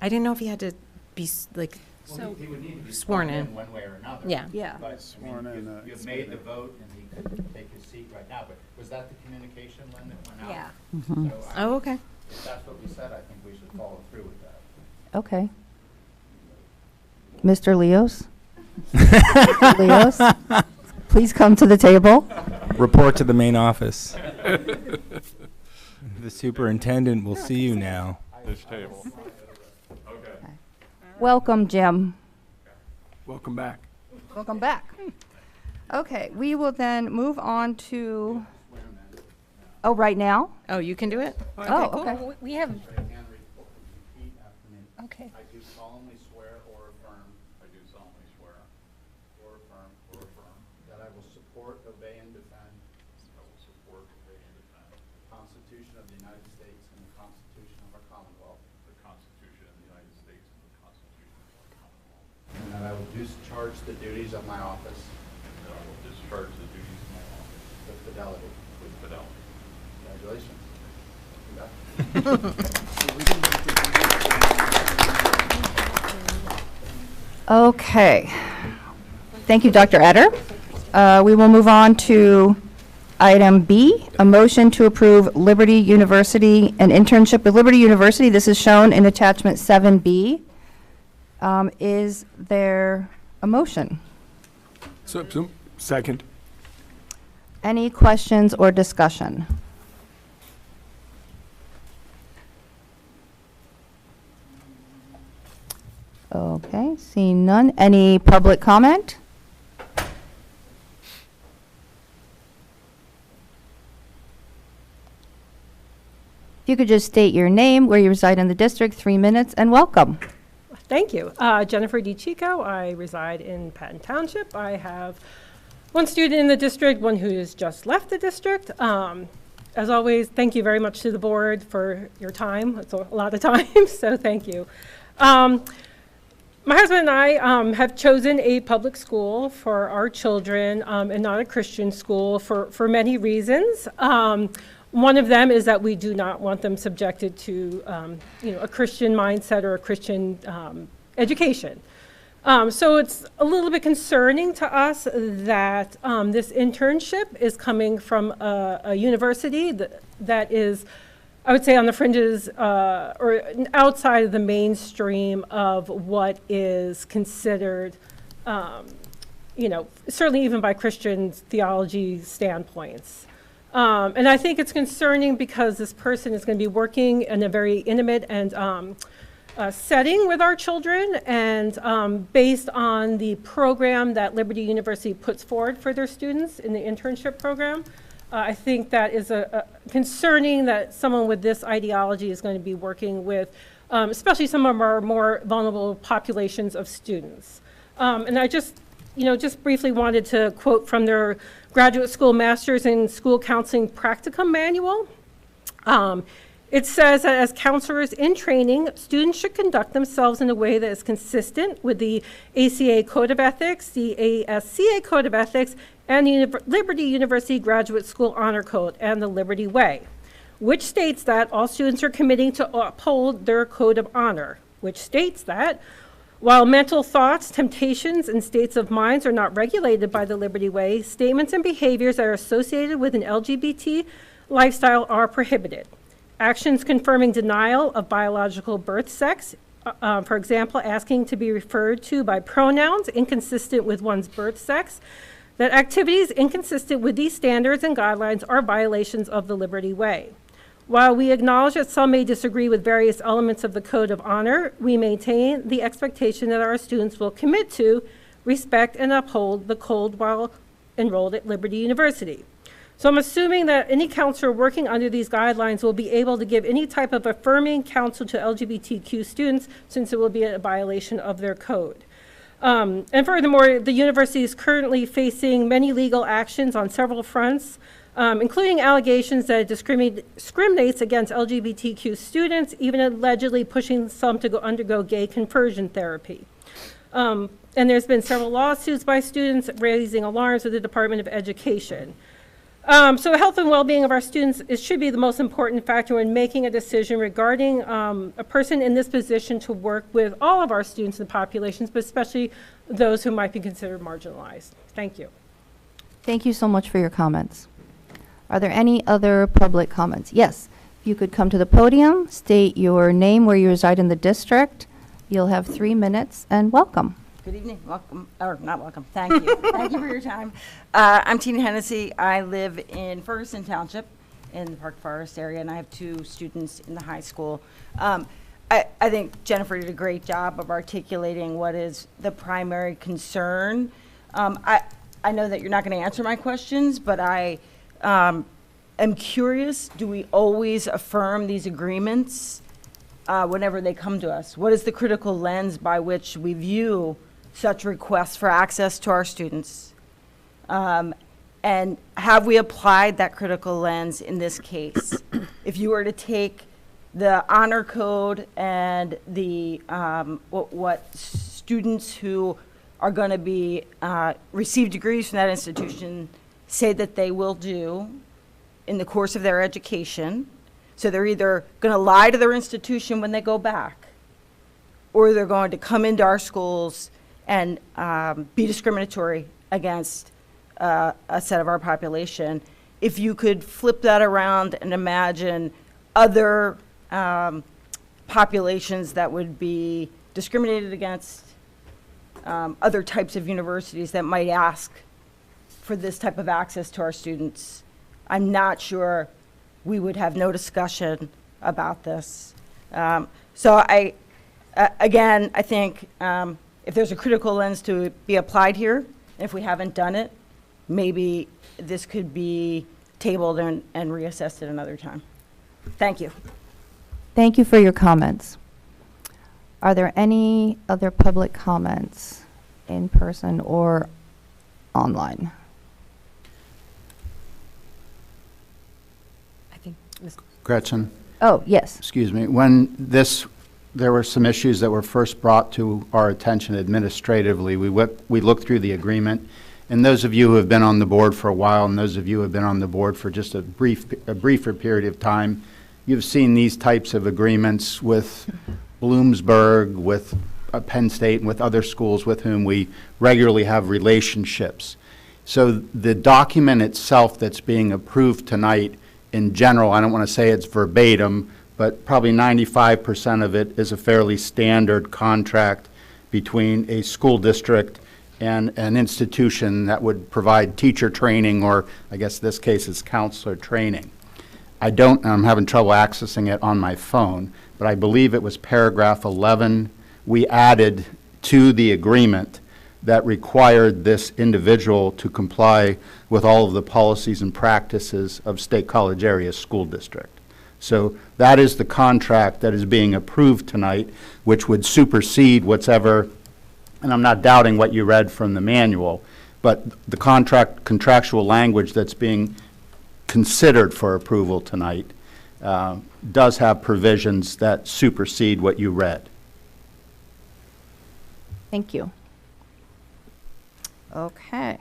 I didn't know if he had to be like Well, he would need to be sworn in. one way or another. Yeah. Yeah. But, I Sworn mean, in, you've made the vote, and he could take his seat right now, but was that the communication, Lynn, that went out? Yeah. So I- Oh, okay. If that's what we said, I think we should follow through with that. Okay. Mr. Leos? Mr. Leos, please come to the table. Report to the main office. The superintendent will see you now. This table. Welcome, Jim. Welcome back. Welcome back. Okay, we will then move on to, oh, right now? Oh, you can do it? Oh, okay. We have, Repeat after me. okay. I do solemnly swear or affirm. I do solemnly swear or affirm that I will support Constitution of the United States and the Constitution of our Commonwealth. The Constitution of the United States and the Constitution of our Commonwealth. And that I will discharge the duties of my office And that I will discharge the duties of my office with fidelity. with fidelity. Congratulations. Okay. Thank you, Dr. Etter. We will move on to item B, a motion to approve Liberty University, an internship with Liberty University. This is shown in attachment 7B. Is there a motion? Second. Any questions or discussion? Okay, seeing none. Any public comment? If you could just state your name, where you reside in the district, 3 minutes, and welcome. Thank you. Jennifer DiCicco. I reside in Patton Township. I have one student in the district, one who has just left the district. As always, thank you very much to the board for your time. It's a lot of time, so thank you. My husband and I have chosen a public school for our children and not a Christian school for many reasons. One of them is that we do not want them subjected to a Christian mindset or a Christian education. So it's a little bit concerning to us that this internship is coming from a university that is, I would say, on the fringes or outside of the mainstream of what is considered, certainly even by Christian theology standpoints. And I think it's concerning because this person is going to be working in a very intimate and setting with our children, and based on the program that Liberty University puts forward for their students in the internship program, I think that is concerning that someone with this ideology is going to be working with, especially some of our more vulnerable populations of students. And I just briefly wanted to quote from their Graduate School Master's in School Counseling Practicum Manual. It says that as counselors in training, students should conduct themselves in a way that is consistent with the ACA Code of Ethics, the ASCA Code of Ethics, and the Liberty University Graduate School Honor Code and the Liberty Way, which states that all students are committing to uphold their code of honor, which states that while mental thoughts, temptations, and states of minds are not regulated by the Liberty Way, statements and behaviors that are associated with an LGBT lifestyle are prohibited. Actions confirming denial of biological birth sex, for example, asking to be referred to by pronouns inconsistent with one's birth sex, that activities inconsistent with these standards and guidelines are violations of the Liberty Way. While we acknowledge that some may disagree with various elements of the Code of Honor, we maintain the expectation that our students will commit to, respect, and uphold the code while enrolled at Liberty University. So I'm assuming that any counselor working under these guidelines will be able to give any type of affirming counsel to LGBTQ students, since it will be a violation of their code. And furthermore, the university is currently facing many legal actions on several fronts, including allegations that it discriminates against LGBTQ students, even allegedly pushing some to undergo gay conversion therapy. And there's been several lawsuits by students raising alarms with the Department of Education. So the health and well-being of our students should be the most important factor in making a decision regarding a person in this position to work with all of our students and populations, but especially those who might be considered marginalized. Thank you. Thank you so much for your comments. Are there any other public comments? Yes, if you could come to the podium, state your name, where you reside in the district. You'll have 3 minutes, and welcome. Good evening. Welcome, or not welcome. Thank you. Thank you for your time. I'm Tina Hennessy. I live in Ferguson Township in the Park Forest area, and I have 2 students in the high school. I think Jennifer did a great job of articulating what is the primary concern. I know that you're not going to answer my questions, but I am curious, do we always affirm these agreements whenever they come to us? What is the critical lens by which we view such requests for access to our students? And have we applied that critical lens in this case? If you were to take the honor code and the, what students who are going to be, receive degrees from that institution say that they will do in the course of their education. So they're either going to lie to their institution when they go back, or they're going to come into our schools and be discriminatory against a set of our population. If you could flip that around and imagine other populations that would be discriminated against, other types of universities that might ask for this type of access to our students, I'm not sure we would have no discussion about this. So again, I think if there's a critical lens to be applied here, if we haven't done it, maybe this could be tabled and reassessed at another time. Thank you. Thank you for your comments. Are there any other public comments in person or online? I think Ms. Gretchen, Oh, yes. excuse me, there were some issues that were first brought to our attention administratively. We looked through the agreement, and those of you who have been on the board for a while, and those of you who have been on the board for just a briefer period of time, you've seen these types of agreements with Bloomsburg, with Penn State, and with other schools with whom we regularly have relationships. So the document itself that's being approved tonight, in general, I don't want to say it's verbatim, but probably 95% of it is a fairly standard contract between a school district and an institution that would provide teacher training, or I guess this case is counselor training. I'm having trouble accessing it on my phone, but I believe it was paragraph 11 we added to the agreement that required this individual to comply with all of the policies and practices of State College Area School District. So that is the contract that is being approved tonight, which would supersede whatever, and I'm not doubting what you read from the manual, but the contractual language that's being considered for approval tonight does have provisions that supersede what you read. Thank you. Okay.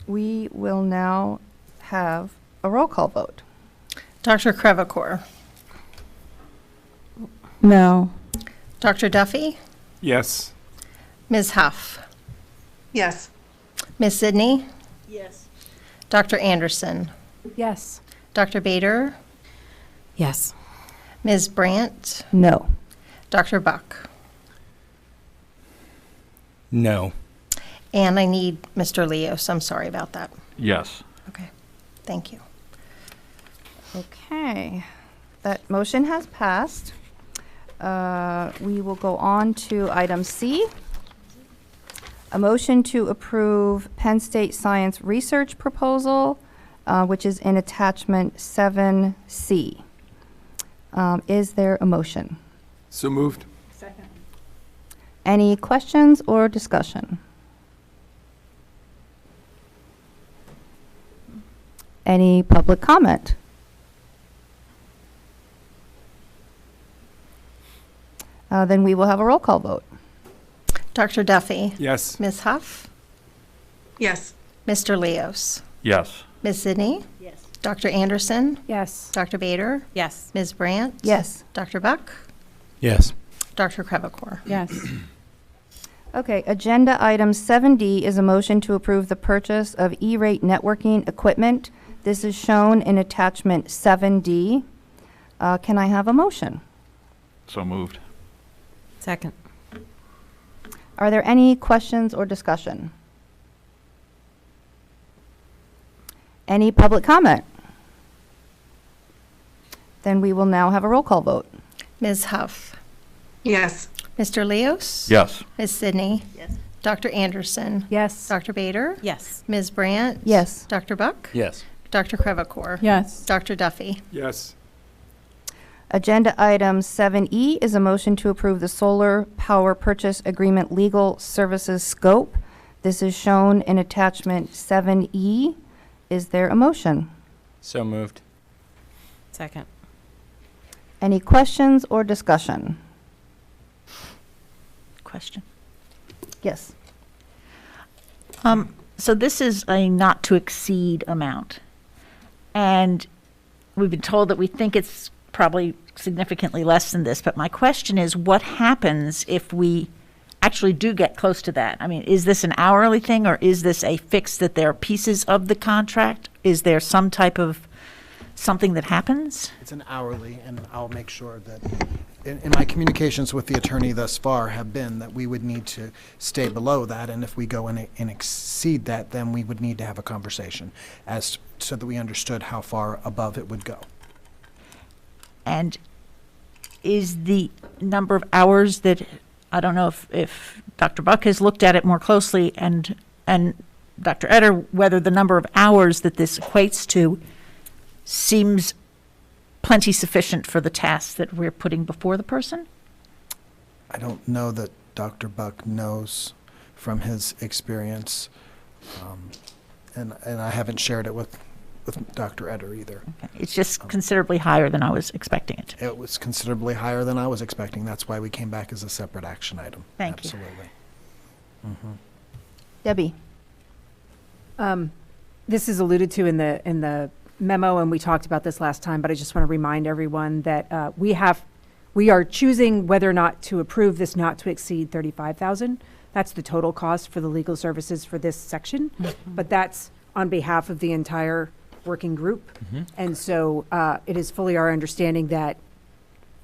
We will now have a roll call vote. Dr. Crevecore. No. Dr. Duffy. Yes. Ms. Huff. Yes. Ms. Sidney. Yes. Dr. Anderson. Yes. Dr. Bader. Yes. Ms. Brandt. No. Dr. Buck. No. And I need Mr. Leos. I'm sorry about that. Yes. Okay. Thank you. Okay. That motion has passed. We will go on to item C. A motion to approve Penn State Science Research Proposal, which is in attachment 7C. Is there a motion? So moved. Second. Any questions or discussion? Any public comment? Then we will have a roll call vote. Dr. Duffy. Yes. Ms. Huff. Yes. Mr. Leos. Yes. Ms. Sidney. Yes. Dr. Anderson. Yes. Dr. Bader. Yes. Ms. Brandt. Yes. Dr. Buck. Yes. Dr. Crevecore. Yes. Okay, agenda item 7D is a motion to approve the purchase of E-rate networking equipment. This is shown in attachment 7D. Can I have a motion? So moved. Second. Are there any questions or discussion? Any public comment? Then we will now have a roll call vote. Ms. Huff. Yes. Mr. Leos. Yes. Ms. Sidney. Yes. Dr. Anderson. Yes. Dr. Bader. Yes. Ms. Brandt. Yes. Dr. Buck. Yes. Dr. Crevecore. Yes. Dr. Duffy. Yes. Agenda item 7E is a motion to approve the solar power purchase agreement legal services scope. This is shown in attachment 7E. Is there a motion? So moved. Second. Any questions or discussion? Question. Yes. So this is a not to exceed amount. And we've been told that we think it's probably significantly less than this, but my question is, what happens if we actually do get close to that? I mean, is this an hourly thing, or is this a fix that there are pieces of the contract? Is there some type of something that happens? It's an hourly, and I'll make sure that, in my communications with the attorney thus far have been that we would need to stay below that, and if we go and exceed that, then we would need to have a conversation so that we understood how far above it would go. And is the number of hours that, I don't know if Dr. Buck has looked at it more closely, and Dr. Etter, whether the number of hours that this equates to seems plenty sufficient for the tasks that we're putting before the person? I don't know that Dr. Buck knows from his experience, and I haven't shared it with Dr. Etter either. It's just considerably higher than I was expecting it. It was considerably higher than I was expecting. That's why we came back as a separate action item. Thank you. Absolutely. Debbie? This is alluded to in the memo, and we talked about this last time, but I just want to remind everyone that we are choosing whether or not to approve this not to exceed $35,000. That's the total cost for the legal services for this section, but that's on behalf of the entire working group. And so it is fully our understanding that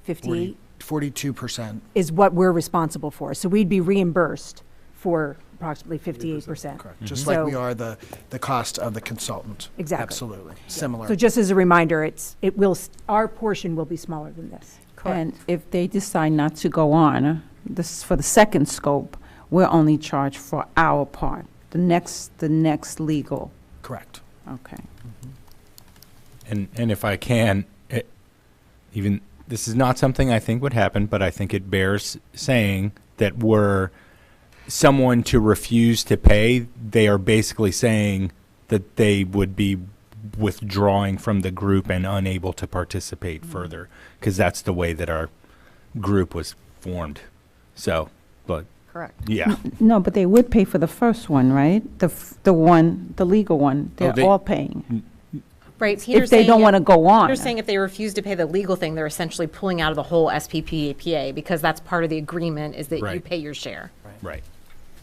42% is what we're responsible for. So we'd be reimbursed for approximately 58%. Correct. Just like we are the cost of the consultant. Exactly. Absolutely. Similar. So just as a reminder, our portion will be smaller than this. And if they decide not to go on, this for the second scope, we're only charged for our part. The next legal. Correct. Okay. And if I can, even this is not something I think would happen, but I think it bears saying that were someone to refuse to pay, they are basically saying that they would be withdrawing from the group and unable to participate further, because that's the way that our group was formed. So, but correct. Yeah. No, but they would pay for the first one, right? The legal one. They're all paying. Right. If they don't want to go on. Peter's saying if they refuse to pay the legal thing, they're essentially pulling out of the whole SPPAPA, because that's part of the agreement is that you Right. pay your share. Right.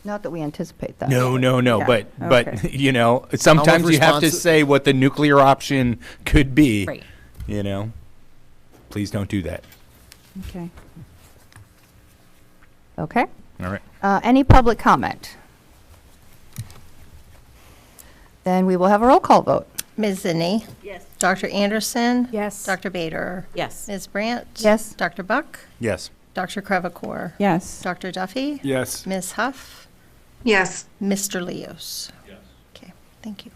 Not that we anticipate that. No, Yeah. but Okay. you know, sometimes you have to say what the nuclear option could be. Right. You know, please don't do that. Okay. Okay. All right. Any public comment? Then we will have a roll call vote. Ms. Zinni? Yes. Dr. Anderson? Yes. Dr. Bader? Yes. Ms. Brandt? Yes. Dr. Buck? Yes. Dr. Crevecore? Yes. Dr. Duffy? Yes. Ms. Huff? Yes. Mr. Leos? Yes. Okay, thank you.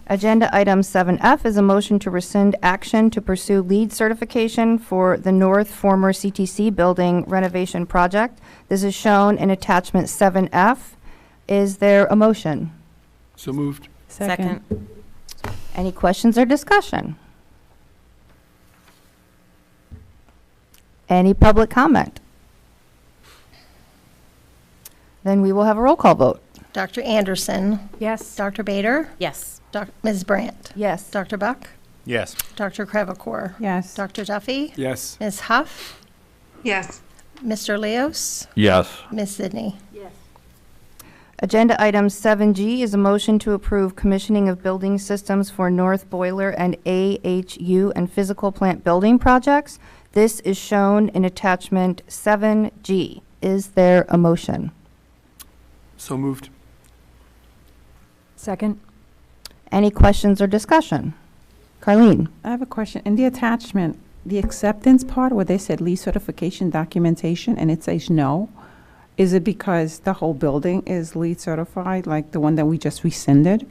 Agenda item 7F is a motion to rescind action to pursue lead certification for the North former CTC building renovation project. This is shown in attachment 7F. Is there a motion? So moved. Second. Any questions or discussion? Any public comment? Then we will have a roll call vote. Dr. Anderson? Yes. Dr. Bader? Yes. Ms. Brandt? Yes. Dr. Buck? Yes. Dr. Crevecore? Yes. Dr. Duffy? Yes. Ms. Huff? Yes. Mr. Leos? Yes. Ms. Zinni? Agenda item 7G is a motion to approve commissioning of building systems for North Boiler and AHU and physical plant building projects. This is shown in attachment 7G. Is there a motion? So moved. Second. Any questions or discussion? Carlene? I have a question. In the attachment, the acceptance part where they said lease certification documentation and it says no, is it because the whole building is LEED certified, like the one that we just rescinded?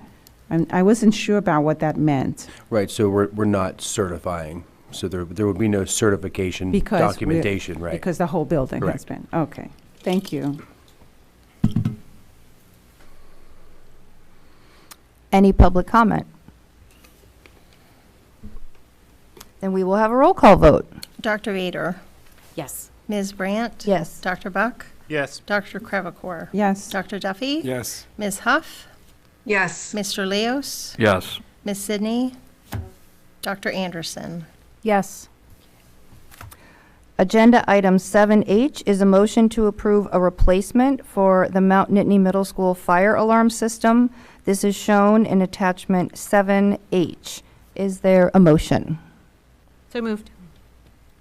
And I wasn't sure about what that meant. Right, so we're not certifying, so there would be no certification Because documentation, right? Because the whole building has Correct. been. Okay, thank you. Any public comment? Then we will have a roll call vote. Dr. Vader, Yes. Ms. Brandt? Yes. Dr. Buck? Yes. Dr. Crevecore? Yes. Dr. Duffy? Yes. Ms. Huff? Yes. Mr. Leos? Yes. Ms. Sidney? Dr. Anderson? Yes. Agenda item 7H is a motion to approve a replacement for the Mount Nittany Middle School fire alarm system. This is shown in attachment 7H. Is there a motion? So moved.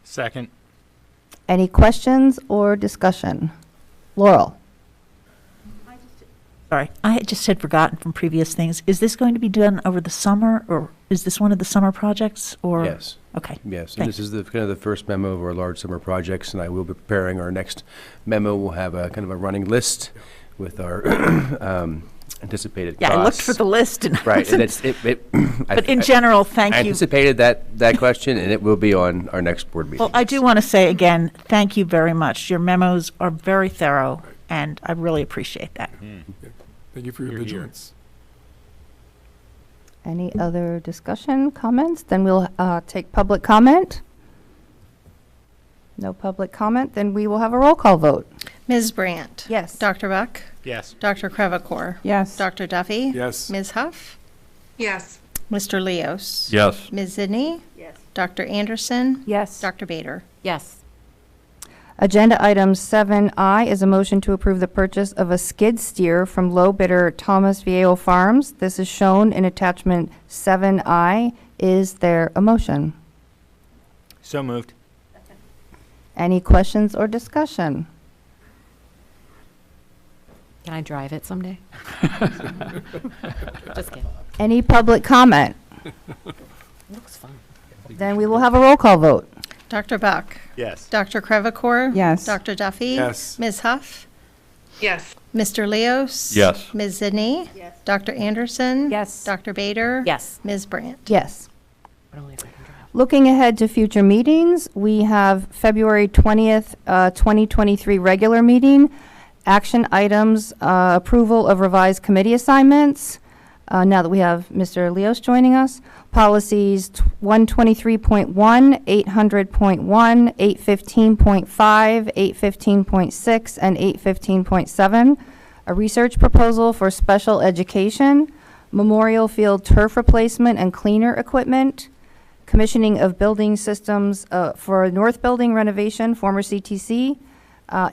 Second. Any questions or discussion? Laurel? Sorry, I just had forgotten from previous things. Is this going to be done over the summer, or is this one of the summer projects, or? Yes. Okay. Yes, and Thanks. this is the, kind of the first memo of our large summer projects, and I will be preparing our next memo. We'll have a kind of a running list with our anticipated costs. Yeah, I looked for the list and. Right, and it's, But in general, thank I you. anticipated that question, and it will be on our next board meeting. Well, I do want to say again, thank you very much. Your memos are very thorough, and I really appreciate that. Thank you for your vigilance. Any other discussion, comments? Then we'll take public comment. No public comment, then we will have a roll call vote. Ms. Brandt? Yes. Dr. Buck? Yes. Dr. Crevecore? Yes. Dr. Duffy? Yes. Ms. Huff? Yes. Mr. Leos? Yes. Ms. Sidney? Yes. Dr. Anderson? Yes. Dr. Bader? Yes. Agenda item 7I is a motion to approve the purchase of a skid steer from low bidder Thomas Viejo Farms. This is shown in attachment 7I. Is there a motion? So moved. Any questions or discussion? Can I drive it someday? Just kidding. Any public comment? Looks fun. Then we will have a roll call vote. Dr. Buck? Yes. Dr. Crevecore? Yes. Dr. Duffy? Yes. Ms. Huff? Yes. Mr. Leos? Yes. Ms. Sidney? Yes. Dr. Anderson? Yes. Dr. Bader? Yes. Ms. Brandt? Yes. But only if I can drive. Looking ahead to future meetings, we have February 20th, 2023 regular meeting. Action items, approval of revised committee assignments. Now that we have Mr. Leos joining us. Policies 123.1, 800.1, 815.5, 815.6, and 815.7. A research proposal for special education, memorial field turf replacement and cleaner equipment, commissioning of building systems for North Building renovation, former CTC,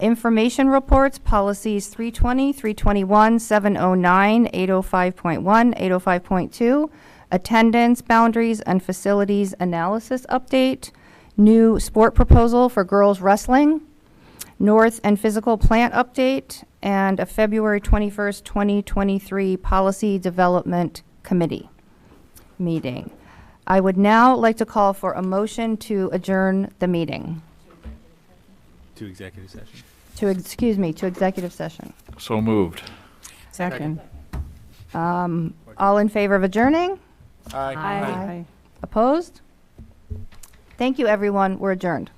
information reports, policies 320, 321, 709, 805.1, 805.2, attendance, boundaries, and facilities analysis update, new sport proposal for girls wrestling, North and physical plant update, and a February 21st, 2023 policy development committee meeting. I would now like to call for a motion to adjourn the meeting. To executive session. To executive session. So moved. Second. All in favor of adjourning? Aye. Aye. Opposed? Thank you, everyone. We're adjourned.